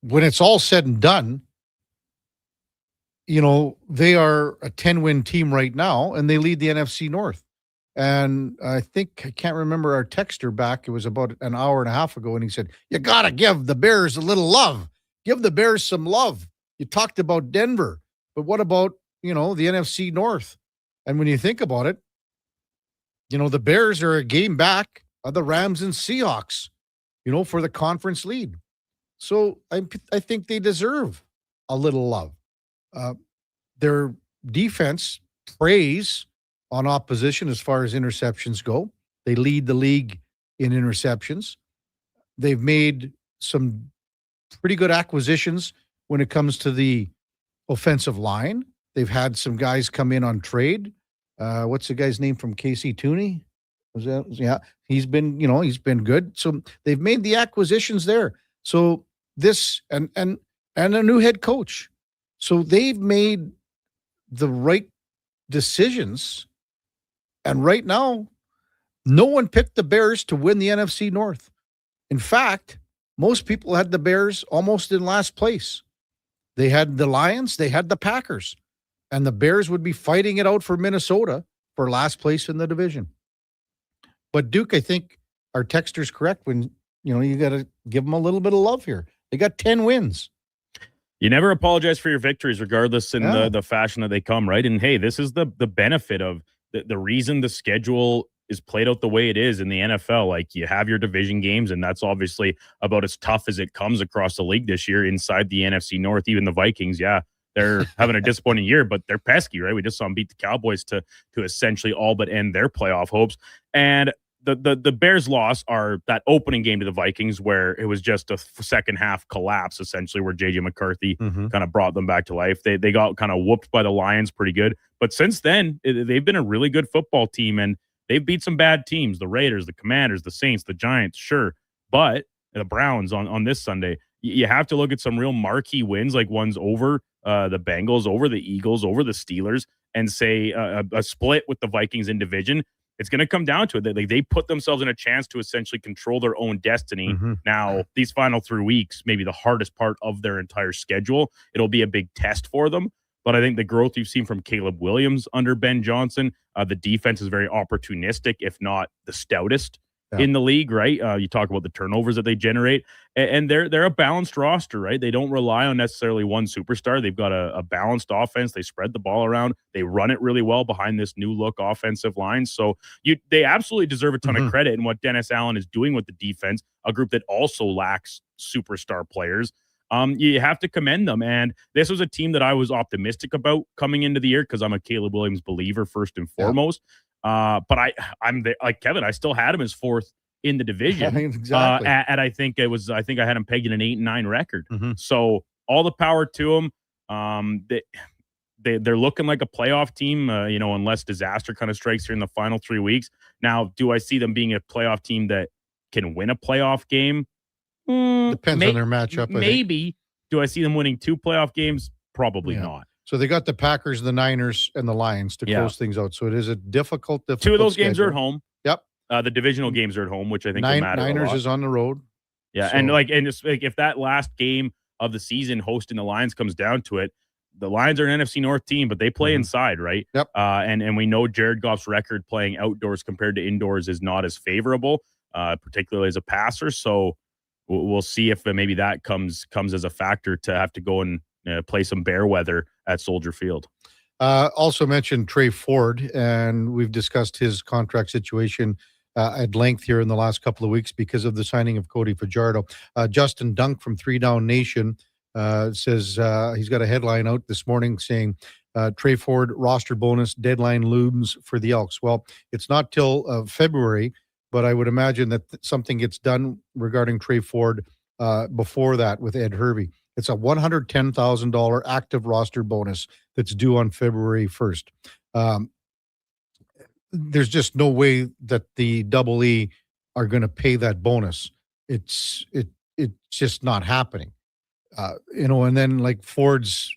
when it's all said and done, they are a 10-win team right now, and they lead the NFC North. And I can't remember our texter back. It was about an hour and a half ago, and he said, you got to give the Bears a little love. Give the Bears some love. You talked about Denver, but what about, the NFC North? And when you think about it, the Bears are a game back of the Rams and Seahawks, for the conference lead. So I think they deserve a little love. Their defense preys on opposition as far as interceptions go. They lead the league in interceptions. They've made some pretty good acquisitions when it comes to the offensive line. They've had some guys come in on trade. What's the guy's name from KC Tooney? Yeah, he's been good. So they've made the acquisitions there. So this and a new head coach. So they've made the right decisions. And right now, no one picked the Bears to win the NFC North. In fact, most people had the Bears almost in last place. They had the Lions, they had the Packers, and the Bears would be fighting it out for Minnesota for last place in the division. But Duke, I think our texter's correct when, you got to give them a little bit of love here. They got 10 wins. You never apologize for your victories, regardless in the fashion that they come, right? And hey, this is the benefit of the reason the schedule is played out the way it is in the NFL. Like, you have your division games, and that's obviously about as tough as it comes across the league this year inside the NFC North. Even the Vikings, they're having a disappointing year, but they're pesky, right? We just saw them beat the Cowboys to essentially all but end their playoff hopes. And the Bears' loss are that opening game to the Vikings where it was just a second half collapse, essentially, where J.J. McCarthy kind of brought them back to life. They got kind of whooped by the Lions pretty good. But since then, they've been a really good football team, and they've beat some bad teams, the Raiders, the Commanders, the Saints, the Giants, sure. But the Browns on this Sunday, you have to look at some real marquee wins, like ones over the Bengals, over the Eagles, over the Steelers, and say a split with the Vikings in division. It's going to come down to it. They put themselves in a chance to essentially control their own destiny. Now, these final 3 weeks, maybe the hardest part of their entire schedule. It'll be a big test for them. But I think the growth you've seen from Caleb Williams under Ben Johnson, the defense is very opportunistic, if not the stoutest in the league, right? You talk about the turnovers that they generate, and they're a balanced roster, right? They don't rely on necessarily one superstar. They've got a balanced offense. They spread the ball around. They run it really well behind this new look offensive line. So they absolutely deserve a ton of credit in what Dennis Allen is doing with the defense, a group that also lacks superstar players. You have to commend them. And this was a team that I was optimistic about coming into the year because I'm a Caleb Williams believer first and foremost. But I'm there, like Kevin, I still had him as fourth in the division. Exactly. And I think I had him pegged in an 8-9 record. So all the power to them. They're looking like a playoff team, unless disaster kind of strikes here in the final 3 weeks. Now, do I see them being a playoff team that can win a playoff game? Depends on their matchup. Maybe. Do I see them winning 2 playoff games? Probably not. So they got the Packers, the Niners, and the Lions to close things out. So it is a difficult 2 of those games are at home. Yep. The divisional games are at home, which I think will matter. Niners is on the road. Yeah, So- and if that last game of the season hosting the Lions comes down to it, the Lions are an NFC North team, but they play inside, right? Yep. And we know Jared Goff's record playing outdoors compared to indoors is not as favorable, particularly as a passer. So we'll see if maybe that comes as a factor to have to go and play some bear weather at Soldier Field. Also mentioned Trey Ford, and we've discussed his contract situation at length here in the last couple of weeks because of the signing of Cody Fajardo. Justin Dunk from 3 Down Nation says he's got a headline out this morning saying Trey Ford roster bonus deadline looms for the Elks. Well, it's not till February, but I would imagine that something gets done regarding Trey Ford before that with Ed Hervey. It's a $110,000 active roster bonus that's due on February 1st. There's just no way that the Double E are going to pay that bonus. It's just not happening. And then like Ford's,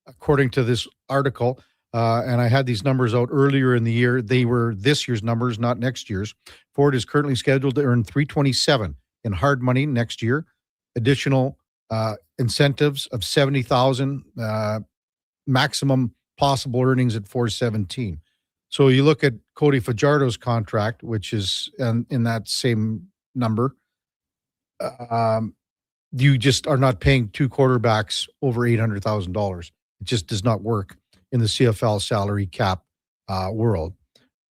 according to this article, and I had these numbers out earlier in the year. They were this year's numbers, not next year's. Ford is currently scheduled to earn $327 in hard money next year. Additional incentives of $70,000, maximum possible earnings at $417. So you look at Cody Fajardo's contract, which is in that same number. You just are not paying 2 quarterbacks over $800,000. It just does not work in the CFL salary cap world.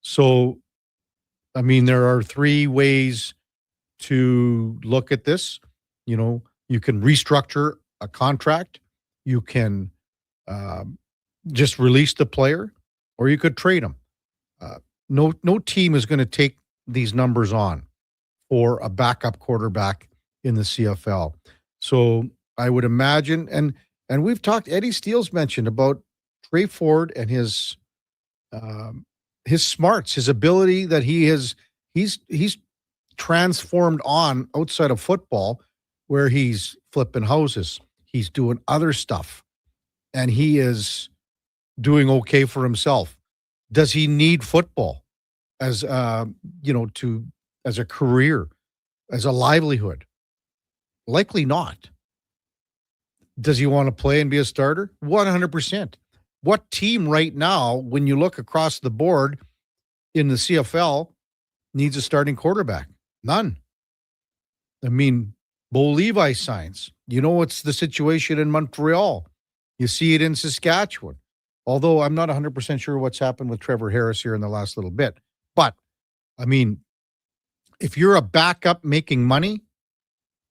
So, I mean, there are 3 ways to look at this. You can restructure a contract, you can just release the player, or you could trade him. No team is going to take these numbers on for a backup quarterback in the CFL. So I would imagine, and we've talked, Eddie Steele's mentioned about Trey Ford and his smarts, his ability that he's transformed on outside of football, where he's flipping houses, he's doing other stuff, and he is doing okay for himself. Does he need football as as a career, as a livelihood? Likely not. Does he want to play and be a starter? 100%. What team right now, when you look across the board in the CFL, needs a starting quarterback? None. I mean, Bo Levi signs. It's the situation in Montreal. You see it in Saskatchewan. Although I'm not 100% sure what's happened with Trevor Harris here in the last little bit. But, I mean, if you're a backup making money,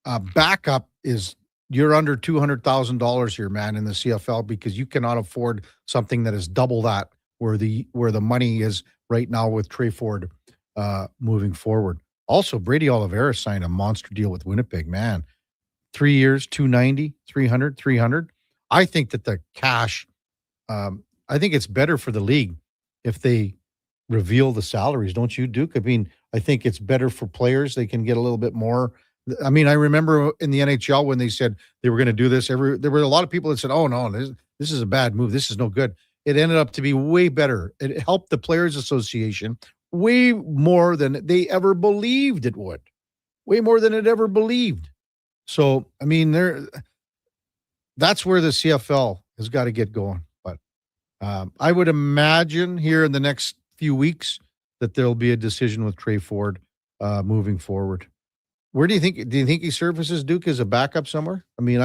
a backup is you're under $200,000 here, man, in the CFL, because you cannot afford something that is double that where the money is right now with Trey Ford moving forward. Also, Brady Oliveira signed a monster deal with Winnipeg, man. 3 years, 290, 300. I think that the cash, I think it's better for the league if they reveal the salaries, don't you, Duke? I mean, I think it's better for players. They can get a little bit more. I mean, I remember in the NHL when they said they were going to do this. There were a lot of people that said, "Oh no, this is a bad move. This is no good." It ended up to be way better. It helped the Players Association way more than they ever believed it would. Way more than it ever believed. So, I mean, that's where the CFL has got to get going. But I would imagine here in the next few weeks that there'll be a decision with Trey Ford moving forward. Where do you think he surfaces, Duke, as a backup somewhere? I mean,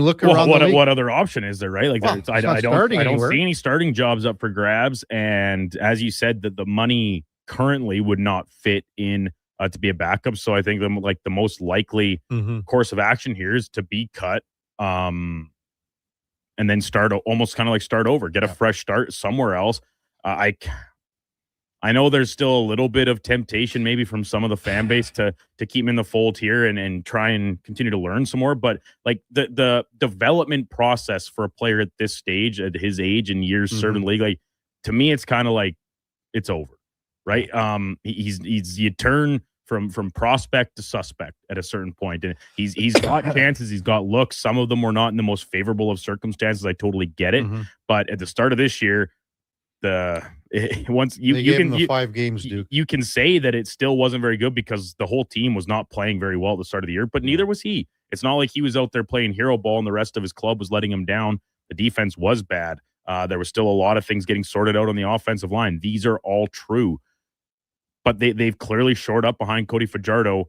look around. What other option is there, right? Like, I don't see any starting jobs up for grabs. And as you said, that the money currently would not fit in to be a backup. So I think the most likely course of action here is to be cut, and then start over, get a fresh start somewhere else. I know there's still a little bit of temptation maybe from some of the fan base to keep him in the fold here and try and continue to learn some more. But like the development process for a player at this stage, at his age and years served in the league, like, to me, it's kind of like it's over, right? You turn from prospect to suspect at a certain point, and he's got chances, he's got looks. Some of them were not in the most favorable of circumstances. I totally get it, but at the start of this year, once you gave can him the 5 games, Duke. You can say that it still wasn't very good because the whole team was not playing very well at the start of the year, but neither was he. It's not like he was out there playing hero ball and the rest of his club was letting him down. The defense was bad. There was still a lot of things getting sorted out on the offensive line. These are all true, but they've clearly shored up behind Cody Fajardo.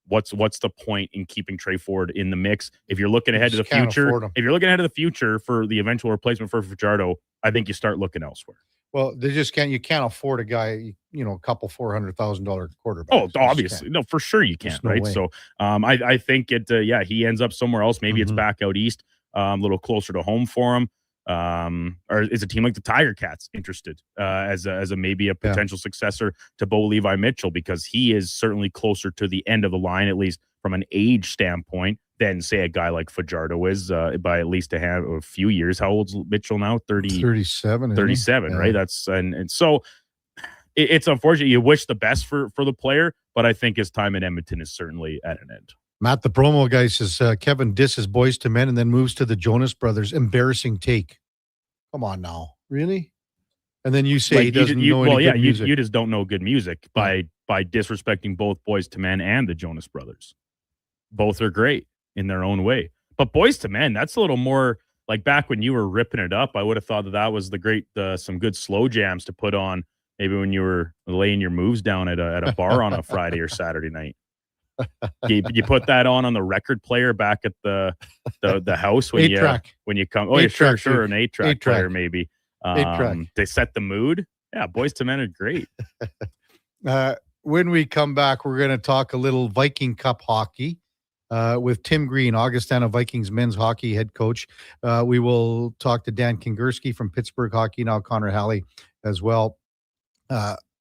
What's the point in keeping Trey Ford in the mix? If you're looking ahead to the future, for the eventual replacement for Fajardo, I think you start looking elsewhere. Well, you can't afford a guy, a couple $400,000 quarterback. Oh, obviously. No, for sure you can't, right? So I think he ends up somewhere else. Maybe it's back out east, a little closer to home for him. Or is a team like the Tiger Cats interested as a maybe a potential successor to Bo Levi Mitchell, because he is certainly closer to the end of the line, at least from an age standpoint, than say a guy like Fajardo is by at least a few years. How old's Mitchell now? 37, right? That's and so it's unfortunate. You wish the best for the player, but I think his time in Edmonton is certainly at an end. Matt, the promo guy, says Kevin disses Boys to Men and then moves to the Jonas Brothers. Embarrassing take. Come on now. Really? And then you say he doesn't know any good music. You just don't know good music by disrespecting both Boys to Men and the Jonas Brothers. Both are great in their own way. But Boys to Men, that's a little more like back when you were ripping it up. I would have thought that was some good slow jams to put on maybe when you were laying your moves down at a bar on a Friday or Saturday night. You put that on the record player back at the house when you come. Oh, yeah, sure, an 8-track player maybe. 8-track. They set the mood. Yeah, Boys to Men are great. When we come back, we're going to talk a little Viking Cup hockey with Tim Green, Augustana Vikings men's hockey head coach. We will talk to Dan Kingerski from Pittsburgh Hockey, now Connor Halley as well.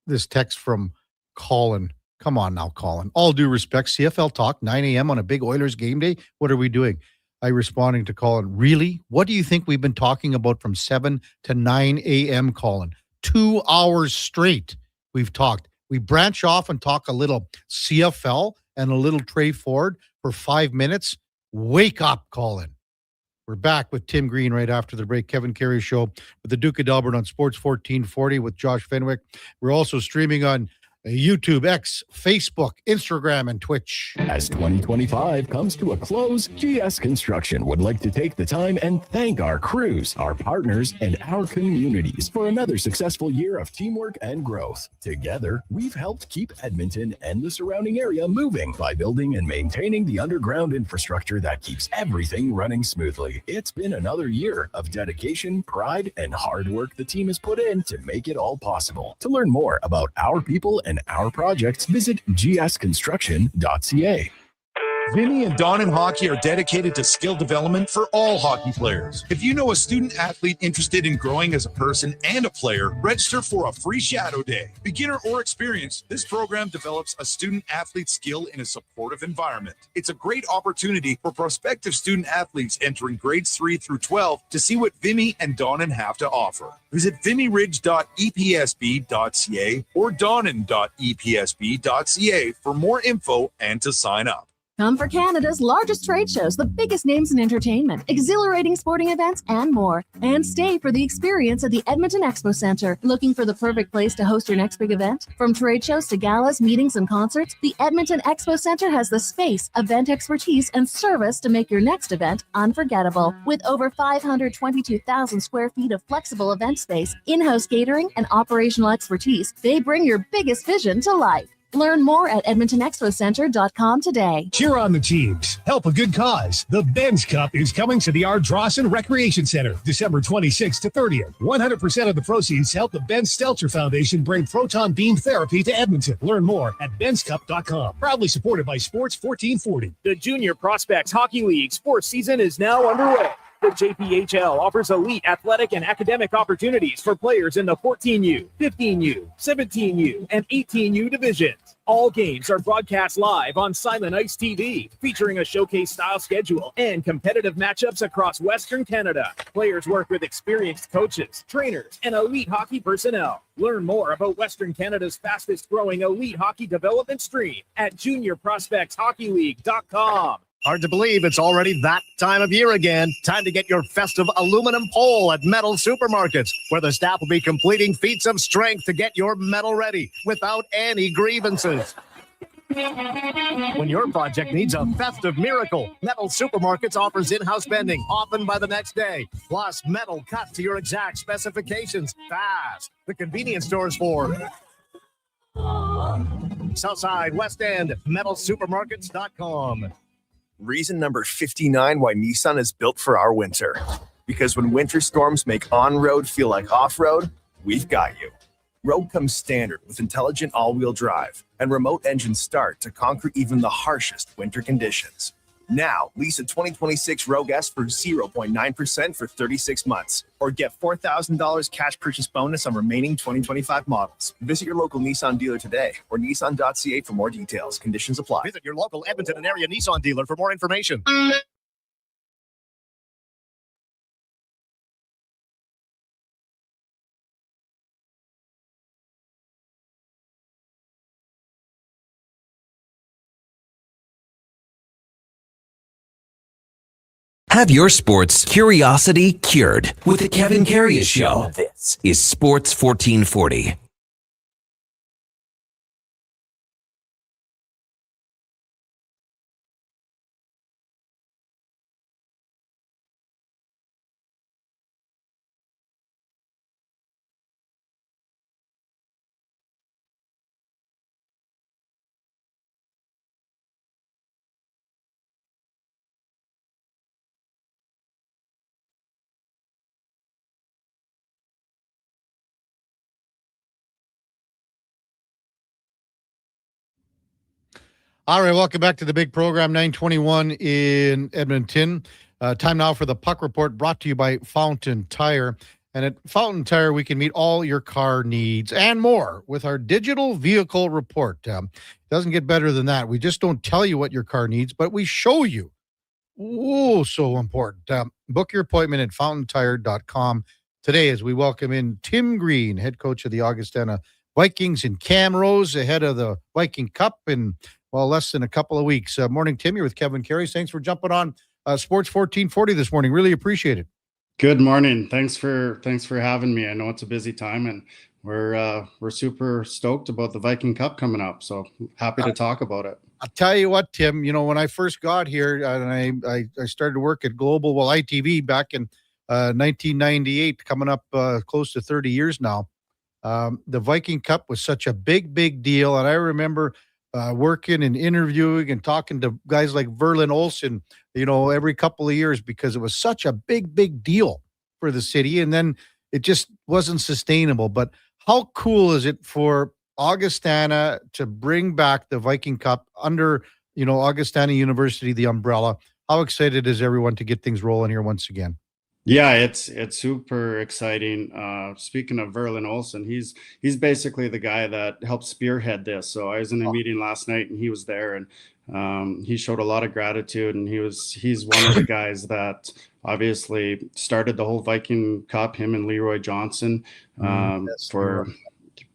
This text from Colin. Come on now, Colin. All due respect, CFL Talk, 9 a.m. on a big Oilers game day. What are we doing? I responding to Colin, really? What do you think we've been talking about from 7 to 9 a.m., Colin? 2 hours straight we've talked. We branch off and talk a little CFL and a little Trey Ford for 5 minutes. Wake up, Colin. We're back with Tim Green right after the break. Kevin Karius Show with the Duke of Delburne on Sports 1440 with Josh Fenwick. We're also streaming on YouTube, X, Facebook, Instagram, and Twitch. As 2025 comes to a close, GS Construction would like to take the time and thank our crews, our partners, and our communities for another successful year of teamwork and growth. Together, we've helped keep Edmonton and the surrounding area moving by building and maintaining the underground infrastructure that keeps everything running smoothly. It's been another year of dedication, pride, and hard work the team has put in to make it all possible. To learn more about our people and our projects, visit gsconstruction.ca. Vinny and Don in Hockey are dedicated to skill development for all hockey players. If you know a student athlete interested in growing as a person and a player, register for a free shadow day. Beginner or experienced, this program develops a student athlete skill in a supportive environment. It's a great opportunity for prospective student athletes entering grades 3 through 12 to see what Vimy and Donnan have to offer. Visit vimyridge.epsb.ca or donnan.epsb.ca for more info and to sign up. Come for Canada's largest trade shows, the biggest names in entertainment, exhilarating sporting events, and more. And stay for the experience at the Edmonton Expo Centre. Looking for the perfect place to host your next big event? From trade shows to galas, meetings, and concerts, the Edmonton Expo Centre has the space, event expertise, and service to make your next event unforgettable. With over 522,000 square feet of flexible event space, in-house catering, and operational expertise, they bring your biggest vision to life. Learn more at EdmontonExpoCenter.com today. Cheer on the teams. Help a good cause. The Benz Cup is coming to the Ardrossan Recreation Center, December 26th to 30th. 100% of the proceeds help the Ben Stelter Foundation bring proton beam therapy to Edmonton. Learn more at benscup.com. Proudly supported by Sports 1440. The Junior Prospects Hockey League sports season is now underway. The JPHL offers elite athletic and academic opportunities for players in the 14U, 15U, 17U, and 18U divisions. All games are broadcast live on Silent Ice TV, featuring a showcase-style schedule and competitive matchups across Western Canada. Players work with experienced coaches, trainers, and elite hockey personnel. Learn more about Western Canada's fastest-growing elite hockey development stream at juniorprospectshockeyleague.com. Hard to believe it's already that time of year again. Time to get your festive aluminum pole at Metal Supermarkets, where the staff will be completing feats of strength to get your metal ready without any grievances. When your project needs a festive miracle, Metal Supermarkets offers in-house bending, often by the next day, plus metal cut to your exact specifications fast. The convenience stores for Southside, West End, metalsupermarkets.com. Reason number 59 why Nissan is built for our winter. Because when winter storms make on-road feel like off-road, we've got you. Rogue comes standard with intelligent all-wheel drive and remote engine start to conquer even the harshest winter conditions. Now, lease a 2026 Rogue S for 0.9% for 36 months, or get $4,000 cash purchase bonus on remaining 2025 models. Visit your local Nissan dealer today or nissan.ca for more details. Conditions apply. Visit your local Edmonton and area Nissan dealer for more information. Have your sports curiosity cured with the Kevin Karius Show. This is Sports 1440. All right, welcome back to the big program, 921 in Edmonton. Time now for the Puck Report, brought to you by Fountain Tire. And at Fountain Tire, we can meet all your car needs and more with our digital vehicle report. Doesn't get better than that. We just don't tell you what your car needs, but we show you. Oh, so important. Book your appointment at fountaintire.com today as we welcome in Tim Green, head coach of the Augustana Vikings, and Cam Rose ahead of the Viking Cup in, well, less than a couple of weeks. Morning, Tim. You're with Kevin Karius. Thanks for jumping on Sports 1440 this morning. Really appreciate it. Good morning. Thanks for having me. I know it's a busy time, and we're super stoked about the Viking Cup coming up. So happy to talk about it. I'll tell you what, Tim. You know, when I first got here, and I started to work at Global, ITV back in 1998, coming up close to 30 years now. The Viking Cup was such a big deal, and I remember working and interviewing and talking to guys like Verlin Olsen, you know, every couple of years, because it was such a big deal for the city, and then it just wasn't sustainable. But how cool is it for Augustana to bring back the Viking Cup under Augustana University, the umbrella. How excited is everyone to get things rolling here once again? Yeah, it's super exciting. Speaking of Verlin Olsen, he's basically the guy that helped spearhead this. So I was in a meeting last night, and he was there, and he showed a lot of gratitude. And he's one of the guys that obviously started the whole Viking Cup. Him and Leroy Johnson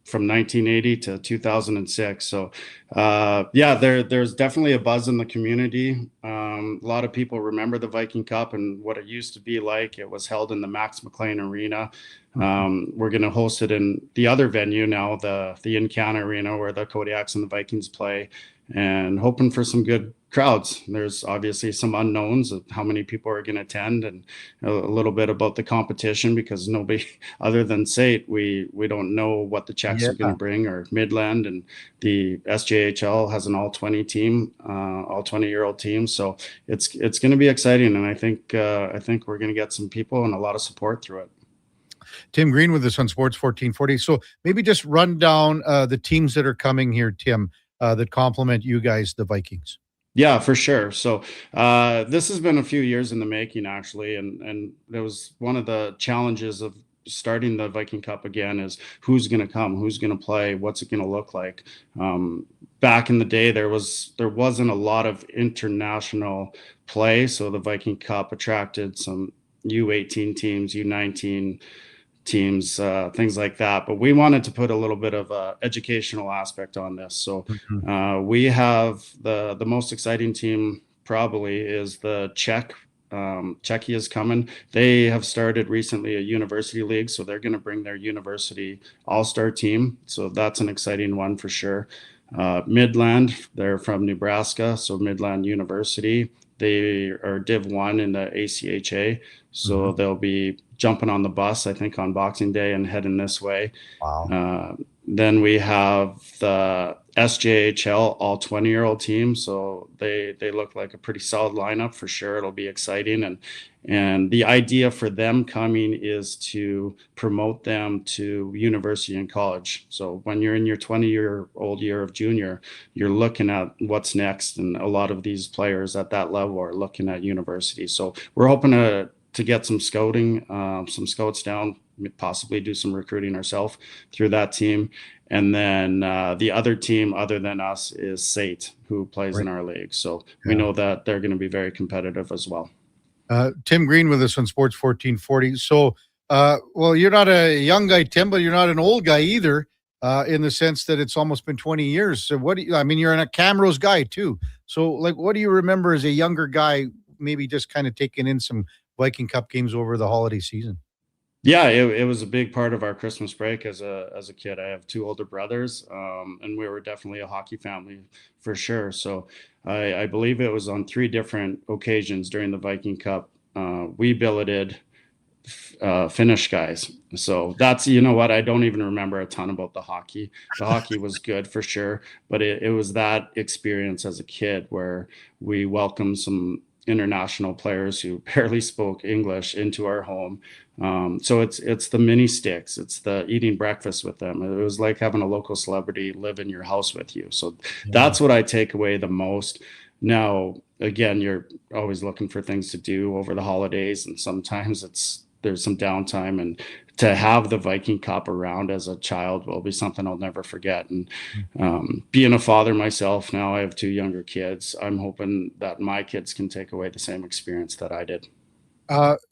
from 1980 to 2006. So there's definitely a buzz in the community. A lot of people remember the Viking Cup and what it used to be like. It was held in the Max McLean Arena. We're going to host it in the other venue now, the Encana Arena, where the Kodiaks and the Vikings play, and hoping for some good crowds. There's obviously some unknowns of how many people are going to attend, and a little bit about the competition, because nobody other than SAIT, we don't know what the Czechs are going to bring, or Midland, and the SJHL has an all 20 team, all 20-year-old team. So it's going to be exciting, and I think we're going to get some people and a lot of support through it. Tim Green with us on Sports 1440. So maybe just run down the teams that are coming here, Tim, that complement you guys, the Vikings. Yeah, for sure. So this has been a few years in the making, actually, and there was one of the challenges of starting the Viking Cup again is who's going to come, who's going to play, what's it going to look like. Back in the day, there wasn't a lot of international play, so the Viking Cup attracted some U18 teams, U19 teams, things like that. But we wanted to put a little bit of a educational aspect on this. So we have the most exciting team probably is the Czech. Czechia is coming. They have started recently a university league, so they're going to bring their university all-star team. So that's an exciting one for sure. Midland, they're from Nebraska, so Midland University. They are Div 1 in the ACHA, so they'll be jumping on the bus, I think, on Boxing Day and heading this way. Wow. Then we have the SJHL all 20-year-old team, so they look like a pretty solid lineup for sure. It'll be exciting, and the idea for them coming is to promote them to university and college. So when you're in your 20-year-old year of junior, you're looking at what's next, and a lot of these players at that level are looking at university. So we're hoping to get some scouting, some scouts down, possibly do some recruiting ourselves through that team. And then the other team other than us is SAIT, who plays in our league. So we know that they're going to be very competitive as well. Tim Green with us on Sports 1440. So, well, you're not a young guy, Tim, but you're not an old guy either, in the sense that it's almost been 20 years. So you're a Camrose guy too. So what do you remember as a younger guy, maybe just kind of taking in some Viking Cup games over the holiday season? Yeah, it was a big part of our Christmas break as a kid. I have two older brothers, and we were definitely a hockey family for sure. So I believe it was on 3 different occasions during the Viking Cup. We billeted Finnish guys. So that's, what, I don't even remember a ton about the hockey. The hockey was good for sure, but it was that experience as a kid where we welcomed some international players who barely spoke English into our home. So it's the mini sticks, it's the eating breakfast with them. It was like having a local celebrity live in your house with you. So that's what I take away the most. Now, again, you're always looking for things to do over the holidays, and sometimes there's some downtime, and to have the Viking Cup around as a child will be something I'll never forget. And being a father myself now, I have 2 younger kids. I'm hoping that my kids can take away the same experience that I did.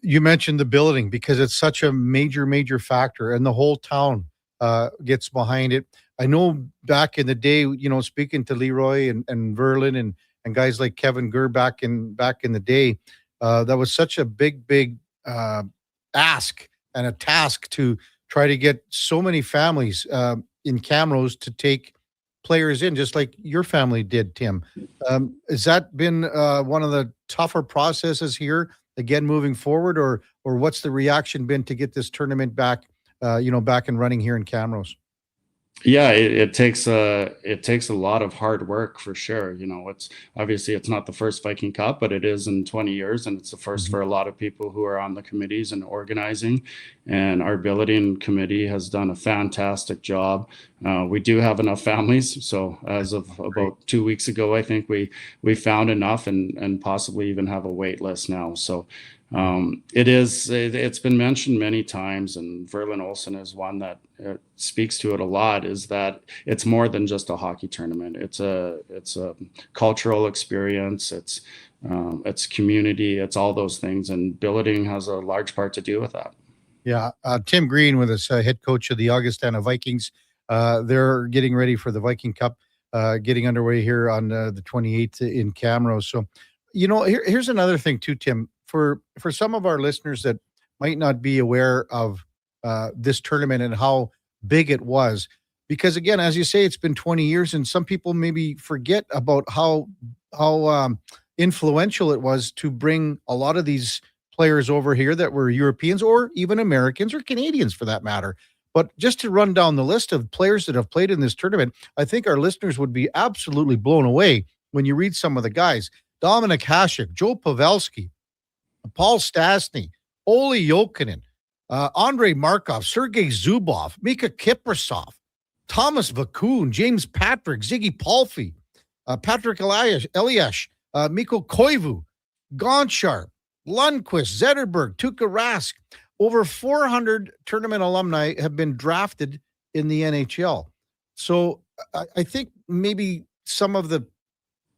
You mentioned the billeting because it's such a major factor, and the whole town gets behind it. I know back in the day, speaking to Leroy and Verlin and guys like Kevin Gurr back in the day, that was such a big ask and a task to try to get so many families in Camrose to take players in, just like your family did, Tim. Has that been one of the tougher processes here, again, moving forward, or what's the reaction been to get this tournament back and running here in Camrose? Yeah, it takes a lot of hard work for sure. It's obviously it's not the first Viking Cup, but it is in 20 years, and it's the first for a lot of people who are on the committees and organizing. And our billeting committee has done a fantastic job. We do have enough families, so as of about 2 weeks ago, I think we found enough, and possibly even have a wait list now. So it's been mentioned many times, and Verlin Olsen is one that speaks to it a lot, is that it's more than just a hockey tournament. It's a cultural experience. It's community. It's all those things, and billeting has a large part to do with that. Yeah, Tim Green with us, head coach of the Augustana Vikings. They're getting ready for the Viking Cup, getting underway here on the 28th in Camrose. So, here's another thing too, Tim. For some of our listeners that might not be aware of this tournament and how big it was, because again, as you say, it's been 20 years, and some people maybe forget about how influential it was to bring a lot of these players over here that were Europeans or even Americans or Canadians for that matter. But just to run down the list of players that have played in this tournament, I think our listeners would be absolutely blown away when you read some of the guys. Dominik Hasek, Joe Pavelski, Paul Stastny, Olli Jokinen, Andrei Markov, Sergei Zubov, Mika Kiprasov, Thomas Vakoun, James Patrick, Ziggy Palffy, Patrick Eliash, Mikko Koivu, Gonchar, Lundqvist, Zetterberg, Tuukka Rask. Over 400 tournament alumni have been drafted in the NHL. So I think maybe some of the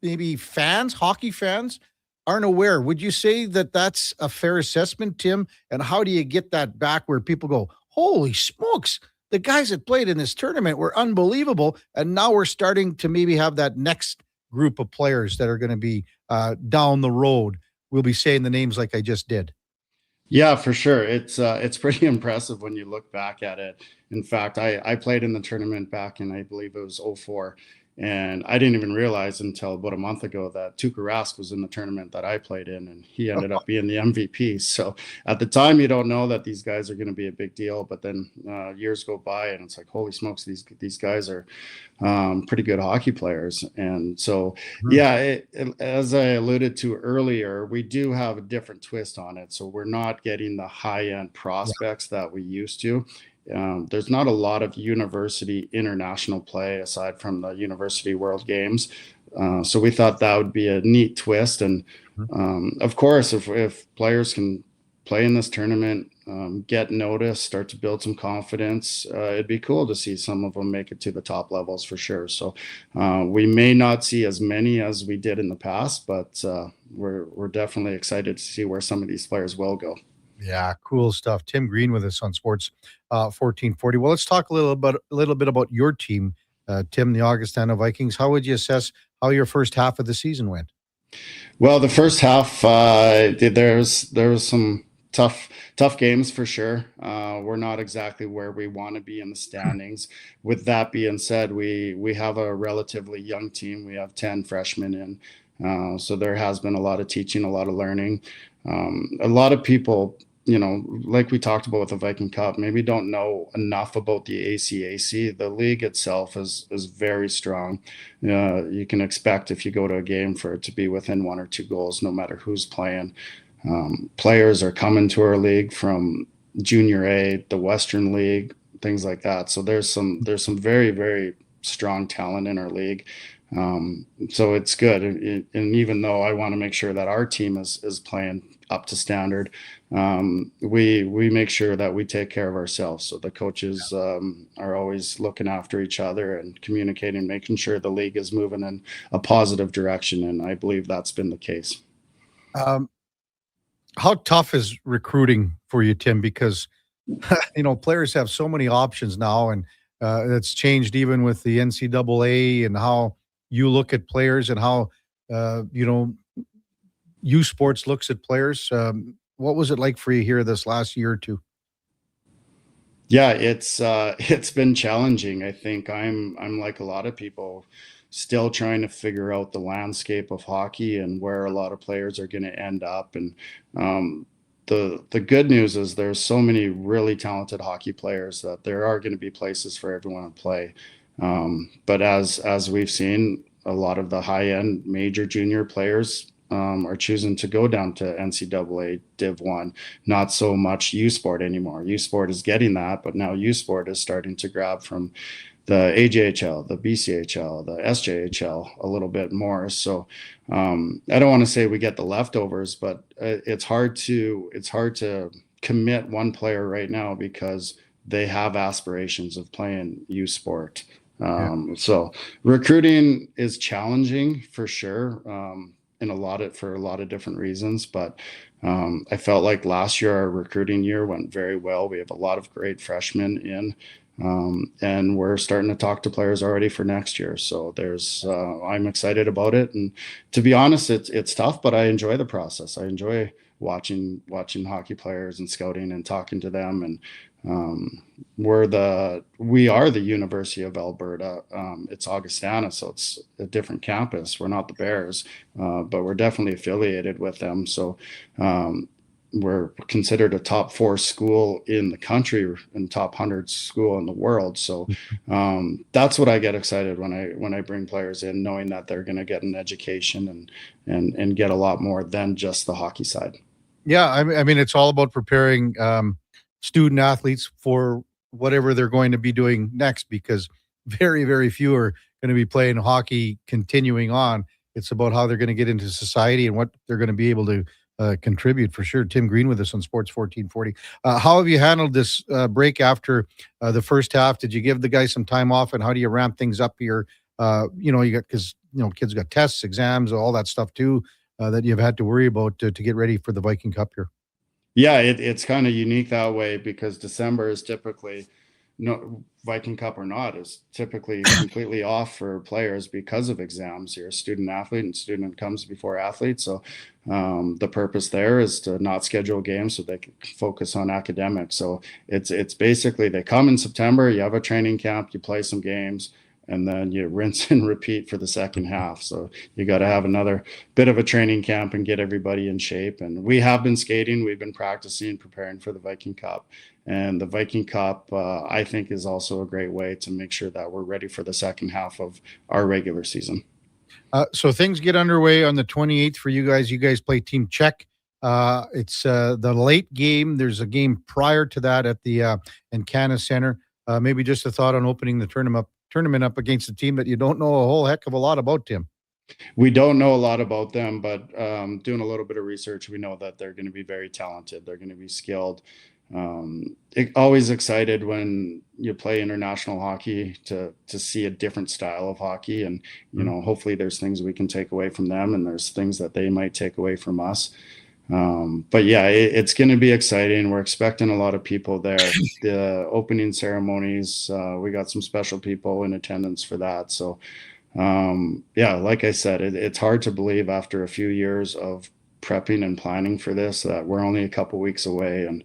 hockey fans, aren't aware. Would you say that that's a fair assessment, Tim? And how do you get that back where people go, holy smokes, the guys that played in this tournament were unbelievable, and now we're starting to maybe have that next group of players that are going to be down the road. We'll be saying the names like I just did. Yeah, for sure. It's pretty impressive when you look back at it. In fact, I played in the tournament back in, I believe it was 04. And I didn't even realize until about a month ago that Tuukka Rask was in the tournament that I played in, and he ended up being the MVP. So at the time, you don't know that these guys are going to be a big deal, but then years go by, and it's like, holy smokes, these guys are pretty good hockey players. And so, yeah, as I alluded to earlier, we do have a different twist on it. So we're not getting the high-end prospects that we used to. There's not a lot of university international play aside from the University World Games. So we thought that would be a neat twist. And of course, if players can play in this tournament, get noticed, start to build some confidence, it'd be cool to see some of them make it to the top levels for sure. So we may not see as many as we did in the past, but we're definitely excited to see where some of these players will go. Yeah, cool stuff. Tim Green with us on Sports 1440. Well, let's talk a little bit about your team, Tim, the Augustana Vikings. How would you assess how your first half of the season went? Well, the first half, there was some tough games for sure. We're not exactly where we want to be in the standings. With that being said, we have a relatively young team. We have 10 freshmen in. So there has been a lot of teaching, a lot of learning. A lot of people, like we talked about with the Viking Cup, maybe don't know enough about the ACAC. The league itself is very strong. You can expect if you go to a game for it to be within 1 or 2 goals, no matter who's playing. Players are coming to our league from Junior A, the Western League, things like that. So there's some very, very strong talent in our league. So it's good. And even though I want to make sure that our team is playing up to standard, we make sure that we take care of ourselves. So the coaches are always looking after each other and communicating, making sure the league is moving in a positive direction. And I believe that's been the case. How tough is recruiting for you, Tim? Because, players have so many options now, and it's changed even with the NCAA and how you look at players and how, U Sports looks at players. What was it like for you here this last year or two? Yeah, it's been challenging. I think I'm like a lot of people, still trying to figure out the landscape of hockey and where a lot of players are going to end up. And the good news is there's so many really talented hockey players that there are going to be places for everyone to play. But as we've seen, a lot of the high end major junior players are choosing to go down to NCAA Div 1, not so much U Sport anymore. U Sport is getting that, but now U Sport is starting to grab from the AJHL, the BCHL, the SJHL a little bit more. So I don't want to say we get the leftovers, but it's hard to commit one player right now because they have aspirations of playing U Sport. So recruiting is challenging for sure, for a lot of different reasons. But I felt like last year our recruiting year went very well. We have a lot of great freshmen in. And we're starting to talk to players already for next year. So I'm excited about it. And to be honest, it's tough, but I enjoy the process. I enjoy watching hockey players and scouting and talking to them. And we are the University of Alberta. It's Augustana, so it's a different campus. We're not the Bears, but we're definitely affiliated with them. So we're considered a top 4 school in the country and top 100 school in the world. So that's what I get excited when I bring players in, knowing that they're going to get an education and get a lot more than just the hockey side. Yeah, I mean, it's all about preparing student athletes for whatever they're going to be doing next, because very, very few are going to be playing hockey continuing on. It's about how they're going to get into society and what they're going to be able to contribute, for sure. Tim Green with us on Sports 1440. How have you handled this break after the first half? Did you give the guys some time off, and how do you ramp things up here? Because kids got tests, exams, all that stuff too that you've had to worry about to get ready for the Viking Cup here. Yeah, it's kind of unique that way, because December is typically, Viking Cup or not, is typically completely off for players because of exams. You're a student athlete, and student comes before athlete. So the purpose there is to not schedule games so they can focus on academics. So it's basically they come in September, you have a training camp, you play some games, and then you rinse and repeat for the second half. So you got to have another bit of a training camp and get everybody in shape. And we have been skating, we've been practicing, preparing for the Viking Cup. And the Viking Cup, I think, is also a great way to make sure that we're ready for the second half of our regular season. So things get underway on the 28th for you guys. You guys play Team Czech. It's the late game. There's a game prior to that at the Encana Center. Maybe just a thought on opening the tournament up against a team that you don't know a whole heck of a lot about, Tim. We don't know a lot about them, but doing a little bit of research, we know that they're going to be very talented. They're going to be skilled. Always excited when you play international hockey to see a different style of hockey. And, hopefully there's things we can take away from them, and there's things that they might take away from us. But yeah, it's going to be exciting. We're expecting a lot of people there. The opening ceremonies, we got some special people in attendance for that. So yeah, like I said, it's hard to believe after a few years of prepping and planning for this that we're only a couple weeks away, and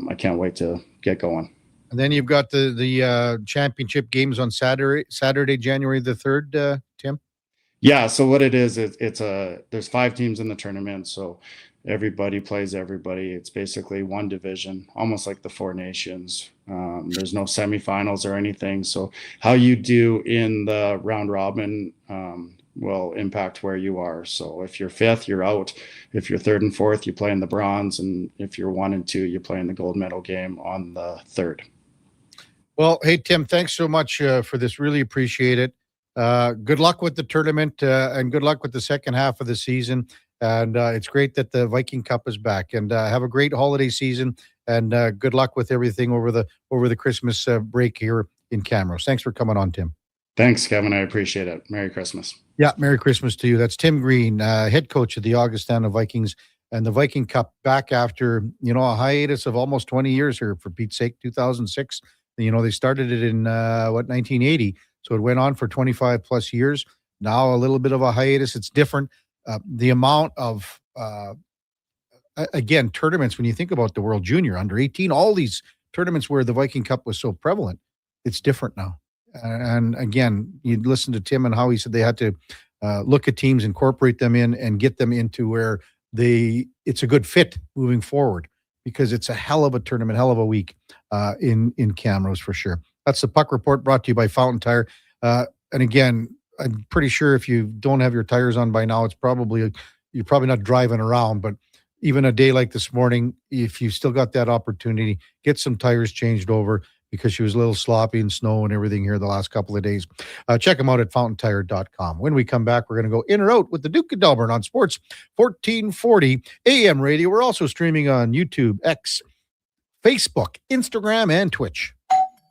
I can't wait to get going. And then you've got the championship games on Saturday, January the 3rd, Tim. Yeah. So what it is, there's 5 teams in the tournament. So everybody plays everybody. It's basically one division, almost like the 4 nations. There's no semifinals or anything. So how you do in the round robin will impact where you are. So if you're 5th, you're out. If you're 3rd and 4th, you play in the bronze. And if you're 1 and 2, you play in the gold medal game on the 3rd. Well, hey, Tim, thanks so much for this. Really appreciate it. Good luck with the tournament and good luck with the second half of the season. And it's great that the Viking Cup is back. And have a great holiday season. And good luck with everything over the Christmas break here in Camrose. Thanks for coming on, Tim. Thanks, Kevin. I appreciate it. Merry Christmas. Yeah, Merry Christmas to you. That's Tim Green, head coach of the Augustana Vikings, and the Viking Cup back after, a hiatus of almost 20 years here, for Pete's sake, 2006. They started it in 1980. So it went on for 25 plus years. Now a little bit of a hiatus. It's different. The amount of, again, tournaments, when you think about the World Junior, under 18, all these tournaments where the Viking Cup was so prevalent, it's different now. And again, you listen to Tim and how he said they had to look at teams, incorporate them in, and get them into where it's a good fit moving forward because it's a hell of a tournament, hell of a week in Camrose for sure. That's the Puck Report brought to you by Fountain Tire. And again, I'm pretty sure if you don't have your tires on by now, you're probably not driving around, but even a day like this morning, if you still got that opportunity, get some tires changed over because she was a little sloppy in snow and everything here the last couple of days. Check them out at fountaintire.com. When we come back, we're going to go in or out with the Duke of Delburne on Sports 1440 AM radio. We're also streaming on YouTube, X, Facebook, Instagram, and Twitch.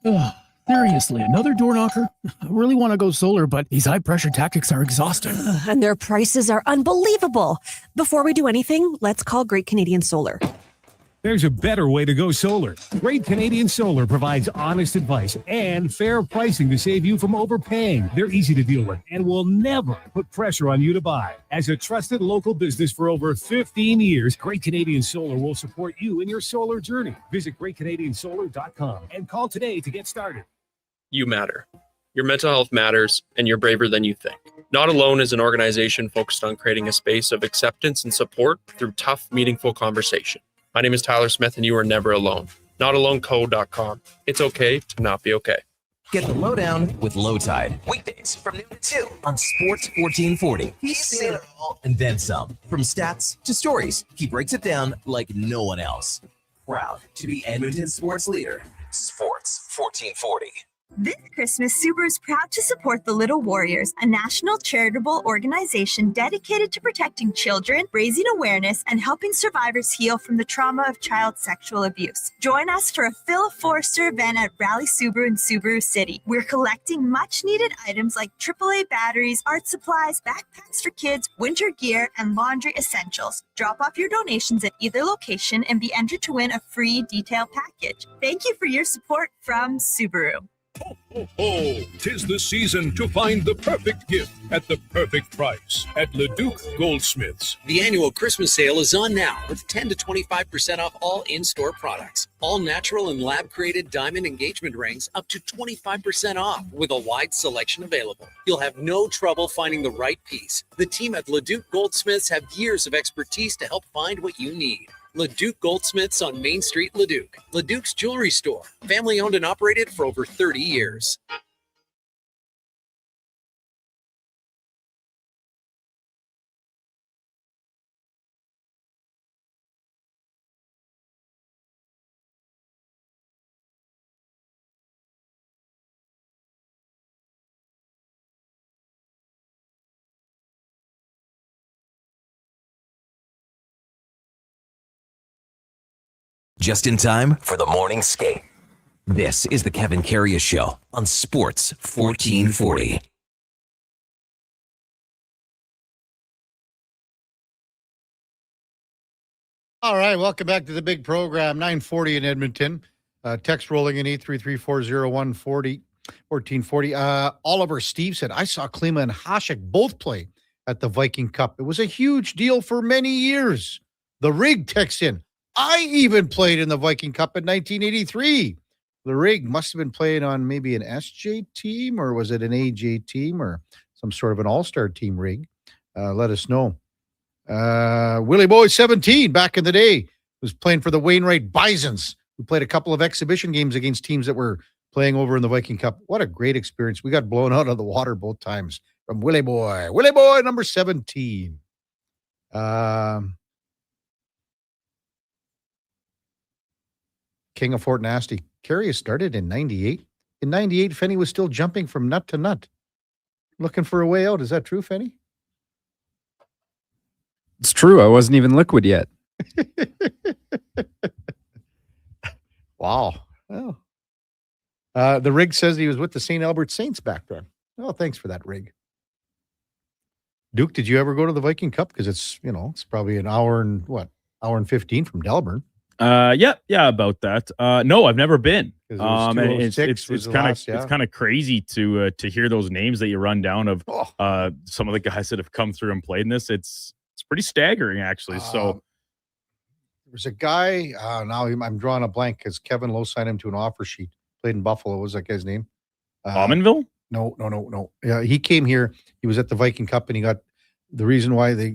Ugh, seriously, another door knocker? I really want to go solar, but these high-pressure tactics are exhausting. And their prices are unbelievable. Before we do anything, let's call Great Canadian Solar. There's a better way to go solar. Great Canadian Solar provides honest advice and fair pricing to save you from overpaying. They're easy to deal with and will never put pressure on you to buy. As a trusted local business for over 15 years, Great Canadian Solar will support you in your solar journey. Visit greatcanadiansolar.com and call today to get started. You matter. Your mental health matters, and you're braver than you think. Not Alone is an organization focused on creating a space of acceptance and support through tough, meaningful conversation. My name is Tyler Smith, and you are never alone. NotAloneCo.com. It's okay to not be okay. Get the lowdown with Low Tide. Weekdays from noon to 2 on Sports 1440. He's seen it all and then some. From stats to stories, he breaks it down like no one else. Proud to be Edmonton's sports leader. Sports 1440. This Christmas, Subaru is proud to support the Little Warriors, a national charitable organization dedicated to protecting children, raising awareness, and helping survivors heal from the trauma of child sexual abuse. Join us for a Phil Forster event at Rally Subaru in Subaru City. We're collecting much-needed items like AAA batteries, art supplies, backpacks for kids, winter gear, and laundry essentials. Drop off your donations at either location and be entered to win a free detail package. Thank you for your support from Subaru. Ho, ho, ho! 'Tis the season to find the perfect gift at the perfect price at Leduc Goldsmiths. The annual Christmas sale is on now with 10 to 25% off all in-store products. All natural and lab-created diamond engagement rings up to 25% off with a wide selection available. You'll have no trouble finding the right piece. The team at Leduc Goldsmiths have years of expertise to help find what you need. Leduc Goldsmiths on Main Street, Leduc. Leduc's Jewelry Store, family owned and operated for over 30 years. Just in time for the morning skate. This is the Kevin Karius Show on Sports 1440. All right, welcome back to the big program, 940 in Edmonton. Text rolling in 833-401-1440. Oliver Steve said, I saw Klima and Hasek both play at the Viking Cup. It was a huge deal for many years. The Rig texts in, I even played in the Viking Cup in 1983. The Rig must have been playing on maybe an SJ team, or was it an AJ team, or some sort of an all-star team, Rig. Let us know. Willie Boy 17 back in the day was playing for the Wainwright Bisons, who played a couple of exhibition games against teams that were playing over in the Viking Cup. What a great experience. We got blown out of the water both times from Willie Boy. Willie Boy number 17. King of Fort Nasty. Karius started in 98. In 98, Fenny was still jumping from nut to nut. Looking for a way out. Is that true, Fenny? It's true. I wasn't even liquid yet. Wow. Well, the Rig says he was with the St. Albert Saints back then. Oh, thanks for that, Rig. Duke, did you ever go to the Viking Cup? Because it's probably an hour and 15 from Delburne. Yeah, about that. No, I've never been. It's kind of crazy to hear those names that you run down of some of the guys that have come through and played in this. It's pretty staggering, actually. So there was a guy. Now I'm drawing a blank because Kevin Lowe signed him to an offer sheet. Played in Buffalo. What was that guy's name? Almonville? No. Yeah, he came here. He was at the Viking Cup and he got the reason why they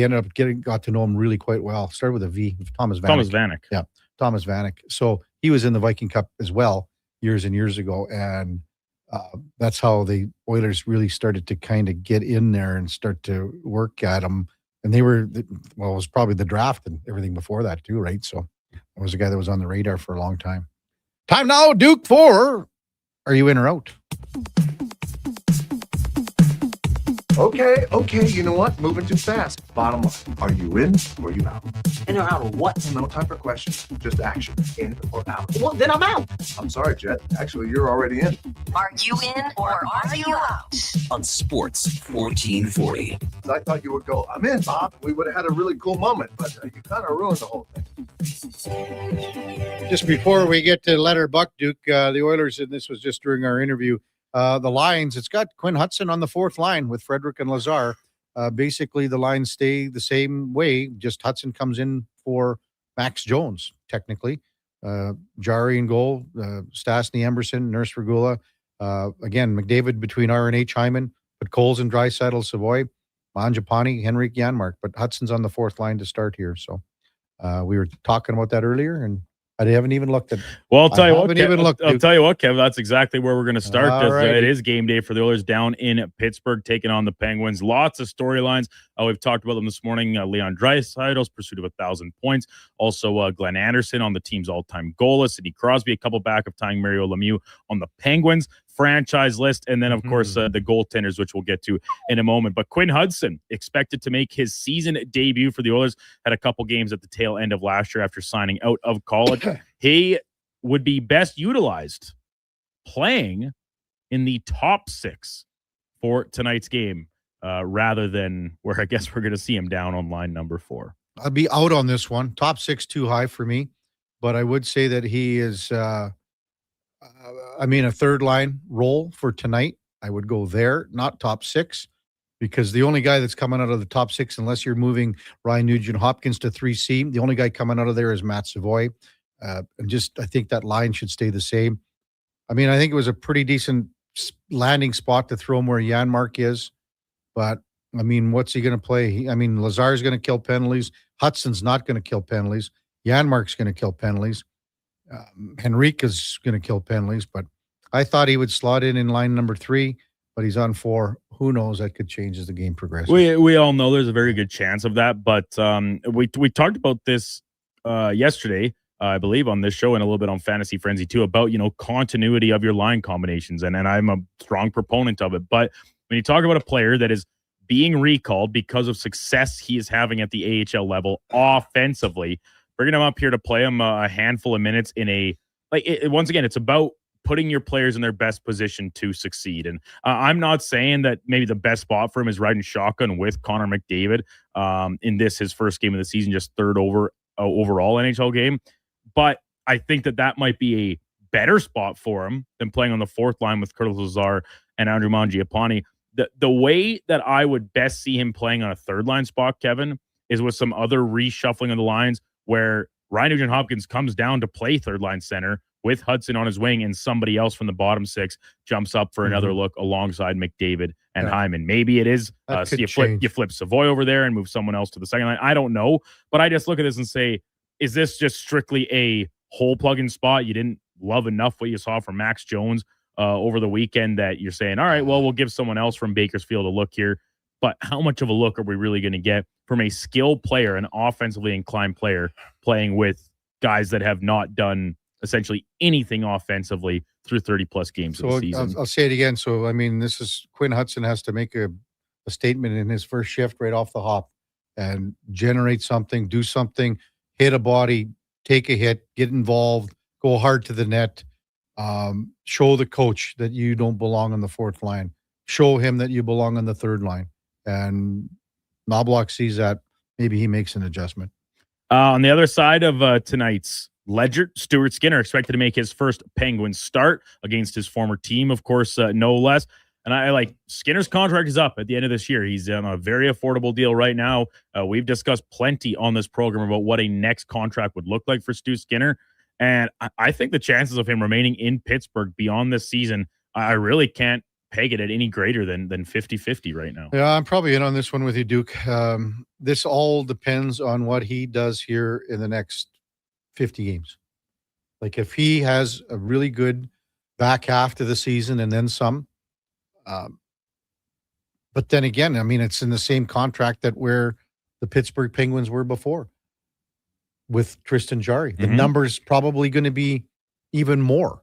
ended up got to know him really quite well. Started with a V, Thomas Vanek. Thomas Vanek. Yeah, Thomas Vanek. So he was in the Viking Cup as well years and years ago, and that's how the Oilers really started to kind of get in there and start to work at him. And they were, well, it was probably the draft and everything before that too, right? So it was a guy that was on the radar for a long time. Time now, Duke, for Are You In or Out? Okay, you know what? Moving too fast. Bottom line, are you in or you out? In or out of what? No time for questions, just action. In or out? Well, then I'm out. I'm sorry, Jet. Actually, you're already in. Are you in or are you out? On Sports 1440. I thought you would go, I'm in, Bob. We would have had a really cool moment, but you kind of ruined the whole thing. Just before we get to Letter Buck, Duke, the Oilers, and this was just during our interview, the lines, it's got Quinn Hudson on the fourth line with Frederick and Lazar. Basically, the lines stay the same way. Just Hudson comes in for Max Jones, technically. Jari in goal, Stastny, Emberson, Nurse Regula. Again, McDavid between R&H Hyman, but Coles and Draisaitl, Savoy, Mangiapane, Henrik Janmark. But Hudson's on the fourth line to start here. So we were talking about that earlier, and I haven't even looked at. Well, I'll tell you what, Kev, that's exactly where we're going to start. It is game day for the Oilers down in Pittsburgh, taking on the Penguins. Lots of storylines. We've talked about them this morning. Leon Draisaitl's pursuit of 1,000 points. Also, Glenn Anderson on the team's all-time goal list. Sidney Crosby, a couple back of tying Mario Lemieux on the Penguins franchise list. And then, of course, the goaltenders, which we'll get to in a moment. But Quinn Hudson expected to make his season debut for the Oilers. Had a couple games at the tail end of last year after signing out of college. He would be best utilized playing in the top six for tonight's game, rather than where I guess we're going to see him down on line number 4. I'll be out on this one. Top 6 too high for me, but I would say that he is, a third line role for tonight. I would go there, not top 6, because the only guy that's coming out of the top 6, unless you're moving Ryan Nugent-Hopkins to 3C, the only guy coming out of there is Matt Savoy. I think that line should stay the same. I think it was a pretty decent landing spot to throw him where Janmark is, but what's he going to play? Lazar's going to kill penalties. Hudson's not going to kill penalties. Janmark's going to kill penalties. Henrique is going to kill penalties, but I thought he would slot in line number 3, but he's on 4. Who knows? That could change as the game progresses. We all know there's a very good chance of that, but we talked about this yesterday, I believe, on this show and a little bit on Fantasy Frenzy too, about continuity of your line combinations, and I'm a strong proponent of it. But when you talk about a player that is being recalled because of success he is having at the AHL level offensively, bringing him up here to play him a handful of minutes in once again, it's about putting your players in their best position to succeed. And I'm not saying that maybe the best spot for him is riding shotgun with Connor McDavid in his first game of the season, just third overall NHL game. But I think that might be a better spot for him than playing on the fourth line with Curtis Lazar and Andrew Mangiapane. The way that I would best see him playing on a third line spot, Kevin, is with some other reshuffling of the lines where Ryan Nugent-Hopkins comes down to play third line center with Hudson on his wing, and somebody else from the bottom 6 jumps up for another look alongside McDavid and Hyman. Maybe it is you flip Savoy over there and move someone else to the second line. I don't know, but I just look at this and say, is this just strictly a hole plugging spot? You didn't love enough what you saw from Max Jones over the weekend that you're saying, all right, well, we'll give someone else from Bakersfield a look here. But how much of a look are we really going to get from a skilled player, an offensively inclined player, playing with guys that have not done essentially anything offensively through 30-plus games of the season? I'll say it again. So, this is Quinn Hudson has to make a statement in his first shift right off the hop and generate something, do something, hit a body, take a hit, get involved, go hard to the net, show the coach that you don't belong on the fourth line, show him that you belong on the third line. And Knobloch sees that. Maybe he makes an adjustment. On the other side of tonight's ledger, Stuart Skinner expected to make his first Penguins start against his former team, of course, no less. And I like Skinner's contract is up at the end of this year. He's on a very affordable deal right now. We've discussed plenty on this program about what a next contract would look like for Stu Skinner. And I think the chances of him remaining in Pittsburgh beyond this season, I really can't peg it at any greater than 50-50 right now. Yeah, I'm probably in on this one with you, Duke. This all depends on what he does here in the next 50 games. Like if he has a really good back half to the season and then some. But then again, I mean, it's in the same contract that where the Pittsburgh Penguins were before with Tristan Jarry. The number's probably going to be even more.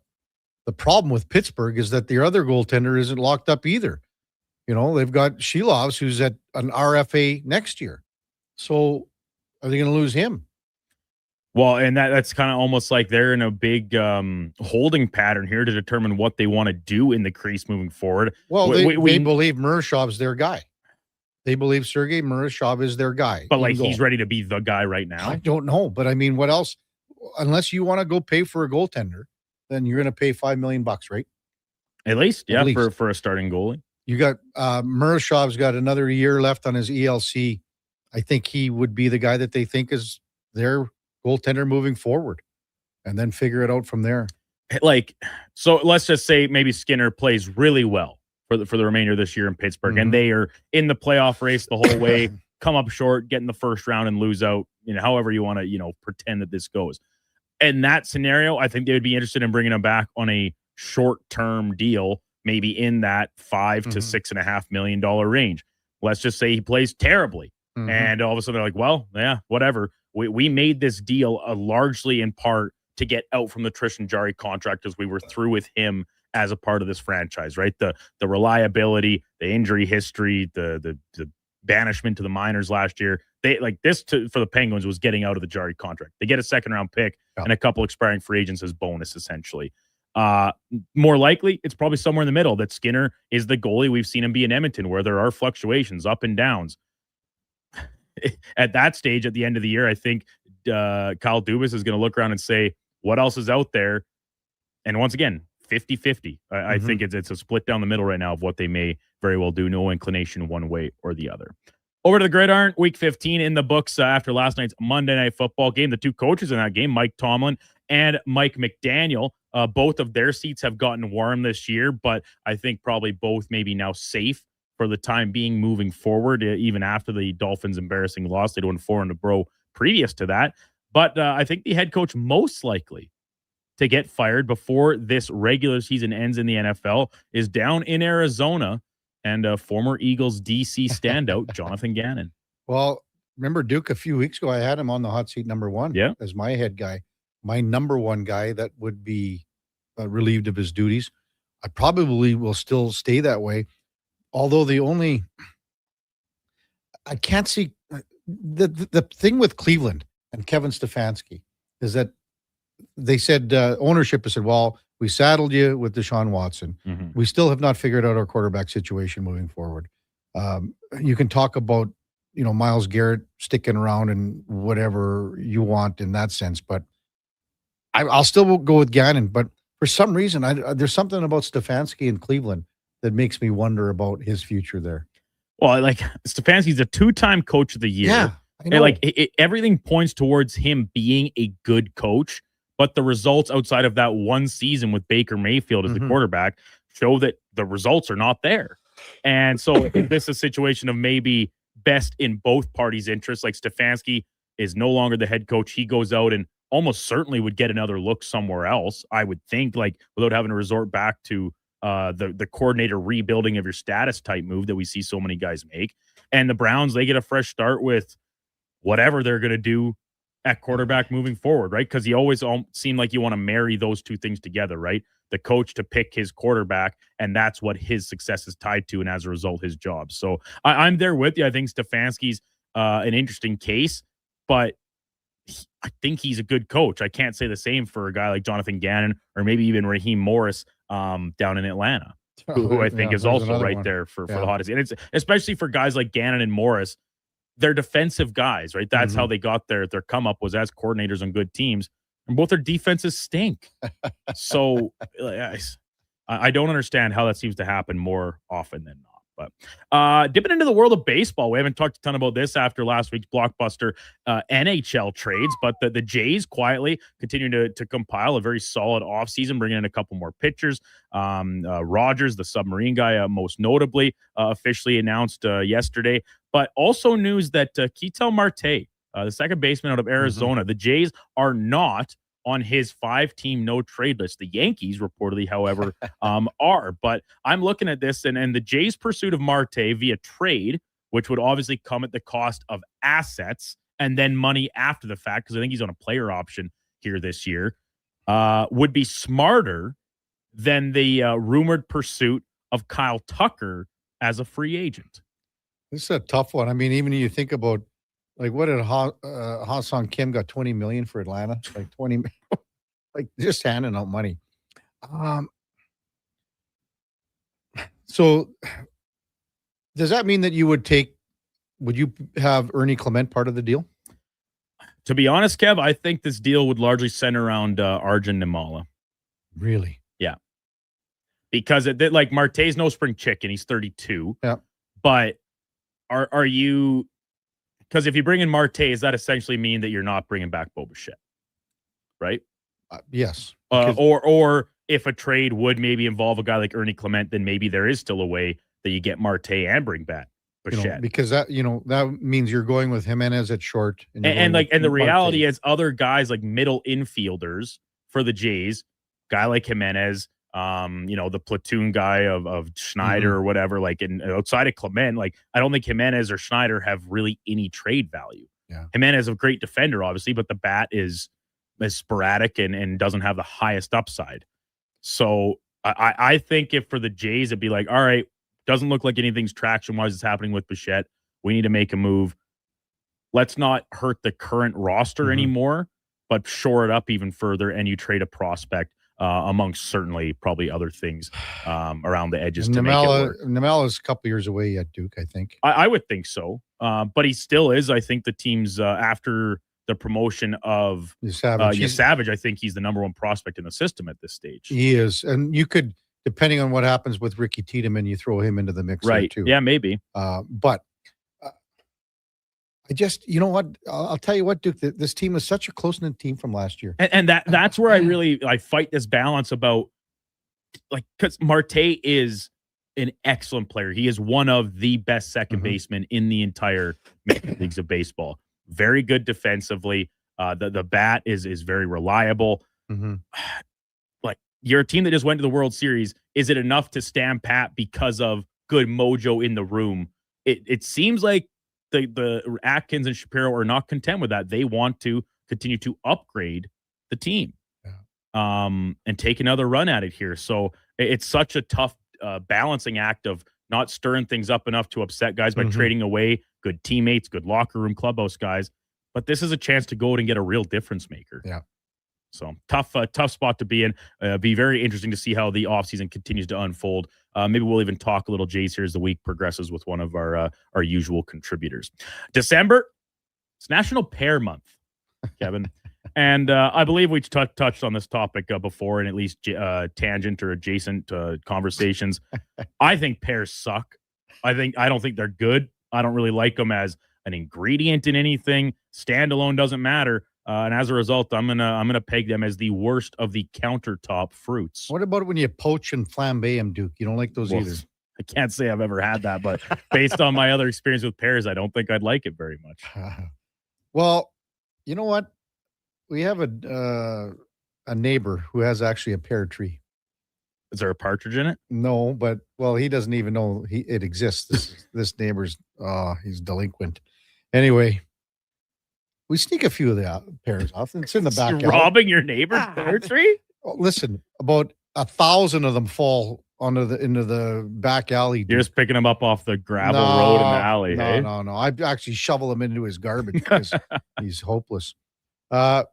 The problem with Pittsburgh is that their other goaltender isn't locked up either. You know, they've got Shilovs, who's at an RFA next year. So are they going to lose him? Well, and that's kind of almost like they're in a big holding pattern here to determine what they want to do in the crease moving forward. Well, they believe Murashov's their guy. They believe Sergei Murashov is their guy. But like he's ready to be the guy right now. I don't know. But I mean, what else? Unless you want to go pay for a goaltender, then you're going to pay $5 million, right? At least, yeah, At least. for a starting goalie. You got Murashov's got another year left on his ELC. I think he would be the guy that they think is their goaltender moving forward, and then figure it out from there. Like, so let's just say maybe Skinner plays really well for the remainder of this year in Pittsburgh, and they are in the playoff race the whole way, come up short, get in the first round and lose out, however you want to, pretend that this goes. In that scenario, I think they would be interested in bringing him back on a short-term deal, maybe in that $5 to $6.5 million range. Let's just say he plays terribly. And all of a sudden they're like, well, yeah, whatever. We made this deal largely in part to get out from the Tristan Jarry contract as we were through with him as a part of this franchise, right? The reliability, the injury history, the banishment to the minors last year. They like this for the Penguins was getting out of the Jarry contract. They get a second-round pick and a couple expiring free agents as bonus, essentially. More likely, it's probably somewhere in the middle that Skinner is the goalie we've seen him be in Edmonton, where there are fluctuations, up and downs. At that stage, at the end of the year, I think Kyle Dubas is going to look around and say, what else is out there? And once again, 50-50. I think it's a split down the middle right now of what they may very well do. No inclination one way or the other. Over to the gridiron, week 15 in the books after last night's Monday Night Football game. The two coaches in that game, Mike Tomlin and Mike McDaniel, both of their seats have gotten warm this year, but I think probably both maybe now safe for the time being moving forward, even after the Dolphins' embarrassing loss. They'd won 4 in a row previous to that. But I think the head coach most likely to get fired before this regular season ends in the NFL is down in Arizona, and former Eagles DC standout, Jonathan Gannon. Well, remember, Duke, a few weeks ago, I had him on the hot seat number 1 as my head guy, my number 1 guy that would be relieved of his duties. I probably will still stay that way. Although I can't see the thing with Cleveland and Kevin Stefanski is that they said ownership has said, well, we saddled you with Deshaun Watson. We still have not figured out our quarterback situation moving forward. You can talk about, Myles Garrett sticking around and whatever you want in that sense, but I'll still go with Gannon. But for some reason, there's something about Stefanski in Cleveland that makes me wonder about his future there. Well, like Stefanski's a 2-time coach of the year. Yeah, I know. And like everything points towards him being a good coach, but the results outside of that one season with Baker Mayfield as the quarterback show that the results are not there. And so if this is a situation of maybe best in both parties' interests, like Stefanski is no longer the head coach. He goes out and almost certainly would get another look somewhere else, I would think, like without having to resort back to the coordinator rebuilding of your status type move that we see so many guys make. And the Browns, they get a fresh start with whatever they're going to do at quarterback moving forward, right? Because you always seem like you want to marry those two things together, right? The coach to pick his quarterback, and that's what his success is tied to, and as a result, his job. So I'm there with you. I think Stefanski's an interesting case, but I think he's a good coach. I can't say the same for a guy like Jonathan Gannon or maybe even Raheem Morris down in Atlanta, who I think is also right there for the hottest. And it's especially for guys like Gannon and Morris. They're defensive guys, right? That's how they got their come up was as coordinators on good teams, and both their defenses stink. So I don't understand how that seems to happen more often than not. But dipping into the world of baseball, we haven't talked a ton about this after last week's blockbuster NHL trades, but the Jays quietly continue to compile a very solid offseason, bringing in a couple more pitchers. Rogers, the submarine guy, most notably, officially announced yesterday. But also news that Ketel Marte, the second baseman out of Arizona, the Jays are not on his 5-team no-trade list. The Yankees, reportedly, however, are. But I'm looking at this, and the Jays' pursuit of Marte via trade, which would obviously come at the cost of assets and then money after the fact, because I think he's on a player option here this year, would be smarter than the rumored pursuit of Kyle Tucker as a free agent. This is a tough one. I mean, even you think about, like, what did Ha-Sung Kim got $20 million for Atlanta? Like 20, like just handing out money. So does that mean that would you have Ernie Clement part of the deal? To be honest, Kev, I think this deal would largely center around Arjun Nimala. Really? Yeah. Because like Marte's no spring chicken. He's 32. Yeah. But are you... Because if you bring in Marte, does that essentially mean that you're not bringing back Bo Bichette? Right? Yes. Or if a trade would maybe involve a guy like Ernie Clement, then maybe there is still a way that you get Marte and bring back Bichette. Because that means you're going with Jimenez at short. And the reality is other guys like middle infielders for the Jays, guy like Jimenez, the platoon guy of Schneider or whatever, like outside of Clement, like I don't think Jimenez or Schneider have really any trade value. Yeah. Jimenez is a great defender, obviously, but the bat is sporadic and doesn't have the highest upside. So I think if for the Jays, it'd be like, all right, doesn't look like anything's traction-wise is happening with Bichette. We need to make a move. Let's not hurt the current roster anymore, but shore it up even further, and you trade a prospect amongst certainly probably other things around the edges to make it work. Nimala's a couple years away at Duke, I think. I would think so. But he still is. I think the team's after the promotion of Savage, I think he's the number one prospect in the system at this stage. He is. And you could, depending on what happens with Ricky Tiedemann, you throw him into the mix there too. Yeah, maybe. But I just, you know what? I'll tell you what, Duke, this team is such a close-knit team from last year. And that's where I fight this balance about, like, because Marte is an excellent player. He is one of the best second basemen in the entire major leagues of baseball. Very good defensively. The bat is very reliable. Like, you're a team that just went to the World Series. Is it enough to stand pat because of good mojo in the room? It seems like the Atkins and Shapiro are not content with that. They want to continue to upgrade the team and take another run at it here. So it's such a tough balancing act of not stirring things up enough to upset guys by trading away good teammates, good locker room, clubhouse guys. But this is a chance to go out and get a real difference maker. Yeah. So tough spot to be in. Be very interesting to see how the offseason continues to unfold. Maybe we'll even talk a little Jays here as the week progresses with one of our usual contributors. December, it's National Pear Month, Kevin. And I believe we touched on this topic before in at least tangent or adjacent conversations. I think pears suck. I don't think they're good. I don't really like them as an ingredient in anything. Standalone doesn't matter. And as a result, I'm gonna peg them as the worst of the countertop fruits. What about when you poach and flambe them, Duke? You don't like those either? I can't say I've ever had that, but based on my other experience with pears, I don't think I'd like it very much. Well, you know what? We have a neighbor who has actually a pear tree. Is there a partridge in it? No, but he doesn't even know it exists. This neighbor's he's delinquent. Anyway, we sneak a few of the pears off. It's in the back. You're robbing your neighbor's pear tree? Listen, about 1,000 of them fall into the back alley. You're just picking them up off the gravel road in the alley. No. I actually shovel them into his garbage because he's hopeless. I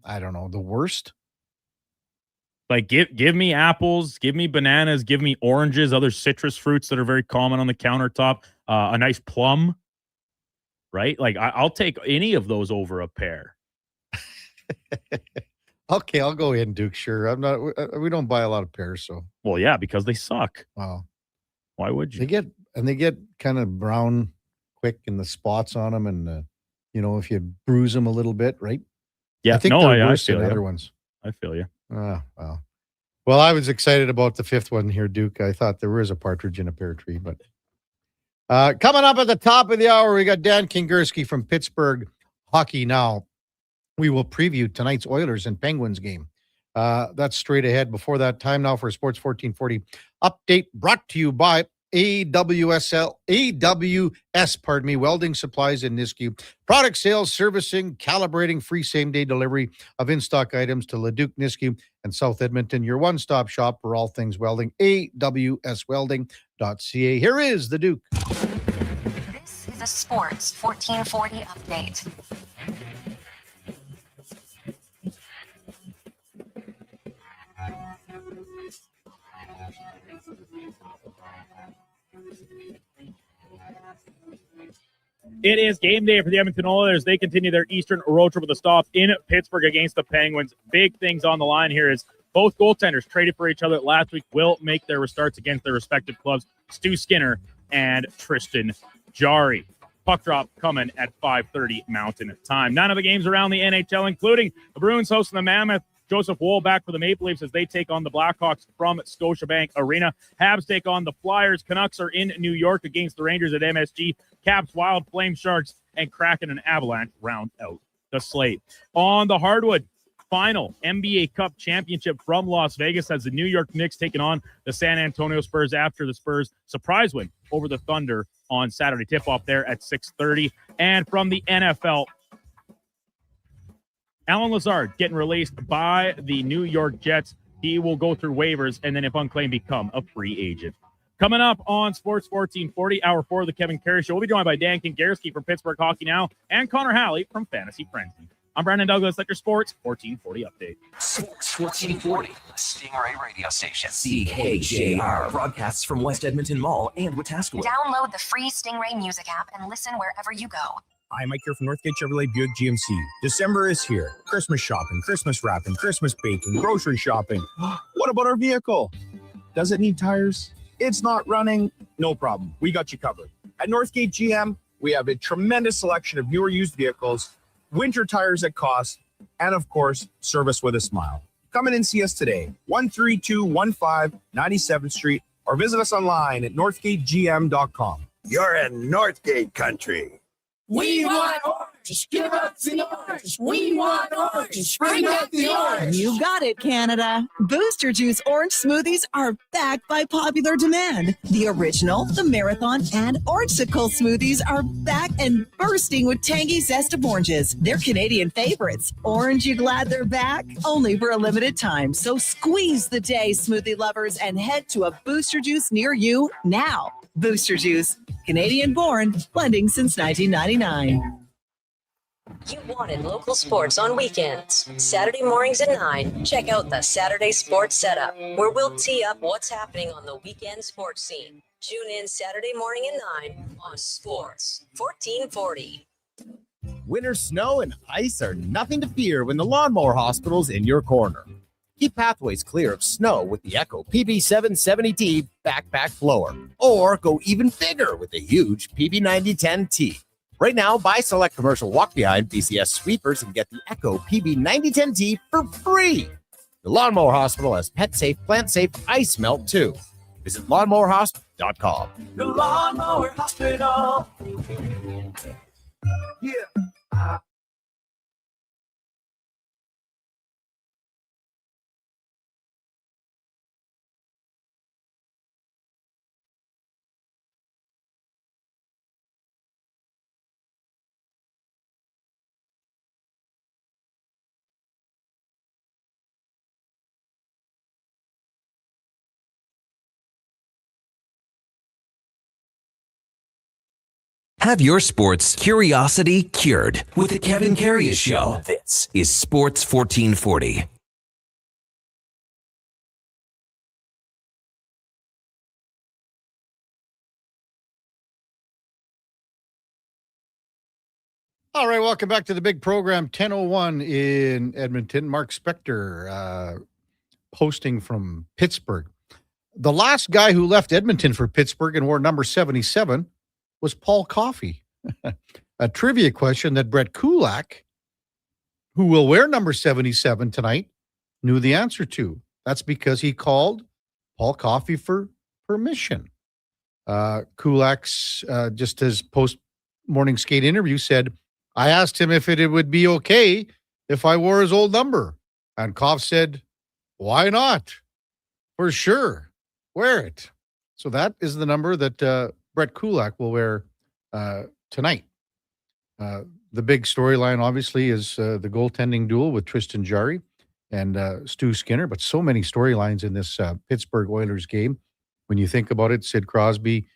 don't know. The worst. Like give me apples, give me bananas, give me oranges, other citrus fruits that are very common on the countertop. A nice plum. Right? Like I'll take any of those over a pear. Okay, I'll go in, Duke. Sure. I'm not. We don't buy a lot of pears, so. Well, yeah, because they suck. Wow. Why would you? They get kind of brown quick in the spots on them, and if you bruise them a little bit, right? Yeah, I think no, they're I worse feel than you. other ones. I feel you. Wow. Well, I was excited about the fifth one here, Duke. I thought there was a partridge in a pear tree, but coming up at the top of the hour, we got Dan Kingerski from Pittsburgh Hockey Now. We will preview tonight's Oilers and Penguins game. That's straight ahead. Before that, time now for Sports 1440 update brought to you by AWS, Welding Supplies in Nisku. Product sales, servicing, calibrating, free same-day delivery of in-stock items to Leduc, Nisku, and South Edmonton. Your one-stop shop for all things welding, awswelding.ca. Here is the Duke. This is a Sports 1440 update. It is game day for the Edmonton Oilers. They continue their Eastern road trip with a stop in Pittsburgh against the Penguins. Big things on the line here is both goaltenders traded for each other last week will make their restarts against their respective clubs, Stu Skinner and Tristan Jarry. Puck drop coming at 5:30 Mountain Time. None of the games around the NHL, including the Bruins hosting the Mammoth. Joseph Woll back for the Maple Leafs as they take on the Blackhawks from Scotiabank Arena. Habs take on the Flyers. Canucks are in New York against the Rangers at MSG. Caps, Wild, Flame Sharks, and Kraken and Avalanche round out the slate. On the hardwood, final NBA Cup championship from Las Vegas as the New York Knicks taking on the San Antonio Spurs after the Spurs' surprise win over the Thunder on Saturday. Tip-off there at 6:30. And from the NFL, Alan Lazard getting released by the New York Jets. He will go through waivers and then, if unclaimed, become a free agent. Coming up on Sports 1440, hour 4 of the Kevin Karius Show, we'll be joined by Dan Kingerski from Pittsburgh Hockey Now and Connor Halley from Fantasy Frenzy. I'm Brandon Douglas at your Sports 1440 update. Sports 1440, Stingray radio station. CKJR broadcasts from West Edmonton Mall and Wetaskiwin. Download the free Stingray music app and listen wherever you go. Hi, Mike here from Northgate Chevrolet Buick GMC. December is here. Christmas shopping, Christmas wrapping, Christmas baking, grocery shopping. What about our vehicle? Does it need tires? It's not running? No problem. We got you covered. At Northgate GM, we have a tremendous selection of newer used vehicles, winter tires at cost, and of course, service with a smile. Come in and see us today, 13215 97th Street, or visit us online at northgategm.com. You're in Northgate country. We want orange. Give us the orange. We want orange. Bring out the orange. You got it, Canada. Booster Juice orange smoothies are back by popular demand. The original, the marathon, and orangesicle smoothies are back and bursting with tangy zest of oranges. They're Canadian favorites. Orange, you glad they're back? Only for a limited time. So squeeze the day, smoothie lovers, and head to a Booster Juice near you now. Booster Juice, Canadian born, blending since 1999. You wanted local sports on weekends. Saturday mornings at 9, check out the Saturday Sports Setup, where we'll tee up what's happening on the weekend sports scene. Tune in Saturday morning at 9 on Sports 1440. Winter snow and ice are nothing to fear when the Lawnmower Hospital's in your corner. Keep pathways clear of snow with the Echo PB770T backpack blower, or go even bigger with the huge PB9010T. Right now, buy select commercial walk-behind BCS sweepers and get the Echo PB9010T for free. The Lawnmower Hospital has pet-safe, plant-safe ice melt, too. Visit lawnmowerhospital.com. The Lawnmower Hospital. Yeah. Have your sports curiosity cured with the Kevin Karius Show. This is Sports 1440. All right, welcome back to the big program, 10:01 in Edmonton. Mark Spector posting from Pittsburgh. The last guy who left Edmonton for Pittsburgh and wore number 77 was Paul Coffey. A trivia question that Brett Kulak, who will wear number 77 tonight, knew the answer to. That's because he called Paul Coffey for permission. Kulak's, just his post-morning skate interview, said, I asked him if it would be okay if I wore his old number. And Koff said, why not? For sure. Wear it. So that is the number that Brett Kulak will wear tonight. The big storyline, obviously, is the goaltending duel with Tristan Jarry and Stu Skinner, but so many storylines in this Pittsburgh Oilers game. When you think about it, Sid Crosby,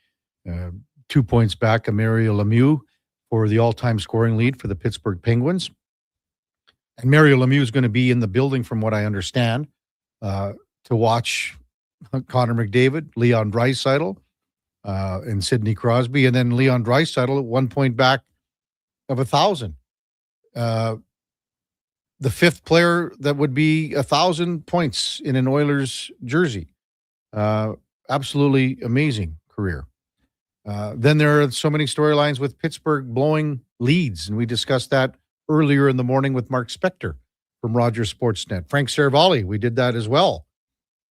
2 points back of Mario Lemieux for the all-time scoring lead for the Pittsburgh Penguins. And Mario Lemieux is going to be in the building, from what I understand, to watch Connor McDavid, Leon Draisaitl, and Sidney Crosby, and then Leon Draisaitl at 1 point back of 1,000. The fifth player that would be 1,000 points in an Oilers jersey. Absolutely amazing career. Then there are so many storylines with Pittsburgh blowing leads, and we discussed that earlier in the morning with Mark Spector from Rogers Sportsnet. Frank Saravalli, we did that as well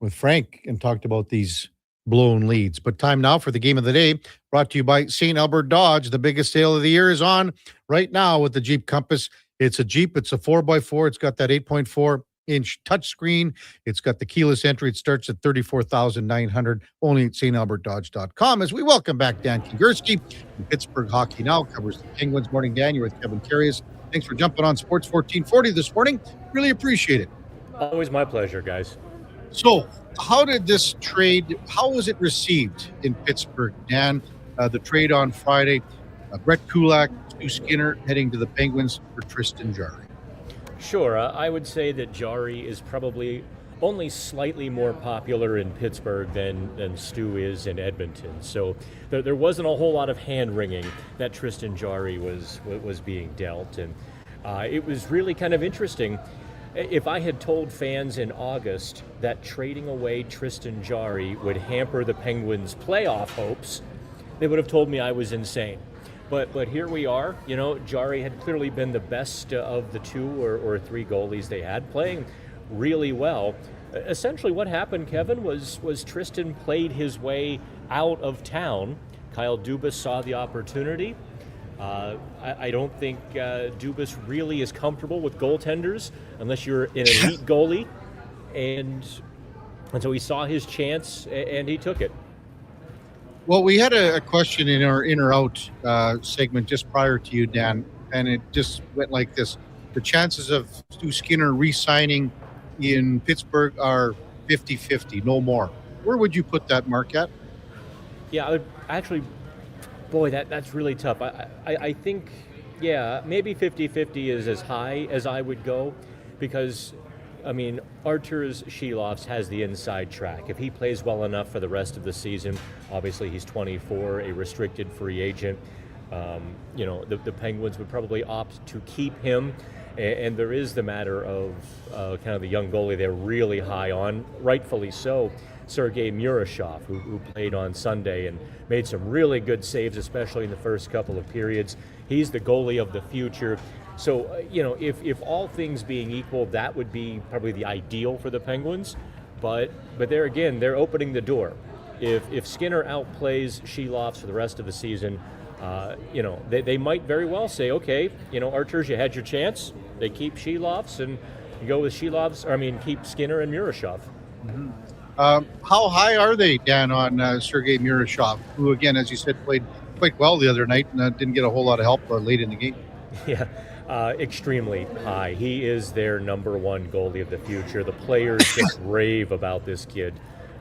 with Frank and talked about these blown leads. But time now for the game of the day, brought to you by St. Albert Dodge. The biggest sale of the year is on right now with the Jeep Compass. It's a Jeep. It's a 4x4. It's got that 8.4-inch touchscreen. It's got the keyless entry. It starts at $34,900 only at stalbertdodge.com. As we welcome back Dan Kigurski from Pittsburgh Hockey Now, covers the Penguins. Morning, Dan. You're with Kevin Karius. Thanks for jumping on Sports 1440 this morning. Really appreciate it. Always my pleasure, guys. So, how did this trade, how was it received in Pittsburgh, Dan? The trade on Friday, Brett Kulak, Stu Skinner heading to the Penguins for Tristan Jarry. Sure, I would say that Jarry is probably only slightly more popular in Pittsburgh than Stu is in Edmonton. So there wasn't a whole lot of hand-wringing that Tristan Jarry was being dealt. And it was really kind of interesting. If I had told fans in August that trading away Tristan Jarry would hamper the Penguins' playoff hopes, they would have told me I was insane. But here we are. You know, Jarry had clearly been the best of the two or three goalies they had, playing really well. Essentially what happened, Kevin, was Tristan played his way out of town. Kyle Dubas saw the opportunity. I don't think Dubas really is comfortable with goaltenders unless you're an elite goalie. And so he saw his chance and he took it. Well, we had a question in our in or out segment just prior to you, Dan, and it just went like this. The chances of Stu Skinner re-signing in Pittsburgh are 50-50, no more. Where would you put that mark at? Yeah, I would actually, boy, that's really tough. I think, yeah, maybe 50-50 is as high as I would go because, I mean, Arturs Shilovs has the inside track. If he plays well enough for the rest of the season, obviously he's 24, a restricted free agent. You know, the Penguins would probably opt to keep him. And there is the matter of kind of the young goalie they're really high on, rightfully so, Sergei Murashov, who played on Sunday and made some really good saves, especially in the first couple of periods. He's the goalie of the future. So, you know, if all things being equal, that would be probably the ideal for the Penguins. But there again, they're opening the door. If Skinner outplays Shilovs for the rest of the season, you know, they might very well say, okay, you know, Arturs, you had your chance. They keep Shilovs and you go with keep Skinner and Murashov. Mm-hmm. How high are they, Dan, on Sergei Murashov, who, again, as you said, played quite well the other night and didn't get a whole lot of help late in the game? Yeah, extremely high. He is their number one goalie of the future. The players just rave about this kid.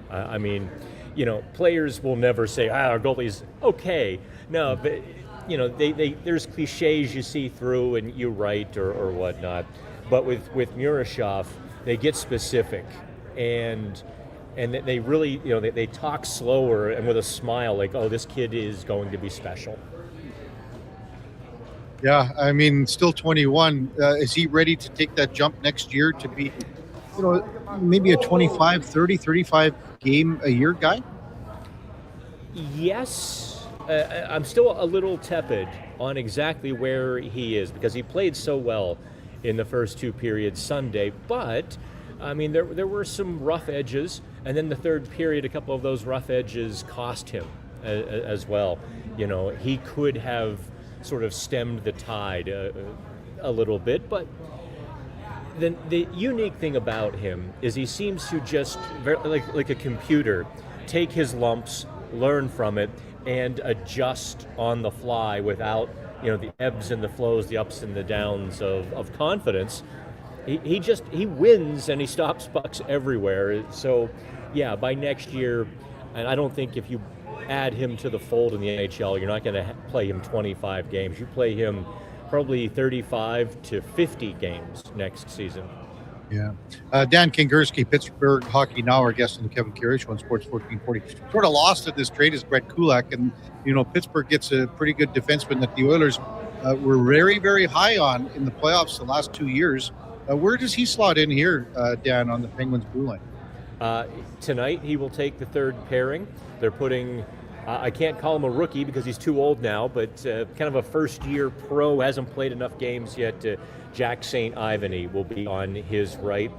I mean, you know, players will never say, our goalie's okay. No, but, you know, there's cliches you see through and you write or whatnot. But with Murashov, they get specific and they really, you know, they talk slower and with a smile like, oh, this kid is going to be special. Yeah, I mean, still 21. Is he ready to take that jump next year to be maybe a 25, 30, 35 game a year guy? Yes. I'm still a little tepid on exactly where he is because he played so well in the first two periods Sunday, but I mean there were some rough edges, and then the third period, a couple of those rough edges cost him as well. He could have sort of stemmed the tide a little bit, but the unique thing about him is he seems to just like a computer take his lumps, learn from it, and adjust on the fly without the ebbs and the flows, the ups and the downs of confidence. He wins and he stops pucks everywhere. So yeah, by next year, and I don't think if you add him to the fold in the NHL, you're not going to play him 25 games. You play him probably 35 to 50 games next season. Yeah. Dan Kingerski, Pittsburgh Hockey Now, our guest on the Kevin Karius Show on Sports 1440. Sort of lost at this trade is Brett Kulak, and Pittsburgh gets a pretty good defenseman that the Oilers were very, very high on in the playoffs the last 2 years. Where does he slot in here, Dan, on the Penguins' blue line? Tonight he will take the third pairing. They're putting I can't call him a rookie because he's too old now, but kind of a first-year pro, hasn't played enough games yet. Jack St. Ivany will be on his right,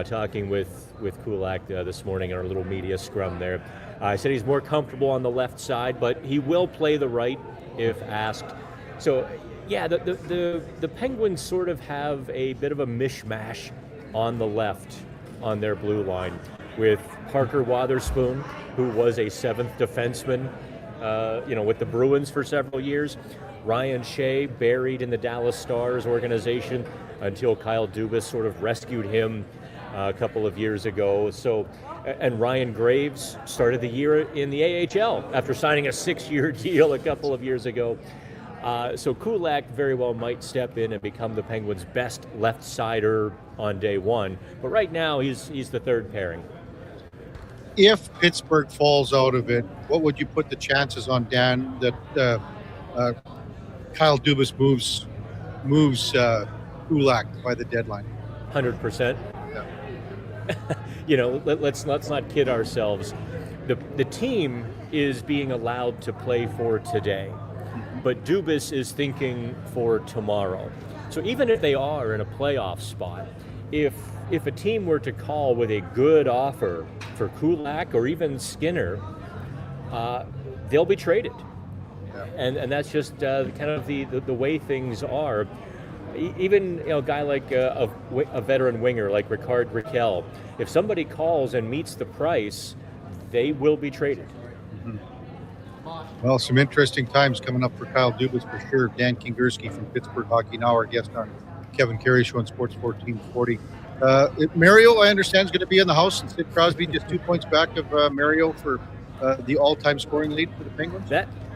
talking with Kulak this morning in our little media scrum there. I said he's more comfortable on the left side, but he will play the right if asked. So, yeah, the Penguins sort of have a bit of a mishmash on the left on their blue line, with Parker Wotherspoon, who was a seventh defenseman, with the Bruins for several years. Ryan Shea, buried in the Dallas Stars organization until Kyle Dubas sort of rescued him a couple of years ago. So, and Ryan Graves started the year in the AHL after signing a 6-year deal a couple of years ago. So Kulak very well might step in and become the Penguins' best left-sider on day one. But right now, he's the third pairing. If Pittsburgh falls out of it, what would you put the chances on, Dan, that Kyle Dubas moves Kulak by the deadline? 100%. Yeah. Let's not kid ourselves. The team is being allowed to play for today, but Dubas is thinking for tomorrow. So even if they are in a playoff spot, if a team were to call with a good offer for Kulak or even Skinner, they'll be traded. Yeah. And that's just kind of the way things are. Even a guy like a veteran winger like Ricard Raquel, if somebody calls and meets the price, they will be traded. Mm-hmm. Well, some interesting times coming up for Kyle Dubas for sure. Dan Kingerski from Pittsburgh Hockey Now, our guest on Kevin Karius Show on Sports 1440. Mario, I understand, is going to be in the house, and Sid Crosby just 2 points back of Mario for the all-time scoring lead for the Penguins.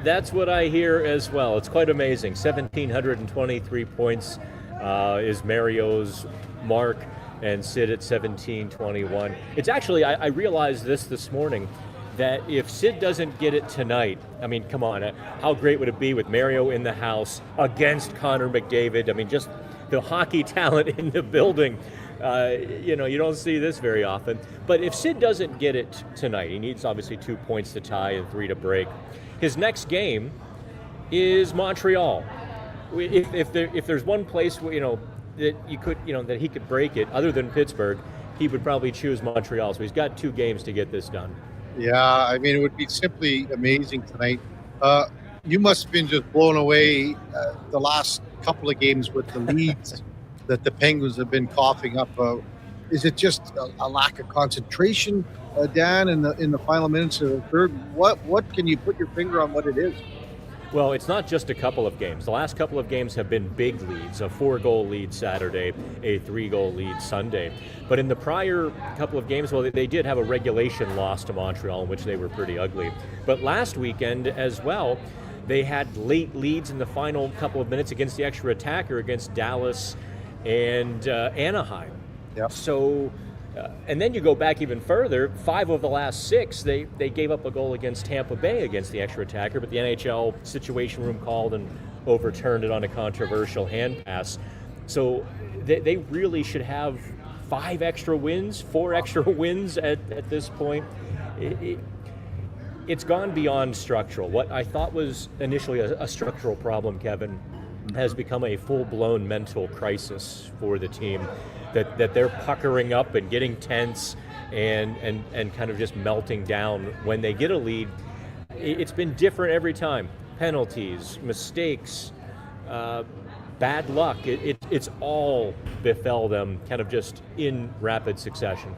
That's what I hear as well. It's quite amazing. 1,723 points is Mario's mark, and Sid at 1,721. It's actually, I realized this morning, that if Sid doesn't get it tonight, I mean, come on, how great would it be with Mario in the house against Connor McDavid? I mean, just the hockey talent in the building. You don't see this very often. But if Sid doesn't get it tonight, he needs obviously 2 points to tie and 3 to break. His next game is Montreal. If there's one place that you could that he could break it other than Pittsburgh, he would probably choose Montreal. So he's got 2 games to get this done. Yeah, I mean, it would be simply amazing tonight. You must have been just blown away the last couple of games with the leads that the Penguins have been coughing up. Is it just a lack of concentration, Dan, in the final minutes of the third? What can you put your finger on what it is? Well, it's not just a couple of games. The last couple of games have been big leads, a 4-goal lead Saturday, a 3-goal lead Sunday. But in the prior couple of games, well, they did have a regulation loss to Montreal, in which they were pretty ugly. But last weekend as well, they had late leads in the final couple of minutes against the extra attacker against Dallas and Anaheim. Yep. So, and then you go back even further, 5 of the last 6, they gave up a goal against Tampa Bay against the extra attacker, but the NHL Situation Room called and overturned it on a controversial hand pass. So they really should have 5 extra wins, 4 extra wins at this point. It's gone beyond structural. What I thought was initially a structural problem, Kevin, has become a full-blown mental crisis for the team, that they're puckering up and getting tense and kind of just melting down when they get a lead. It's been different every time. Penalties, mistakes, bad luck. It's all befell them kind of just in rapid succession.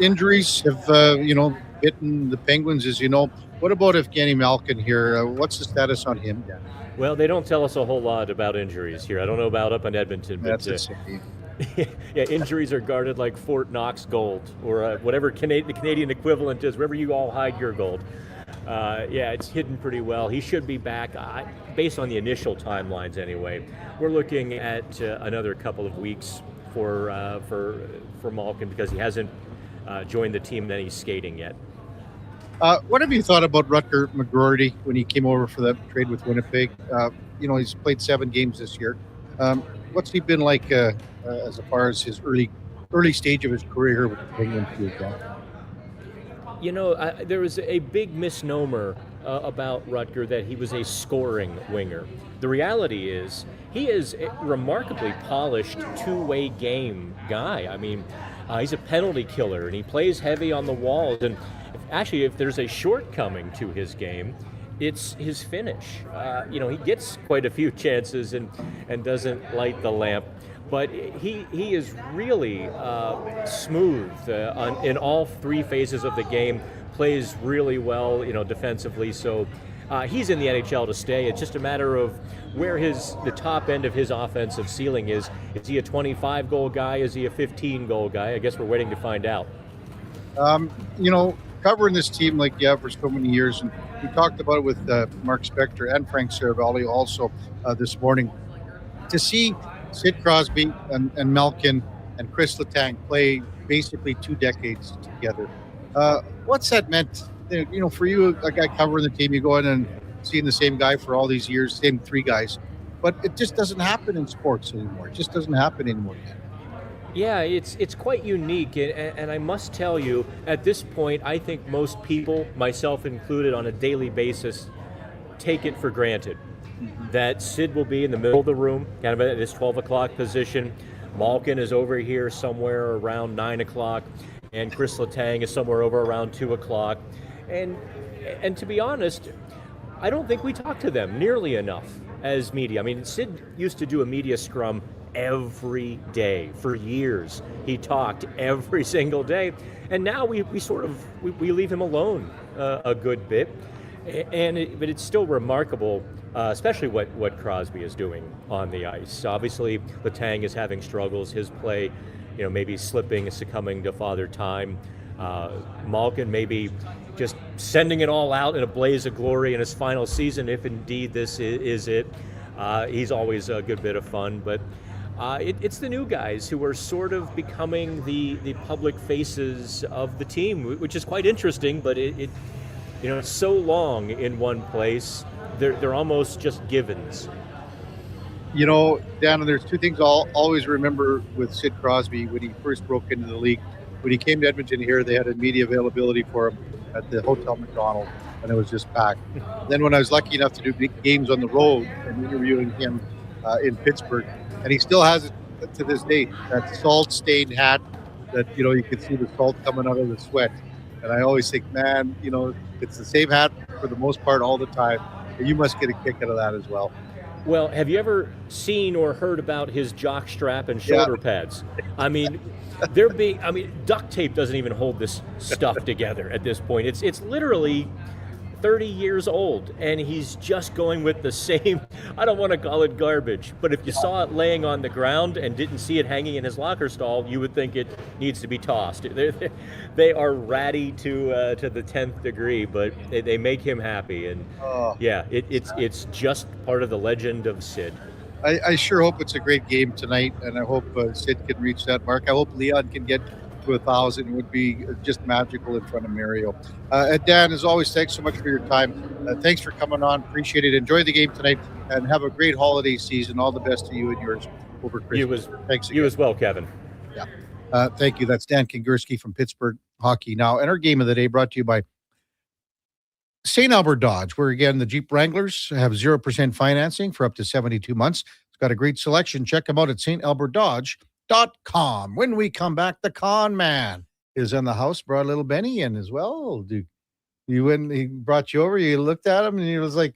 Injuries have, bitten the Penguins, as you know. What about Evgeny Malkin here? What's the status on him, Dan? Well, they don't tell us a whole lot about injuries here. I don't know about up in Edmonton, but That's yeah, injuries are guarded like Fort Knox gold, or whatever the Canadian equivalent is, wherever you all hide your gold. Yeah, it's hidden pretty well. He should be back, based on the initial timelines anyway. We're looking at another couple of weeks for Malkin, because he hasn't joined the team that he's skating yet. What have you thought about Rutger McGroarty when he came over for that trade with Winnipeg? He's played 7 games this year. What's he been like as far as his early stage of his career with the Penguins? There was a big misnomer about Rutger, that he was a scoring winger. The reality is he is a remarkably polished two-way game guy. I mean, he's a penalty killer, and he plays heavy on the walls. And actually, if there's a shortcoming to his game, it's his finish. He gets quite a few chances and doesn't light the lamp. But he is really smooth in all 3 phases of the game, plays really well, defensively. So he's in the NHL to stay. It's just a matter of where the top end of his offensive ceiling is. Is he a 25-goal guy? Is he a 15-goal guy? I guess we're waiting to find out. Covering this team like you have for so many years, and we talked about it with Mark Spector and Frank Saravalli also this morning, to see Sid Crosby and Malkin and Chris Letang play basically 2 decades together. What's that meant? For you, a guy covering the team, you go in and seeing the same guy for all these years, same 3 guys, but it just doesn't happen in sports anymore. It just doesn't happen anymore. Yeah, it's quite unique, and I must tell you, at this point, I think most people, myself included, on a daily basis, take it for granted that Sid will be in the middle of the room, kind of at his 12 o'clock position. Malkin is over here somewhere around 9 o'clock, and Chris Letang is somewhere over around 2 o'clock. And to be honest, I don't think we talk to them nearly enough as media. I mean, Sid used to do a media scrum every day for years. He talked every single day, and now we leave him alone a good bit. But it's still remarkable, especially what Crosby is doing on the ice. Obviously, Letang is having struggles. His play, maybe slipping, succumbing to father time. Malkin maybe just sending it all out in a blaze of glory in his final season, if indeed this is it. He's always a good bit of fun, but it's the new guys who are sort of becoming the public faces of the team, which is quite interesting, but it's so long in one place, they're almost just givens. Dan, there's 2 things I'll always remember with Sid Crosby when he first broke into the league. When he came to Edmonton here, they had a media availability for him at the Hotel McDonald, and it was just packed. Then when I was lucky enough to do big games on the road and interviewing him in Pittsburgh, and he still has it to this day, that salt-stained hat that, you can see the salt coming out of the sweat. And I always think, man, it's the same hat for the most part all the time. And you must get a kick out of that as well. Well, have you ever seen or heard about his jock strap and shoulder pads? I mean, duct tape doesn't even hold this stuff together at this point. It's literally 30 years old, and he's just going with the same, I don't want to call it garbage, but if you saw it laying on the ground and didn't see it hanging in his locker stall, you would think it needs to be tossed. They are ratty to the 10th degree, but they make him happy, and it's just part of the legend of Sid. I sure hope it's a great game tonight, and I hope Sid can reach that mark. I hope Leon can get to 1,000. It would be just magical in front of Mario. And Dan, as always, thanks so much for your time. Thanks for coming on. Appreciate it. Enjoy the game tonight, and have a great holiday season. All the best to you and yours over Christmas. You as well, Kevin. Yeah. Thank you. That's Dan Kingerski from Pittsburgh Hockey Now. And our game of the day brought to you by St. Albert Dodge, where, again, the Jeep Wranglers have 0% financing for up to 72 months. It's got a great selection. Check them out at stalbertdodge.com. When we come back, the con man is in the house. Brought little Benny in as well. Duke, he brought you over. You looked at him, and he was like,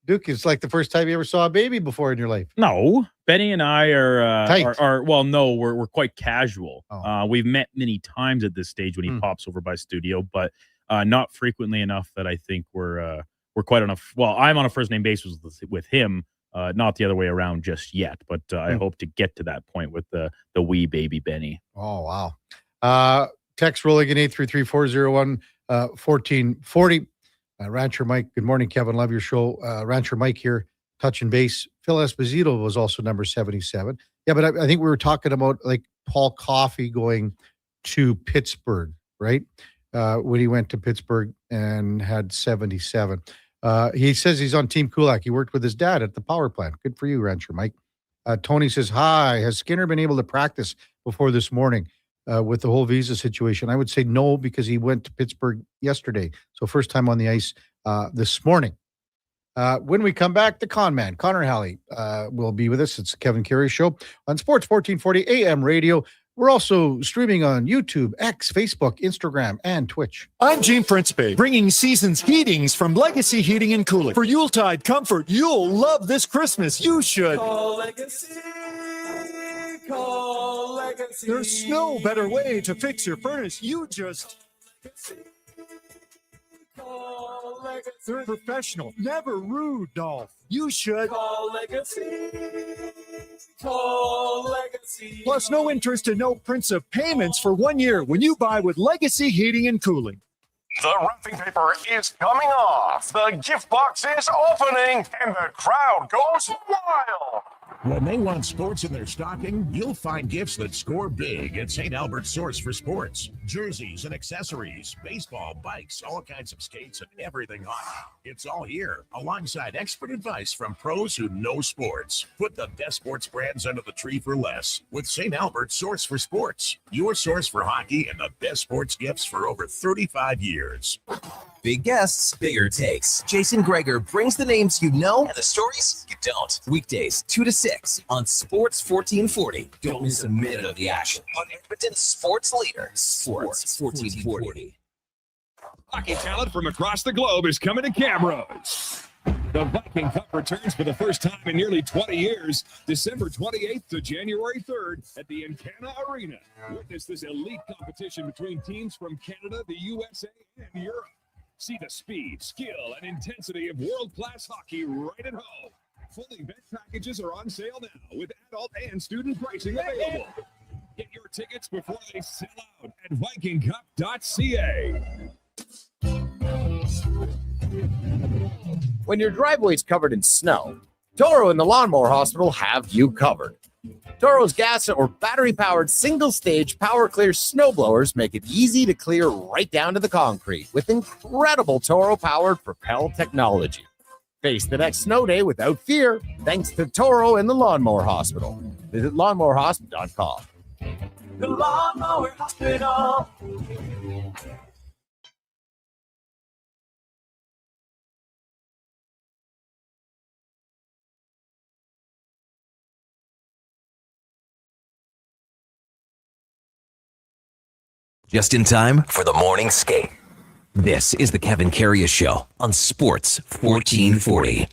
Duke, it's like the first time you ever saw a baby before in your life. No, Benny and I Tight. we're quite casual. Oh. We've met many times at this stage when he pops over by studio, but not frequently enough that I think we're quite enough. Well, I'm on a first name basis with him, not the other way around just yet, but I hope to get to that point with the wee baby Benny. Oh, wow. Text rolling in 833-401-1440. Rancher Mike, good morning, Kevin. Love your show. Rancher Mike here, touching base. Phil Esposito was also number 77. Yeah, but I think we were talking about like Paul Coffey going to Pittsburgh, right? When he went to Pittsburgh and had 77. He says he's on Team Kulak. He worked with his dad at the power plant. Good for you, Rancher Mike. Tony says, hi, has Skinner been able to practice before this morning with the whole visa situation? I would say no, because he went to Pittsburgh yesterday. So first time on the ice this morning. When we come back, the con man, Connor Halley, will be with us. It's the Kevin Karius Show on Sports 1440 AM radio. We're also streaming on YouTube, X, Facebook, Instagram, and Twitch. I'm Gene Principe, bringing season's heatings from Legacy Heating and Cooling. For Yuletide comfort you'll love this Christmas. You should. Call Legacy. Call Legacy. There's no better way to fix your furnace. You just... Call Legacy. They're professional, never rude, Dolph. You should. Call Legacy. Call Legacy. Plus, no interest and no principal payments for 1 year when you buy with Legacy Heating and Cooling. The wrapping paper is coming off. The gift box is opening, and the crowd goes wild. When they want sports in their stocking, you'll find gifts that score big at St. Albert's Source for Sports. Jerseys and accessories, baseball, bikes, all kinds of skates, and everything hockey. It's all here, alongside expert advice from pros who know sports. Put the best sports brands under the tree for less with St. Albert's Source for Sports. Your source for hockey and the best sports gifts for over 35 years. Big guests, bigger takes. Jason Greger brings the names you know and the stories you don't. Weekdays, 2 to 6 on Sports 1440. Don't miss a minute of the action on Edmonton's sports leader, Sports 1440. Hockey talent from across the globe is coming to Camrose. The Viking Cup returns for the first time in nearly 20 years, December 28th to January 3rd at the Encana Arena. Witness this elite competition between teams from Canada, the USA, and Europe. See the speed, skill, and intensity of world-class hockey right at home. Full event packages are on sale now with adult and student pricing available. Get your tickets before they sell out at vikingcup.ca. When your driveway's covered in snow, Toro and the Lawnmower Hospital have you covered. Toro's gas or battery-powered single-stage power-clear snowblowers make it easy to clear right down to the concrete with incredible Toro-powered Propel technology. Face the next snow day without fear thanks to Toro and the Lawnmower Hospital. Visit lawnmowerhospital.com. The Lawnmower Hospital. Just in time for the morning skate. This is the Kevin Karius Show on Sports 1440.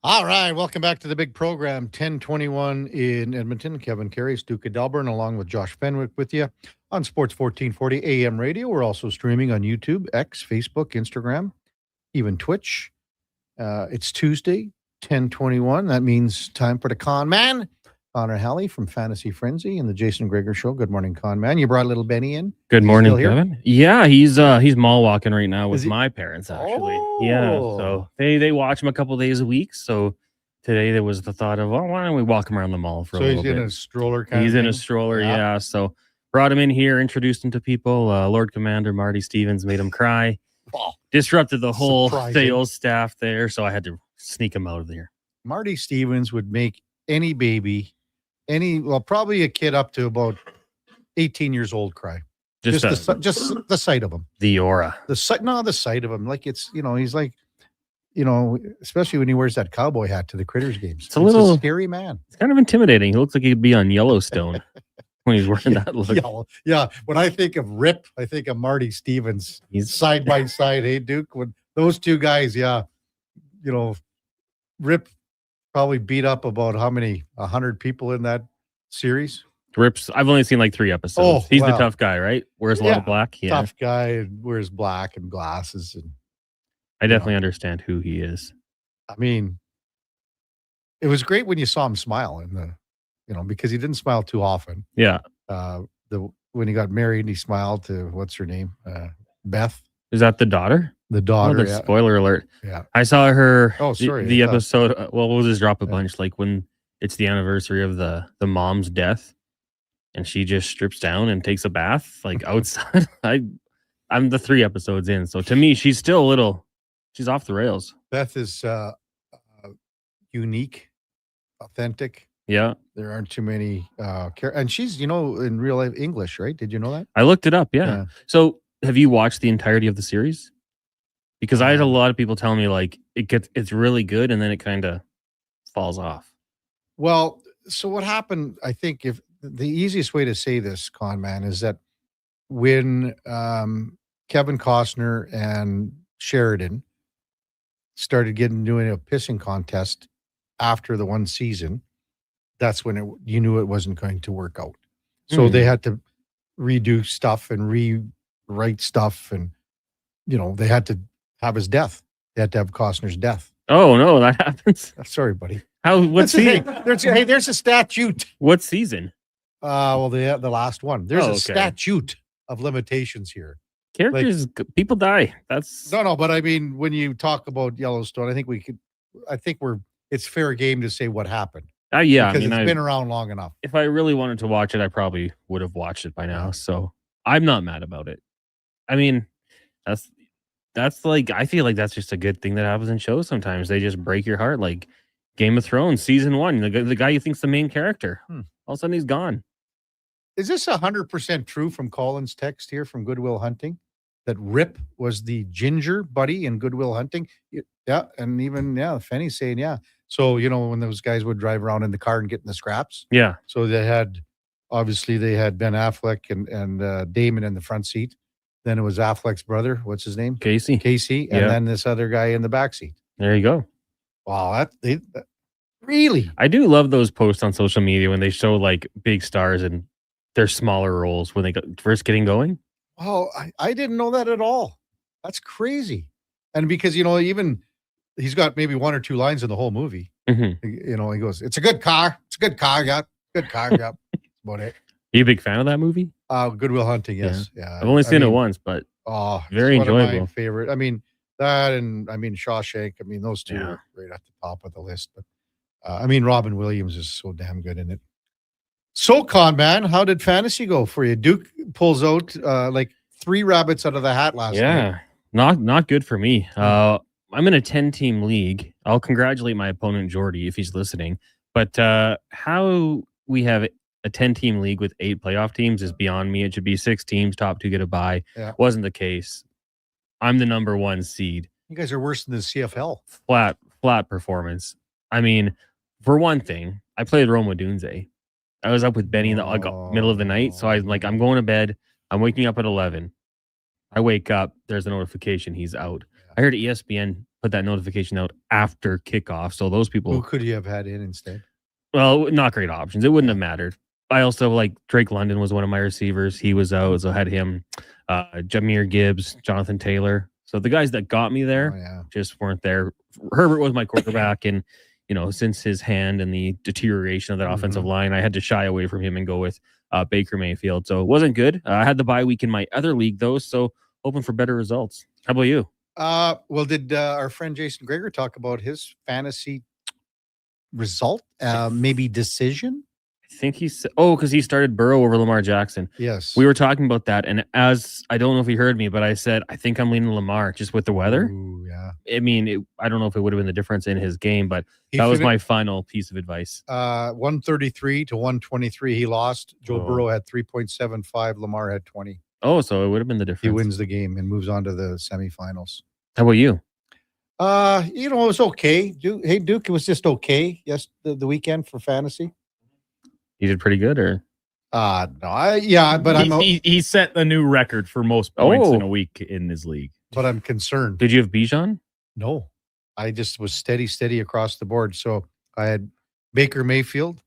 All right, welcome back to the big program, 1021 in Edmonton. Kevin Karius, Duke of Delburne, along with Josh Fenwick with you on Sports 1440 AM radio. We're also streaming on YouTube, X, Facebook, Instagram, even Twitch. It's Tuesday, 10:21. That means time for the Con Man. Connor Halley from Fantasy Frenzy and the Jason Greger Show. Good morning, Con Man. You brought little Benny in. Good He's morning, still here? Kevin. Yeah, he's mall walking right now with he- my parents, actually. Yeah, so they watch him a couple days a week. So today there was the thought of, well, why don't we walk him around the mall for a So little he's bit? in a stroller kind He's of in a thing? stroller, Yeah. yeah. So brought him in here, introduced him to people. Lord Commander Marty Stevens made him cry. Disrupted the whole Surprising. sales staff there, so I had to sneak him out of there. Marty Stevens would make any baby, probably a kid up to about 18 years old cry. Just the sight of him. The aura. The sight of him. Like he's like, especially when he wears that cowboy hat to the Critters games. It's a little scary man. It's kind of intimidating. He looks like he'd be on Yellowstone when he's wearing that look. Yeah. When I think of Rip, I think of Marty Stevens. He's side by side. Hey, Duke, when those two guys, Rip probably beat up about how many? 100 people in that series. Rips. I've only seen like 3 episodes. He's the wow. tough guy, right? Wears a lot of black. Yeah. Tough guy and wears black and glasses. And I definitely understand who he is. I mean, it was great when you saw him smile because he didn't smile too often. Yeah. When he got married, he smiled to what's her name? Beth. Is that the daughter? The daughter. Oh, that's spoiler alert. Yeah. I saw her. Oh, sorry. The episode. Well, we'll just drop a bunch. Like when it's the anniversary of the mom's death, and she just strips down and takes a bath like outside. I'm the 3 episodes in, so to me, she's still a little. She's off the rails. Beth is unique, authentic. Yeah. There aren't too many and she's, in real life English, right? Did you know that? I looked it up, yeah. So have you watched the entirety of the series? Because I had a lot of people tell me like it's really good and then it kind of falls off. Well, so what happened, I think if the easiest way to say this, Con Man, is that when Kevin Costner and Sheridan started doing a pissing contest after the one season, that's when you knew it wasn't going to work out. So they had to redo stuff and rewrite stuff, and they had to have his death. They had to have Costner's death. Oh no, that happens. Sorry, buddy. What season? There's a statute. What season? Well, the last one. There's a okay. statute of limitations here. Characters, people die. That's no. But I mean, when you talk about Yellowstone, I think it's fair game to say what happened. Yeah, because it's been around long enough. If I really wanted to watch it, I probably would have watched it by now. So I'm not mad about it. I mean, that's like, I feel like that's just a good thing that happens in shows. Sometimes they just break your heart, like Game of Thrones season 1. The guy you think's the main character, all of a sudden he's gone. Is this 100% true from Colin's text here from Goodwill Hunting that Rip was the ginger buddy in Goodwill Hunting? Yeah, and even Fenny's saying So when those guys would drive around in the car and get in the scraps. Yeah. So they had Ben Affleck and Damon in the front seat. Then it was Affleck's brother. What's his name? Casey. And then this other guy in the back seat. There you go. Wow, really. I do love those posts on social media when they show like big stars and their smaller roles when they first getting going. Oh, I didn't know that at all. That's crazy. And because even he's got maybe 1 or 2 lines in the whole movie. Mm-hmm. He goes, "It's a good car. It's a good car. Yeah, good car. Yeah." That's about it. Are you a big fan of that movie? Goodwill Hunting. Yes. Yeah. I've only seen it once, but very it's one enjoyable. of my favorite. I mean that, and Shawshank. I mean those two are right at the top of the list. But Robin Williams is so damn good in it. So, Con Man, how did fantasy go for you? Duke pulls out like 3 rabbits out of the hat last night. Not good for me. I'm in a 10-team league. I'll congratulate my opponent Jordy if he's listening. But how we have a 10-team league with 8 playoff teams is beyond me. It should be 6 teams, top 2 get a bye. Yeah. Wasn't the case. I'm the number 1 seed. You guys are worse than the CFL. Flat performance. I mean, for one thing, I played Roma Dunze. I was up with Benny in the middle of the night. So I'm going to bed. I'm waking up at 11. I wake up. There's a notification. He's out. I heard ESPN put that notification out after kickoff. So those people. Who could you have had in instead? Well, not great options. It wouldn't have mattered. I also Drake London was one of my receivers. He was out. So I had him, Jameer Gibbs, Jonathan Taylor. So the guys that got me there just weren't there. Herbert was my quarterback and since his hand and the deterioration of that offensive line, I had to shy away from him and go with Baker Mayfield. So it wasn't good. I had the bye week in my other league, though, so hoping for better results. How about you? Well, did our friend Jason Greger talk about his fantasy result? Maybe decision? I think because he started Burrow over Lamar Jackson. Yes. We were talking about that, and I don't know if he heard me, but I said, I think I'm leaning Lamar just with the weather. Ooh, yeah. I mean, I don't know if it would have been the difference in his game, but that was my final piece of advice. 133 to 123. He lost. Joe Burrow had 3.75. Lamar had 20. Oh, so it would have been the difference. He wins the game and moves on to the semifinals. How about you? It was okay. Duke, it was just okay. Yes, the weekend for fantasy. You did pretty good, or? No, but he set the new record for most points in a week in his league. But I'm concerned. Did you have Bijan? No, I just was steady across the board. So I had Baker Mayfield,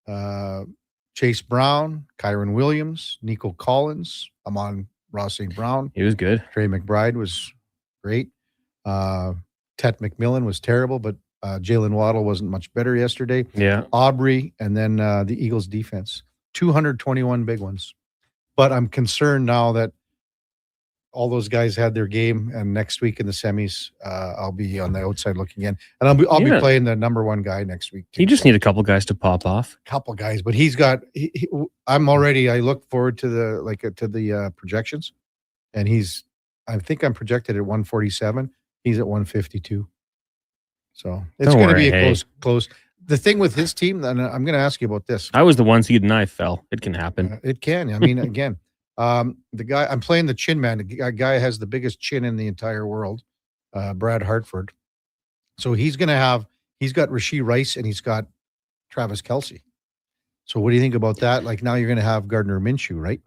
Chase Brown, Kyron Williams, Nico Collins. I'm on Ross St. Brown. He was good. Trey McBride was great. Tet McMillan was terrible, but Jalen Waddle wasn't much better yesterday. Yeah. Aubrey, and then the Eagles defense. 221 big ones. But I'm concerned now that all those guys had their game, and next week in the semis, I'll be on the outside looking in. And I'll be playing the number one guy next week. You just need a couple guys to pop off. Couple guys, but he's got I look forward to the projections, and I think I'm projected at 147. He's at 152. So it's going to be a close. The thing with his team, and I'm going to ask you about this. I was the 1 seed and I fell. It can happen. It can. I mean, again, the guy I'm playing the chin man. The guy has the biggest chin in the entire world, Brad Hartford. So he's got Rashee Rice and he's got Travis Kelce. So what do you think about that? Like now you're going to have Gardner Minshew, right?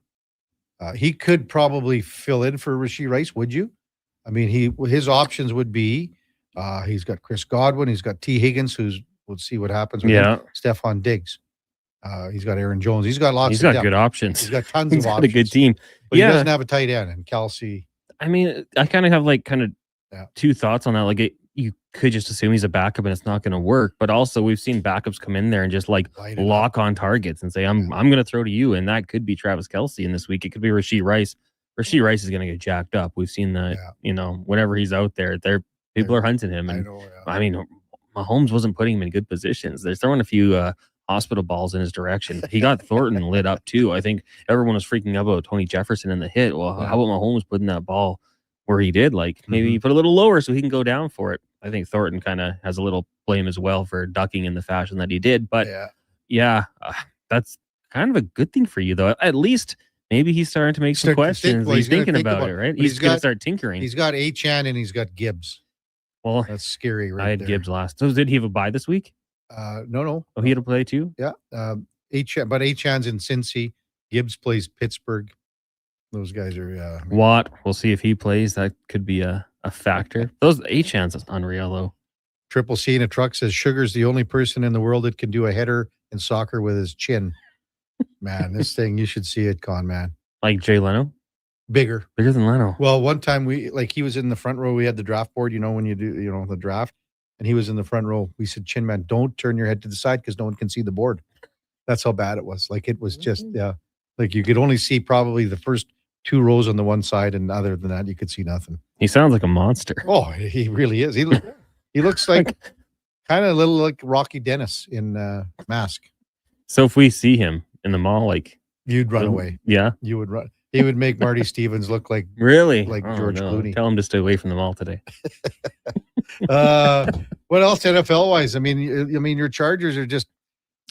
He could probably fill in for Rashee Rice. Would you? I mean, his options would be he's got Chris Godwin, he's got T. Higgins, we'll see what happens with him. Stephon Diggs. He's got Aaron Jones. He's got lots. He's got good options. He's got tons of options. Got a good team. But he doesn't have a tight end, and Kelce. I mean, I kind of have two thoughts on that. Like you could just assume he's a backup and it's not going to work. But also we've seen backups come in there and just lock on targets and say, I'm going to throw to you. And that could be Travis Kelce in this week. It could be Rashee Rice. Rashee Rice is going to get jacked up. We've seen that, whenever he's out there, people are hunting him. And I mean, Mahomes wasn't putting him in good positions. They're throwing a few hospital balls in his direction. He got Thornton lit up too. I think everyone was freaking out about Tony Jefferson in the hit. Well, how about Mahomes putting that ball where he did? Like maybe put a little lower so he can go down for it. I think Thornton kind of has a little blame as well for ducking in the fashion that he did. But that's kind of a good thing for you though. At least maybe he's starting to make some questions. He's thinking about it, right? He's going to start tinkering. He's got Achane and he's got Gibbs. Well, that's scary, right? I had Gibbs last. So did he have a bye this week? No. Oh, he had to play too? Yeah. Achane's in Cincy. Gibbs plays Pittsburgh. Those guys are Watt. We'll see if he plays. That could be a factor. Those Achane's is unreal though. Triple C in a truck says Sugar's the only person in the world that can do a header in soccer with his chin. Man, this thing, you should see it, Con man. Like Jay Leno? Bigger than Leno. Well, one time he was in the front row. We had the draft board, when you do, the draft, and he was in the front row. We said, Chin man, don't turn your head to the side because no one can see the board. That's how bad it was. Like it was just, like you could only see probably the first 2 rows on the one side, and other than that, you could see nothing. He sounds like a monster. Oh, he really is. He looks like kind of a little like Rocky Dennis in Mask. So if we see him in the mall, like you'd run away. Yeah, you would run. He would make Marty Stevens look like George Clooney. Tell him to stay away from the mall today. What else NFL wise? I mean, your Chargers are just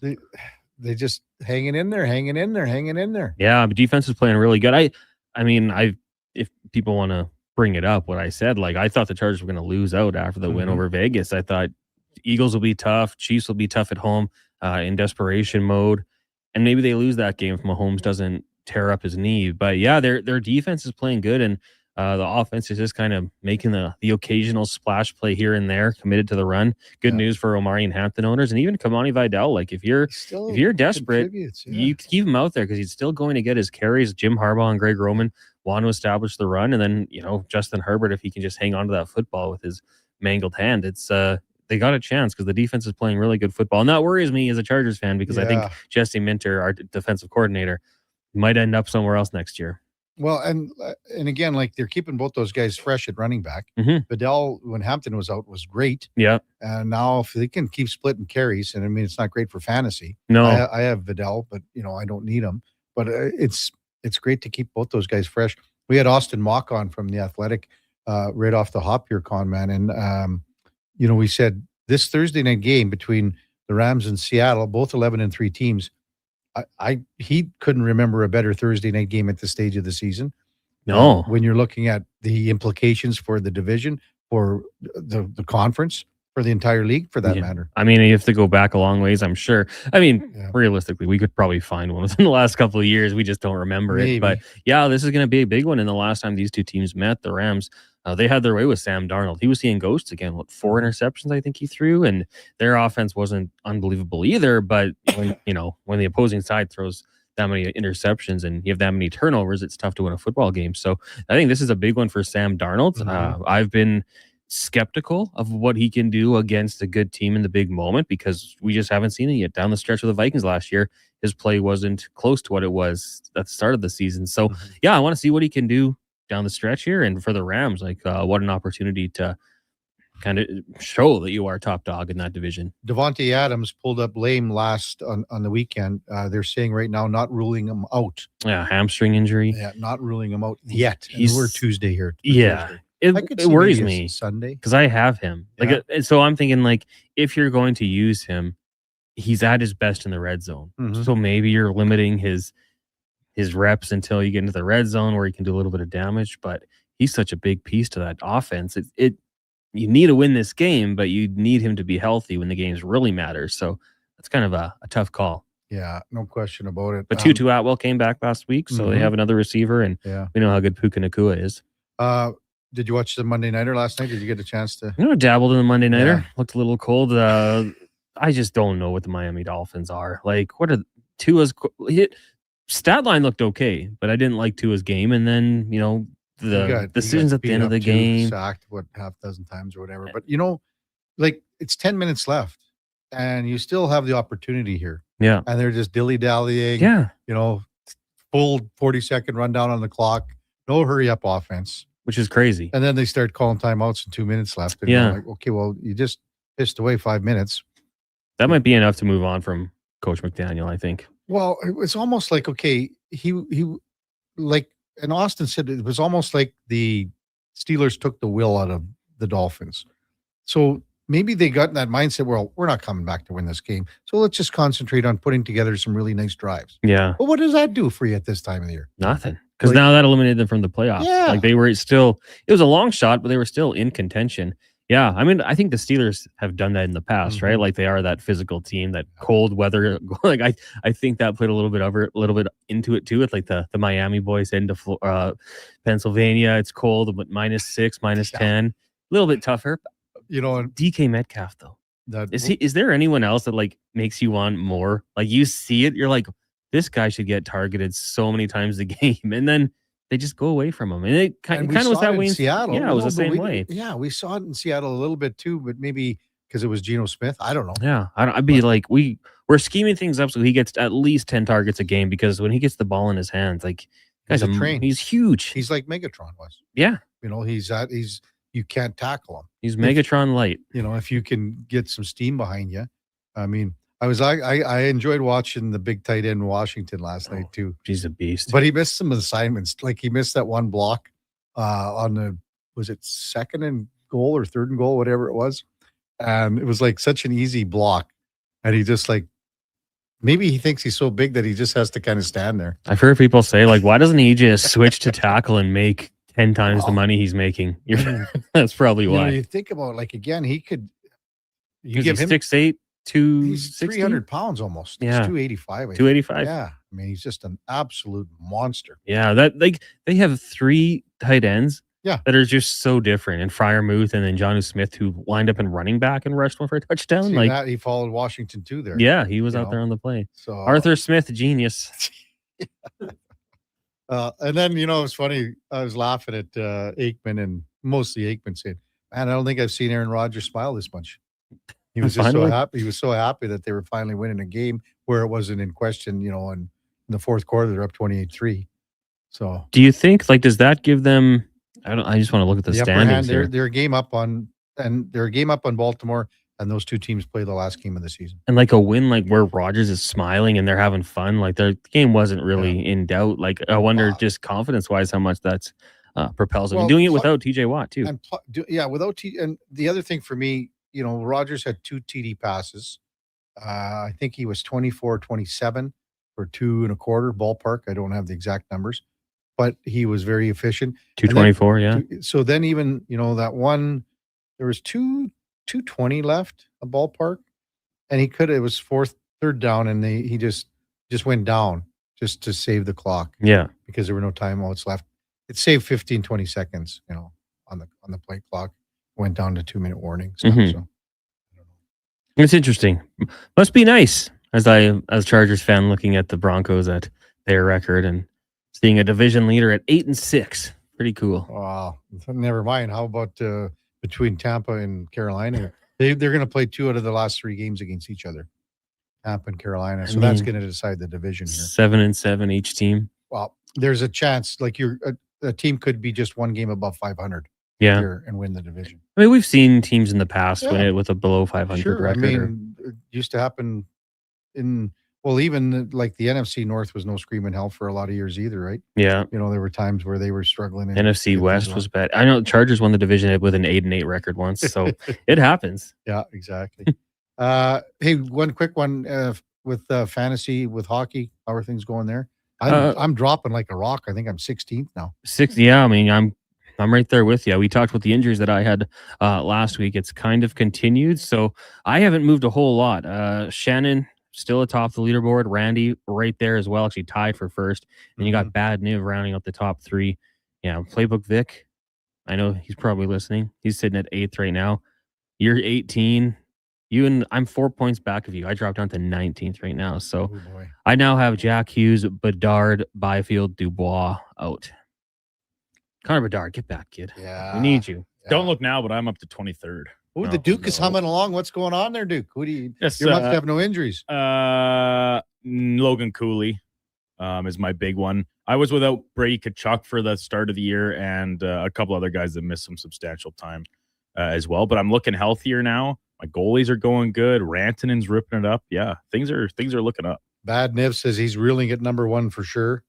they just hanging in there. Yeah, but defense is playing really good. I mean, if people want to bring it up, what I said, like I thought the Chargers were going to lose out after the win over Vegas. I thought Eagles will be tough, Chiefs will be tough at home, in desperation mode, and maybe they lose that game if Mahomes doesn't tear up his knee. But yeah, their defense is playing good, and the offense is just kind of making the occasional splash play here and there, committed to the run. Good news for Omari and Hampton owners, and even Kamani Vidal. Like if you're desperate, you keep him out there because he's still going to get his carries. Jim Harbaugh and Greg Roman want to establish the run, and then Justin Herbert, if he can just hang on to that football with his mangled hand, it's they got a chance because the defense is playing really good football. And that worries me as a Chargers fan because I think Jesse Minter, our defensive coordinator, might end up somewhere else next year. Well, and again, like they're keeping both those guys fresh at running back. Mhm. Vidal, when Hampton was out, was great. Yeah. And now if they can keep splitting carries, and I mean, it's not great for fantasy. No. I have Vidal, but I don't need him. But it's great to keep both those guys fresh. We had Austin Mock on from The Athletic right off the hop here, Con Man. And, we said this Thursday night game between the Rams and Seattle, both 11-3 teams, he couldn't remember a better Thursday night game at this stage of the season. No. When you're looking at the implications for the division, for the conference, for the entire league, for that matter. I mean, you have to go back a long ways, I'm sure. I mean, realistically, we could probably find one within the last couple of years. We just don't remember it. But yeah, this is going to be a big one. And the last time these two teams met, the Rams, they had their way with Sam Darnold. He was seeing ghosts again. 4 interceptions I think he threw, and their offense wasn't unbelievable either. But when the opposing side throws that many interceptions and you have that many turnovers, it's tough to win a football game. So I think this is a big one for Sam Darnold. I've been skeptical of what he can do against a good team in the big moment because we just haven't seen it yet. Down the stretch of the Vikings last year, his play wasn't close to what it was at the start of the season. So yeah, I want to see what he can do down the stretch here. And for the Rams, what an opportunity to kind of show that you are top dog in that division. Devontae Adams pulled up lame last on the weekend. They're saying right now not ruling him out. Yeah, hamstring injury. Yeah, not ruling him out yet. We're Tuesday here. Yeah. It worries me Sunday because I have him. So I'm thinking if you're going to use him, he's at his best in the red zone. So maybe you're limiting his reps until you get into the red zone where he can do a little bit of damage. But he's such a big piece to that offense. You need to win this game, but you need him to be healthy when the games really matter. So that's kind of a tough call. Yeah, no question about it. But Tutu Atwell came back last week, so they have another receiver, and we know how good Puka Nacua is. Did you watch the Monday Nighter last night? Did you get a chance to? Dabbled in the Monday Nighter. Looked a little cold. I just don't know what the Miami Dolphins are. What are Tua's stat line looked okay, but I didn't like Tua's game. And then, the decisions at the end of the game. Sacked, half dozen times or whatever. But, it's 10 minutes left, and you still have the opportunity here. Yeah. And they're just dilly-dallying. Yeah. Full 40-second rundown on the clock. No hurry-up offense. Which is crazy. And then they start calling timeouts and 2 minutes left. And you're okay, well, you just pissed away 5 minutes. That might be enough to move on from Coach McDaniel, I think. Well, it was almost like, okay, and Austin said it was almost like the Steelers took the will out of the Dolphins. So maybe they got in that mindset, well, we're not coming back to win this game. So let's just concentrate on putting together some really nice drives. Yeah. But what does that do for you at this time of the year? Nothing. Because now that eliminated them from the playoffs. Yeah. They were still, it was a long shot, but they were still in contention. Yeah. I mean, I think the Steelers have done that in the past, right? They are that physical team, that cold weather. I think that played a little bit into it too, with the Miami boys heading to Pennsylvania. It's cold, but -6, -10, a little bit tougher. DK Metcalf though. Is there anyone else that makes you want more? You see it, you're like, this guy should get targeted so many times a game, and then they just go away from him. And it kind of was that way in Seattle. Yeah, it was the same way. Yeah, we saw it in Seattle a little bit too, but maybe because it was Geno Smith. I don't know. Yeah, I'd be we're scheming things up so he gets at least 10 targets a game, because when he gets the ball in his hands, he's a train. He's huge. He's like Megatron was. Yeah. He's you can't tackle him. He's Megatron light. If you can get some steam behind you. I mean, I enjoyed watching the big tight end in Washington last night too. He's a beast. But he missed some assignments. He missed that one block on was it 2nd and goal or 3rd and goal, whatever it was. And it was such an easy block. And he just maybe he thinks he's so big that he just has to kind of stand there. I've heard people say, why doesn't he just switch to tackle and make 10 times the money he's making? That's probably why. You think about again, he could. You give him 6'8". He's 300 pounds almost. Yeah. He's 285. 285. Yeah. I mean, he's just an absolute monster. Yeah. They have 3 tight ends that are just so different. And Freiermuth and then Jonnu Smith, who lined up in running back and rushed one for a touchdown. That he followed Washington too there. Yeah, he was out there on the play. So Arthur Smith, genius. And then, it's funny. I was laughing at Aikman, and mostly Aikman saying, man, I don't think I've seen Aaron Rodgers smile this much. He was just so Finally. happy. He was so happy that they were finally winning a game where it wasn't in question, in the fourth quarter, they're up 28-3. So Do you think, does that give them, I just want to look at the the upper hand, standings here. they're a game up on Baltimore, and those two teams play the last game of the season. And a win where Rogers is smiling and they're having fun, their game wasn't really in doubt. I wonder just confidence-wise how much that's propels them. Well, And doing it without TJ Watt too. And without and the other thing for me, Rogers had 2 TD passes. I think he was 24-27 for 2 1/4 ballpark. I don't have the exact numbers, but he was very efficient. 224, yeah. So then even, that one, there was 2:20 left a ballpark, and it was third down, and he just went down just to save the clock. Yeah. Because there were no timeouts left. It saved 15-20 seconds, on the play clock. Went down to 2-minute warning. So It's interesting. Must be nice as Chargers fan looking at the Broncos at their record and seeing a division leader at 8-6. Pretty cool. Wow. Never mind. How about between Tampa and Carolina? They're going to play 2 out of the last 3 games against each other. Tampa and Carolina. So that's going to decide the division here. 7-7 each team. Well, there's a chance a team could be just 1 game above 500. Yeah. Here and win the division. I mean, we've seen teams in the past win it with a below 500 Sure. record. I mean, it used to happen even the NFC North was no screaming hell for a lot of years either, right? Yeah. There were times where they were struggling. NFC West was bad. I know the Chargers won the division with an 8-8 record once, so it happens. Yeah, exactly. Hey, one quick one with fantasy, with hockey. How are things going there? I'm dropping like a rock. I think I'm 16th now. 6th, yeah. I mean, I'm right there with you. We talked about the injuries that I had last week. It's kind of continued, so I haven't moved a whole lot. Shannon still atop the leaderboard. Randy right there as well, actually tied for first. And you got Bad Niv rounding out the top 3. Yeah, Playbook Vic. I know he's probably listening. He's sitting at 8th right now. You're 18. I'm 4 points back of you. I dropped down to 19th right now. So I now have Jack Hughes, Bedard, Byfield, Dubois out. Connor Bedard, get back, kid. Yeah. We need you. Don't look now, but I'm up to 23rd. Oh, the Duke is humming along. What's going on there, Duke? Who do you? Yes, You must have no injuries. Logan Cooley is my big one. I was without Brady Tkachuk for the start of the year and a couple other guys that missed some substantial time as well. But I'm looking healthier now. My goalies are going good. Rantanen's ripping it up. Yeah, things are looking up. Bad Niv says he's reeling at number 1 for sure.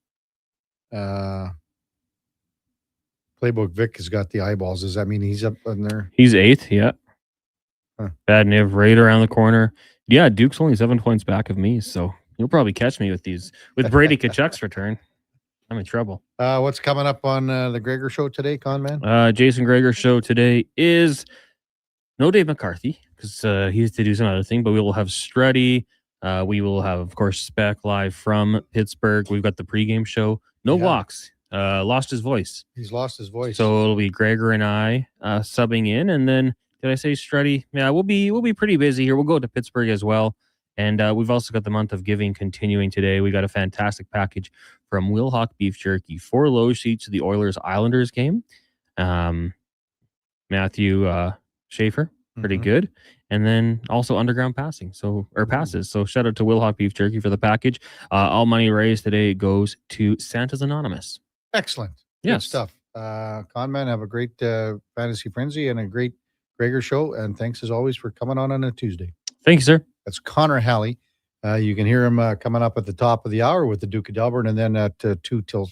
Playbook Vic has got the eyeballs. Does that mean he's up in there? He's 8th, yeah. Bad Niv right around the corner. Yeah, Duke's only 7 points back of me, so you'll probably catch me with Brady Tkachuk's return. I'm in trouble. What's coming up on the Gregor show today, Conman? Jason Gregor show today is no Dave McCarthy because he has to do some other thing, but we will have Struddy. We will have, of course, Spec live from Pittsburgh. We've got the pregame show. No walks. Lost his voice. He's lost his voice. So it'll be Gregor and I subbing in, and then did I say Struddy? Yeah, we'll be pretty busy here. We'll go to Pittsburgh as well, and we've also got the month of giving continuing today. We got a fantastic package from Wilhock Beef Jerky, 4 low seats to the Oilers Islanders game. Matthew Schaefer, pretty good, and then also underground passes. So shout out to Wilhock Beef Jerky for the package. All money raised today goes to Santa's Anonymous. Excellent. Yes. Good stuff. Conman, have a great Fantasy Frenzy and a great Gregor show. And thanks as always for coming on a Tuesday. Thank you, sir. That's Connor Halley. You can hear him coming up at the top of the hour with the Duke of Delburne, and then at 2 till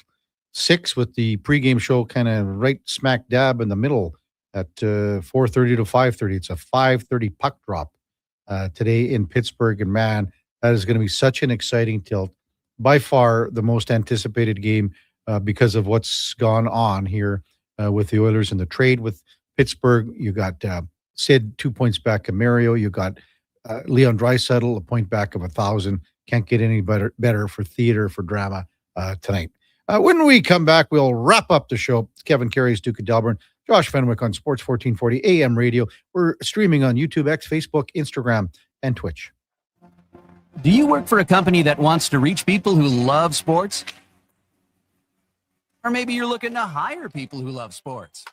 6 with the pregame show kind of right smack dab in the middle at 4:30 to 5:30. It's a 5:30 puck drop today in Pittsburgh. And man, that is going to be such an exciting tilt. By far the most anticipated game because of what's gone on here with the Oilers and the trade with Pittsburgh. You got Sid 2 points back of Mario. You got Leon Draisaitl a point back of 1,000. Can't get any better for theater, for drama tonight. When we come back, we'll wrap up the show. It's Kevin Karius, Duke of Delburne, Josh Fenwick on Sports 1440 AM radio. We're streaming on YouTube, X, Facebook, Instagram, and Twitch. Do you work for a company that wants to reach people who love sports? Or maybe you're looking to hire people who love sports.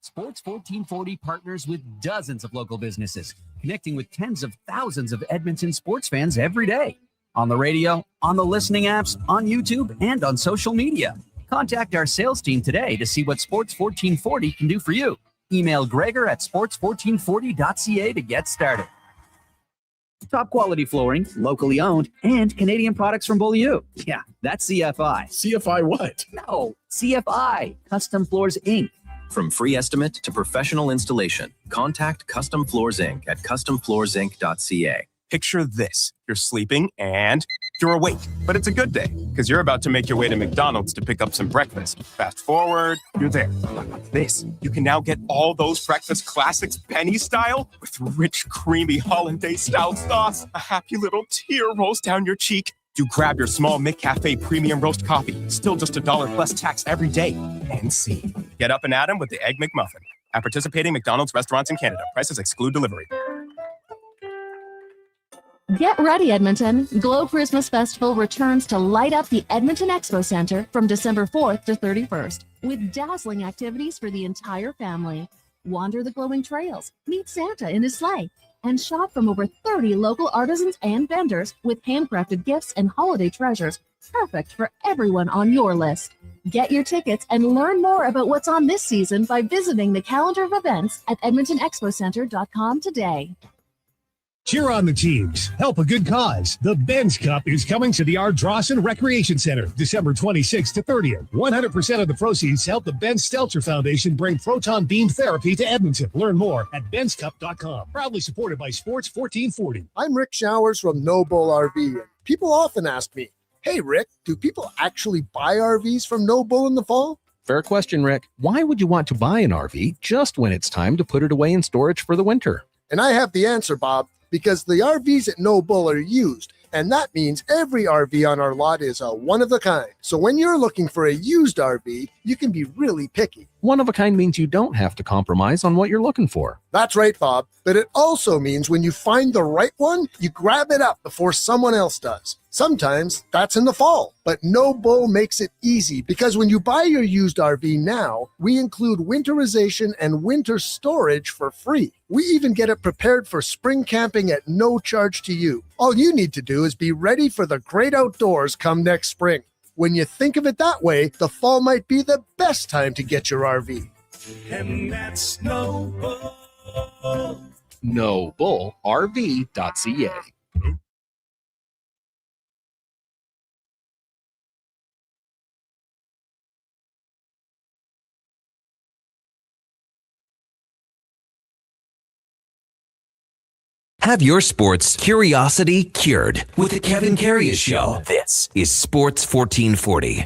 Sports 1440 partners with dozens of local businesses, connecting with tens of thousands of Edmonton sports fans every day. On the radio, on the listening apps, on YouTube, and on social media. Contact our sales team today to see what Sports 1440 can do for you. Email Gregor at sports1440.ca to get started. Top quality flooring, locally owned, and Canadian products from Beaulieu. Yeah, that's CFI. CFI what? No, CFI, Custom Floors Inc. From free estimate to professional installation, contact Custom Floors Inc. at customfloorsinc.ca. Picture this. You're sleeping and you're awake, but it's a good day because you're about to make your way to McDonald's to pick up some breakfast. Fast forward, you're there. Like this, you can now get all those breakfast classics penny style with rich, creamy hollandaise style sauce. A happy little tear rolls down your cheek. You grab your small McCafe premium roast coffee, still just $1 plus tax every day. And see. Get up and at 'em with the Egg McMuffin. At participating McDonald's restaurants in Canada. Prices exclude delivery. Get ready, Edmonton. Glow Christmas Festival returns to light up the Edmonton Expo Center from December 4th to 31st with dazzling activities for the entire family. Wander the glowing trails, meet Santa in his sleigh, and shop from over 30 local artisans and vendors with handcrafted gifts and holiday treasures, perfect for everyone on your list. Get your tickets and learn more about what's on this season by visiting the calendar of events at edmontonexpocenter.com today. Cheer on the teams. Help a good cause. The Benz Cup is coming to the Ardrossan Recreation Center, December 26th to 30th. 100% of the proceeds help the Ben Stelter Foundation bring proton beam therapy to Edmonton. Learn more at benzcup.com. Proudly supported by Sports 1440. I'm Rick Showers from No Bull RV. People often ask me, hey, Rick, do people actually buy RVs from No Bull in the fall? Fair question, Rick. Why would you want to buy an RV just when it's time to put it away in storage for the winter? And I have the answer, Bob. Because the RVs at No Bull are used, and that means every RV on our lot is a one-of-a-kind. So when you're looking for a used RV, you can be really picky. One of a kind means you don't have to compromise on what you're looking for. That's right, Bob. But it also means when you find the right one, you grab it up before someone else does. Sometimes that's in the fall, but No Bull makes it easy because when you buy your used RV now, we include winterization and winter storage for free. We even get it prepared for spring camping at no charge to you. All you need to do is be ready for the great outdoors come next spring. When you think of it that way, the fall might be the best time to get your RV. And that's No Bull. NoBullRV.ca. Have your sports curiosity cured with the Kevin Karius Show. This is Sports 1440.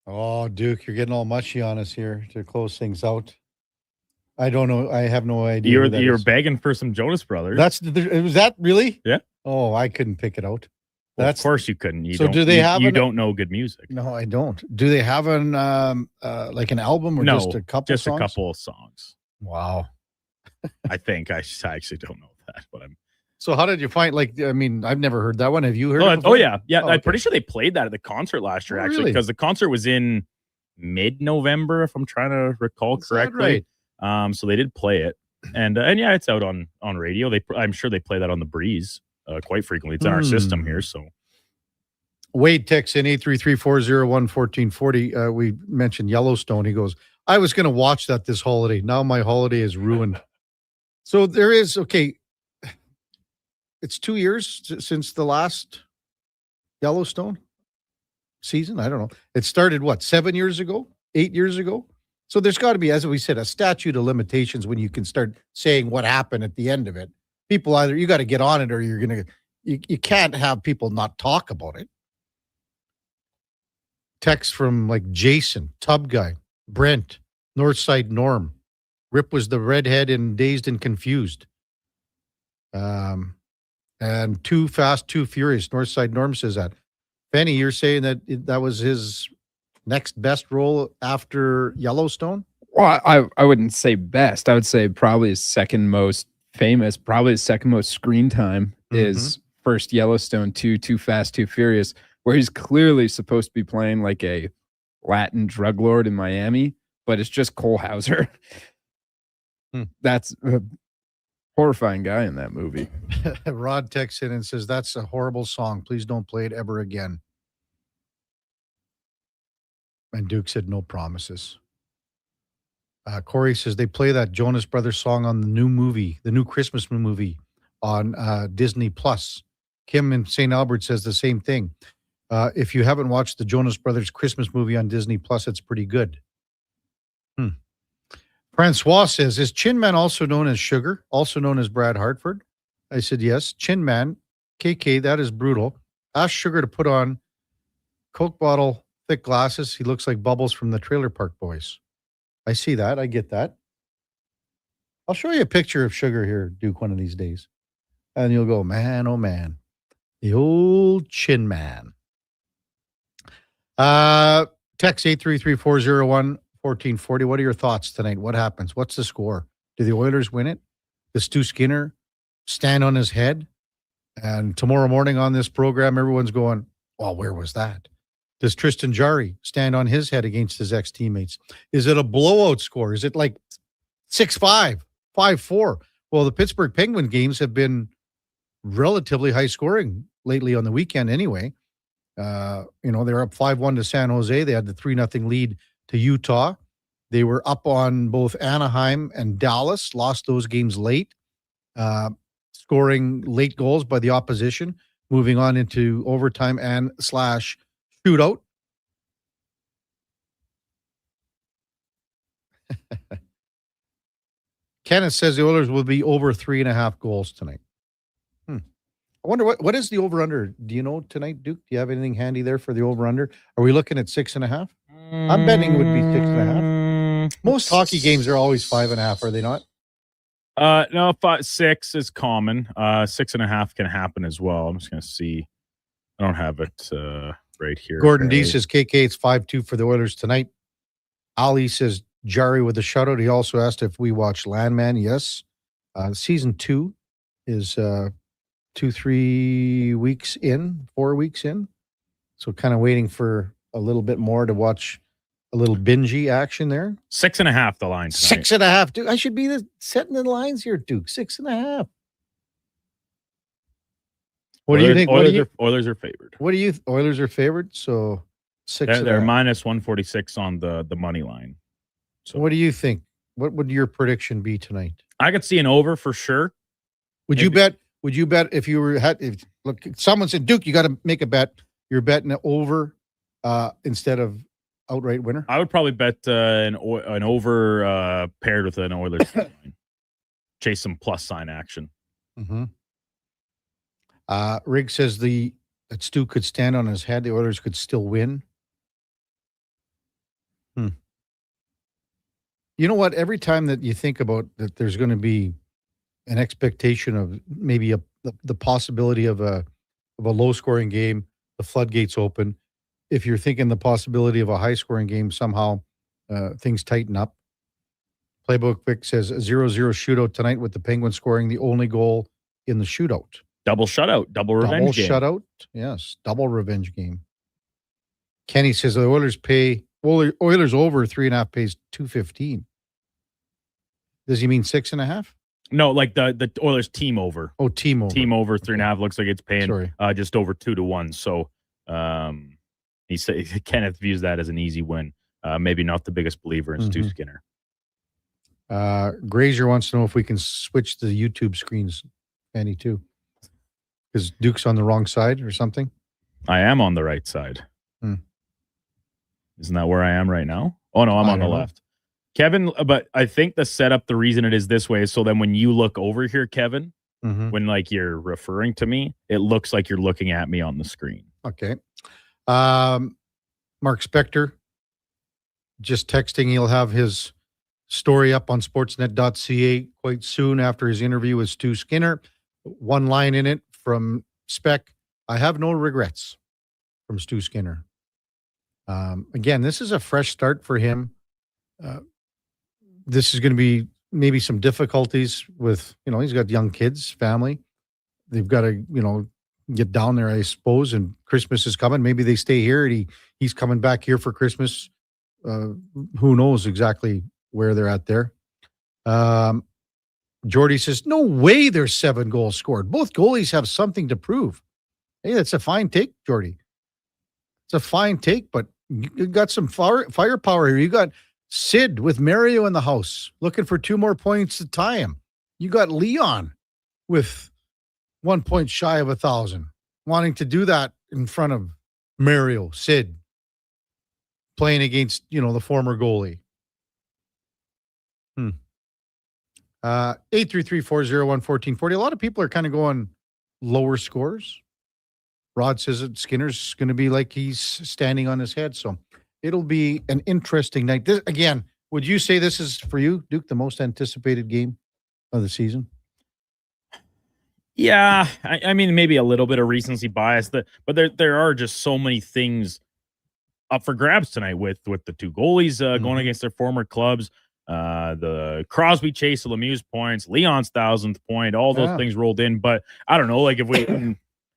Oh, Duke, you're getting all mushy on us here to close things out. I don't know. I have no idea. You're begging for some Jonas Brothers. Was that really? Yeah. Oh, I couldn't pick it out. Well, of course you couldn't. So do they have? You don't know good music. No, I don't. Do they have an like an album or just a couple? Just songs? a couple of songs. Wow. I think I actually don't know that, but I'm. So how did you find? Like, I mean, I've never heard that one. Have you heard? it Oh before? yeah. Oh, I'm pretty sure they played that at the concert last year, actually, really? because the concert was in mid-November, if I'm trying to recall correctly. Right? So they did play it, and yeah, it's out on radio. I'm sure they play that on the Breeze quite frequently. It's in our system here, so. Wade texts in 833-401-1440. We mentioned Yellowstone. He goes, I was going to watch that this holiday. Now my holiday is ruined. So there is, okay, it's 2 years since the last Yellowstone season. I don't know. It started, what, 7 years ago? 8 years ago? So there's got to be, as we said, a statute of limitations when you can start saying what happened at the end of it. people either you got to get on it or you're gonna you can't have people not talk about it. Text from like Jason, Tub Guy, Brent, Northside Norm. Rip was the redhead in Dazed and Confused. And Too Fast, Too Furious. Northside Norm says that. Benny, you're saying that that was his next best role after Yellowstone? Well, I wouldn't say best. I would say probably his second most famous, probably his second most screen time is first Yellowstone 2, Too Fast, Too Furious, where he's clearly supposed to be playing like a Latin drug lord in Miami, but it's just Cole Hauser. That's a horrifying guy in that movie. Rod texts in and says, that's a horrible song. Please don't play it ever again. And Duke said, no promises. Corey says they play that Jonas Brothers song on the new movie, the new Christmas movie on Disney Plus. Kim in St. Albert says the same thing. If you haven't watched the Jonas Brothers Christmas movie on Disney Plus, it's pretty good. Francois says, is Chin Man also known as Sugar, also known as Brad Hartford? I said, yes. Chin Man, KK, that is brutal. Ask Sugar to put on Coke bottle, thick glasses. He looks like Bubbles from the Trailer Park Boys. I see that. I get that. I'll show you a picture of Sugar here, Duke, one of these days. And you'll go, man, oh man. The old Chin Man. Text 833-401-1440. What are your thoughts tonight? What happens? What's the score? Do the Oilers win it? Does Stu Skinner stand on his head? And tomorrow morning on this program, everyone's going, well, where was that? Does Tristan Jarry stand on his head against his ex-teammates? Is it a blowout score? Is it like 6-5, 5-4? Well, the Pittsburgh Penguin games have been relatively high scoring lately on the weekend anyway. They're up 5-1 to San Jose. They had the 3-0 lead to Utah. They were up on both Anaheim and Dallas, lost those games late, scoring late goals by the opposition, moving on into overtime and / shootout. Kenneth says the Oilers will be over 3.5 goals tonight. I wonder what is the over-under? Do you know tonight, Duke? Do you have anything handy there for the over-under? Are we looking at 6.5? I'm betting it would be 6.5. Most hockey games are always 5.5, are they not? No, 6 is common. 6.5 can happen as well. I'm just going to see. I don't have it right here. Gordon D says KK, it's 5-2 for the Oilers tonight. Ali says Jarry with a shutout. He also asked if we watch Landman. Yes. Season 2 is 2-3 weeks in, 4 weeks in. So kind of waiting for a little bit more to watch a little bingey action there. 6.5 the line tonight. 6.5. Duke, I should be setting the lines here, Duke. 6.5. What do you think? Oilers are favored. Oilers are favored, so 6. They're minus 146 on the money line. So what do you think? What would your prediction be tonight? I could see an over for sure. Would you bet if you were look? Someone said, Duke, you got to make a bet. You're betting over instead of outright winner. I would probably bet an over paired with an Oilers line. Chase some plus sign action. Rigg says that Stu could stand on his head. The Oilers could still win. You know what? Every time that you think about that, there's going to be an expectation of maybe the possibility of a low-scoring game. The floodgates open. If you're thinking the possibility of a high-scoring game, somehow things tighten up. Playbook Vic says a 0-0 shootout tonight with the Penguins scoring the only goal in the shootout. Double shutout, double revenge game. Double shutout, yes, double revenge game. Kenny says the Oilers over 3.5 pays $2.15. Does he mean 6.5? No, like the Oilers team over. Oh, team over. Team over 3.5 looks like it's paying just over 2-1. So he said Kenneth views that as an easy win. Maybe not the biggest believer in Stu Skinner. Grazier wants to know if we can switch the YouTube screens, Fanny, too. Because Duke's on the wrong side or something? I am on the right side. Isn't that where I am right now? Oh, no, I'm on the left. Kevin, but I think the setup, the reason it is this way is so then when you look over here, Kevin, when like you're referring to me, it looks like you're looking at me on the screen. Okay. Mark Spector just texting. He'll have his story up on sportsnet.ca quite soon after his interview with Stu Skinner. One line in it from Spec: I have no regrets, from Stu Skinner. Again, this is a fresh start for him. This is going to be maybe some difficulties with, he's got young kids, family. They've got to, get down there, I suppose, and Christmas is coming. Maybe they stay here and he's coming back here for Christmas. Who knows exactly where they're at there. Jordy says, no way there's 7 goals scored. Both goalies have something to prove. Hey, that's a fine take, Jordy. It's a fine take, but you got some firepower here. You got Sid with Mario in the house looking for 2 more points to tie him. You got Leon with 1 point shy of 1,000, wanting to do that in front of Mario, Sid, playing against, the former goalie. 833-401-1440. A lot of people are kind of going lower scores. Rod says that Skinner's going to be like he's standing on his head. So it'll be an interesting night. Again, would you say this is, for you, Duke, the most anticipated game of the season? Yeah, I mean, maybe a little bit of recency bias, but there are just so many things up for grabs tonight with the 2 goalies going against their former clubs. The Crosby chase of Lemieux's points, Leon's 1,000th point, all those things rolled in. But I don't know, like if we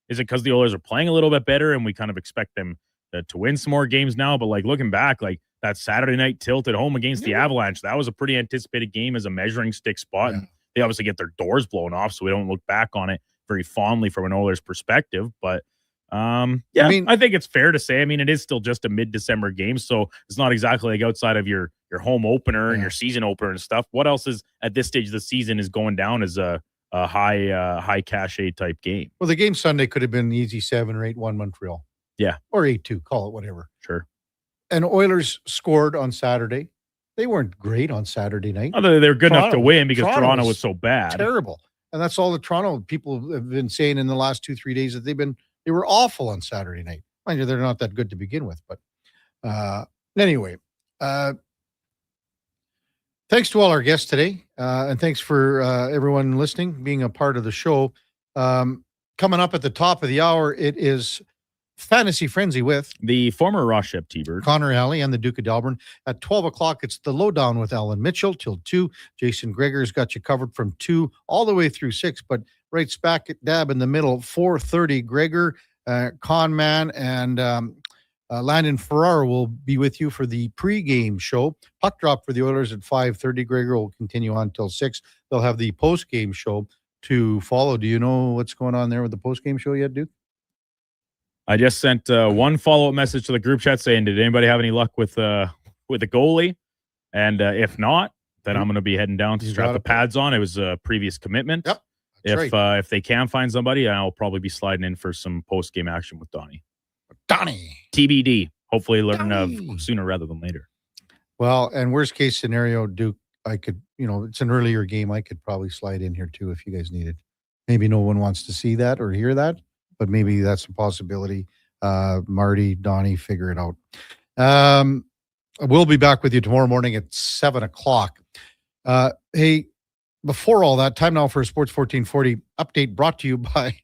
is it because the Oilers are playing a little bit better and we kind of expect them to win some more games now? But like looking back, like that Saturday night tilt at home against the Avalanche, that was a pretty anticipated game as a measuring stick spot. And they obviously get their doors blown off, so we don't look back on it very fondly from an Oilers perspective. But I think it's fair to say, it is still just a mid-December game, so it's not exactly like outside of your home opener and your season opener and stuff. What else is at this stage of the season is going down as a high cachet type game? Well, the game Sunday could have been easy 7 or 8-1 Montreal. Yeah. Or 8-2, call it whatever. Sure. And Oilers scored on Saturday. They weren't great on Saturday night. Although they were good enough to win because Toronto was so bad. Terrible. And that's all the Toronto people have been saying in the last 2-3 days, that they were awful on Saturday night. Mind you, they're not that good to begin with. But anyway, thanks to all our guests today. And thanks for everyone listening, being a part of the show. Coming up at the top of the hour, it is Fantasy Frenzy with the former Rochep T-Bird, Connor Alley, and the Duke of Delburne. At 12 o'clock, it's the Lowdown with Alan Mitchell till 2. Jason Gregor's got you covered from 2 all the way through 6, but right smack dab in the middle, 4:30, Gregor, Conman, and Landon Ferrara will be with you for the pregame show. Puck drop for the Oilers at 5:30. Gregor will continue on till 6. They'll have the postgame show to follow. Do you know what's going on there with the postgame show yet, Duke? I just sent one follow-up message to the group chat saying, did anybody have any luck with the goalie? And if not, then I'm going to be heading down to strap the pads on. It was a previous commitment. Yep. If they can find somebody, I'll probably be sliding in for some post-game action with Donnie. TBD. Hopefully learn sooner rather than later. Well, and worst case scenario, Duke, I could, it's an earlier game. I could probably slide in here too if you guys need it. Maybe no one wants to see that or hear that, but maybe that's a possibility. Marty, Donnie, figure it out. We'll be back with you tomorrow morning at 7 o'clock. Hey, before all that, time now for a Sports 1440 update brought to you by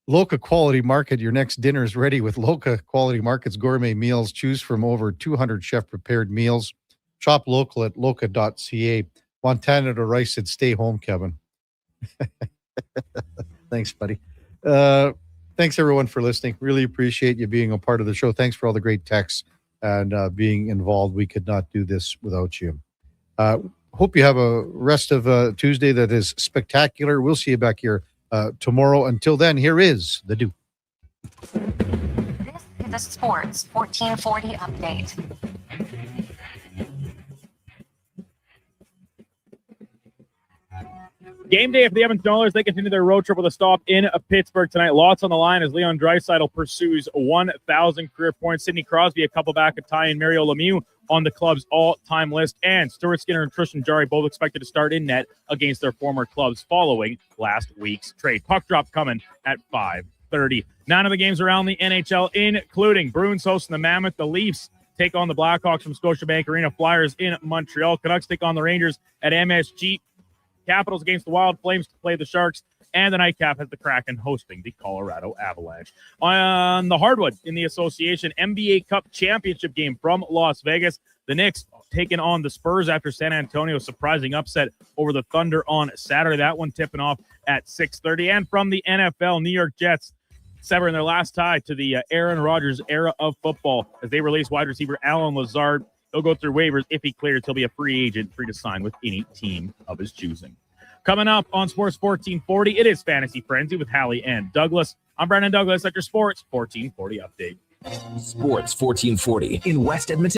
Loca Quality Market. Your next dinner is ready with Loca Quality Market's gourmet meals. Choose from over 200 chef-prepared meals. Shop local at loca.ca. Montana to Rice said, stay home, Kevin. Thanks, buddy. Thanks, everyone, for listening. Really appreciate you being a part of the show. Thanks for all the great texts and being involved. We could not do this without you. Hope you have a rest of Tuesday that is spectacular. We'll see you back here tomorrow. Until then, here is the Duke. This is a Sports 1440 update. Game day for the Edmonton Oilers. They continue their road trip with a stop in Pittsburgh tonight. Lots on the line as Leon Draisaitl pursues 1,000 career points. Sidney Crosby a couple back of tie, and Mario Lemieux on the club's all-time list. And Stuart Skinner and Tristan Jarry both expected to start in net against their former clubs following last week's trade. Puck drop coming at 5:30. 9 of the games around the NHL, including Bruins hosting the Mammoth. The Leafs take on the Blackhawks from Scotiabank Arena. Flyers in Montreal. Canucks take on the Rangers at MSG. Capitals against the Wild. Flames to play the Sharks. And the nightcap has the Kraken hosting the Colorado Avalanche. On the hardwood in the association, NBA Cup championship game from Las Vegas. The Knicks taking on the Spurs after San Antonio's surprising upset over the Thunder on Saturday. That one tipping off at 6:30. And from the NFL, New York Jets severing their last tie to the Aaron Rodgers era of football as they release wide receiver Alan Lazard. He'll go through waivers. If he clears, he'll be a free agent, free to sign with any team of his choosing. Coming up on Sports 1440, it is Fantasy Frenzy with Hallie and Douglas. I'm Brandon Douglas at your Sports 1440 update. Sports 1440 in West Edmonton.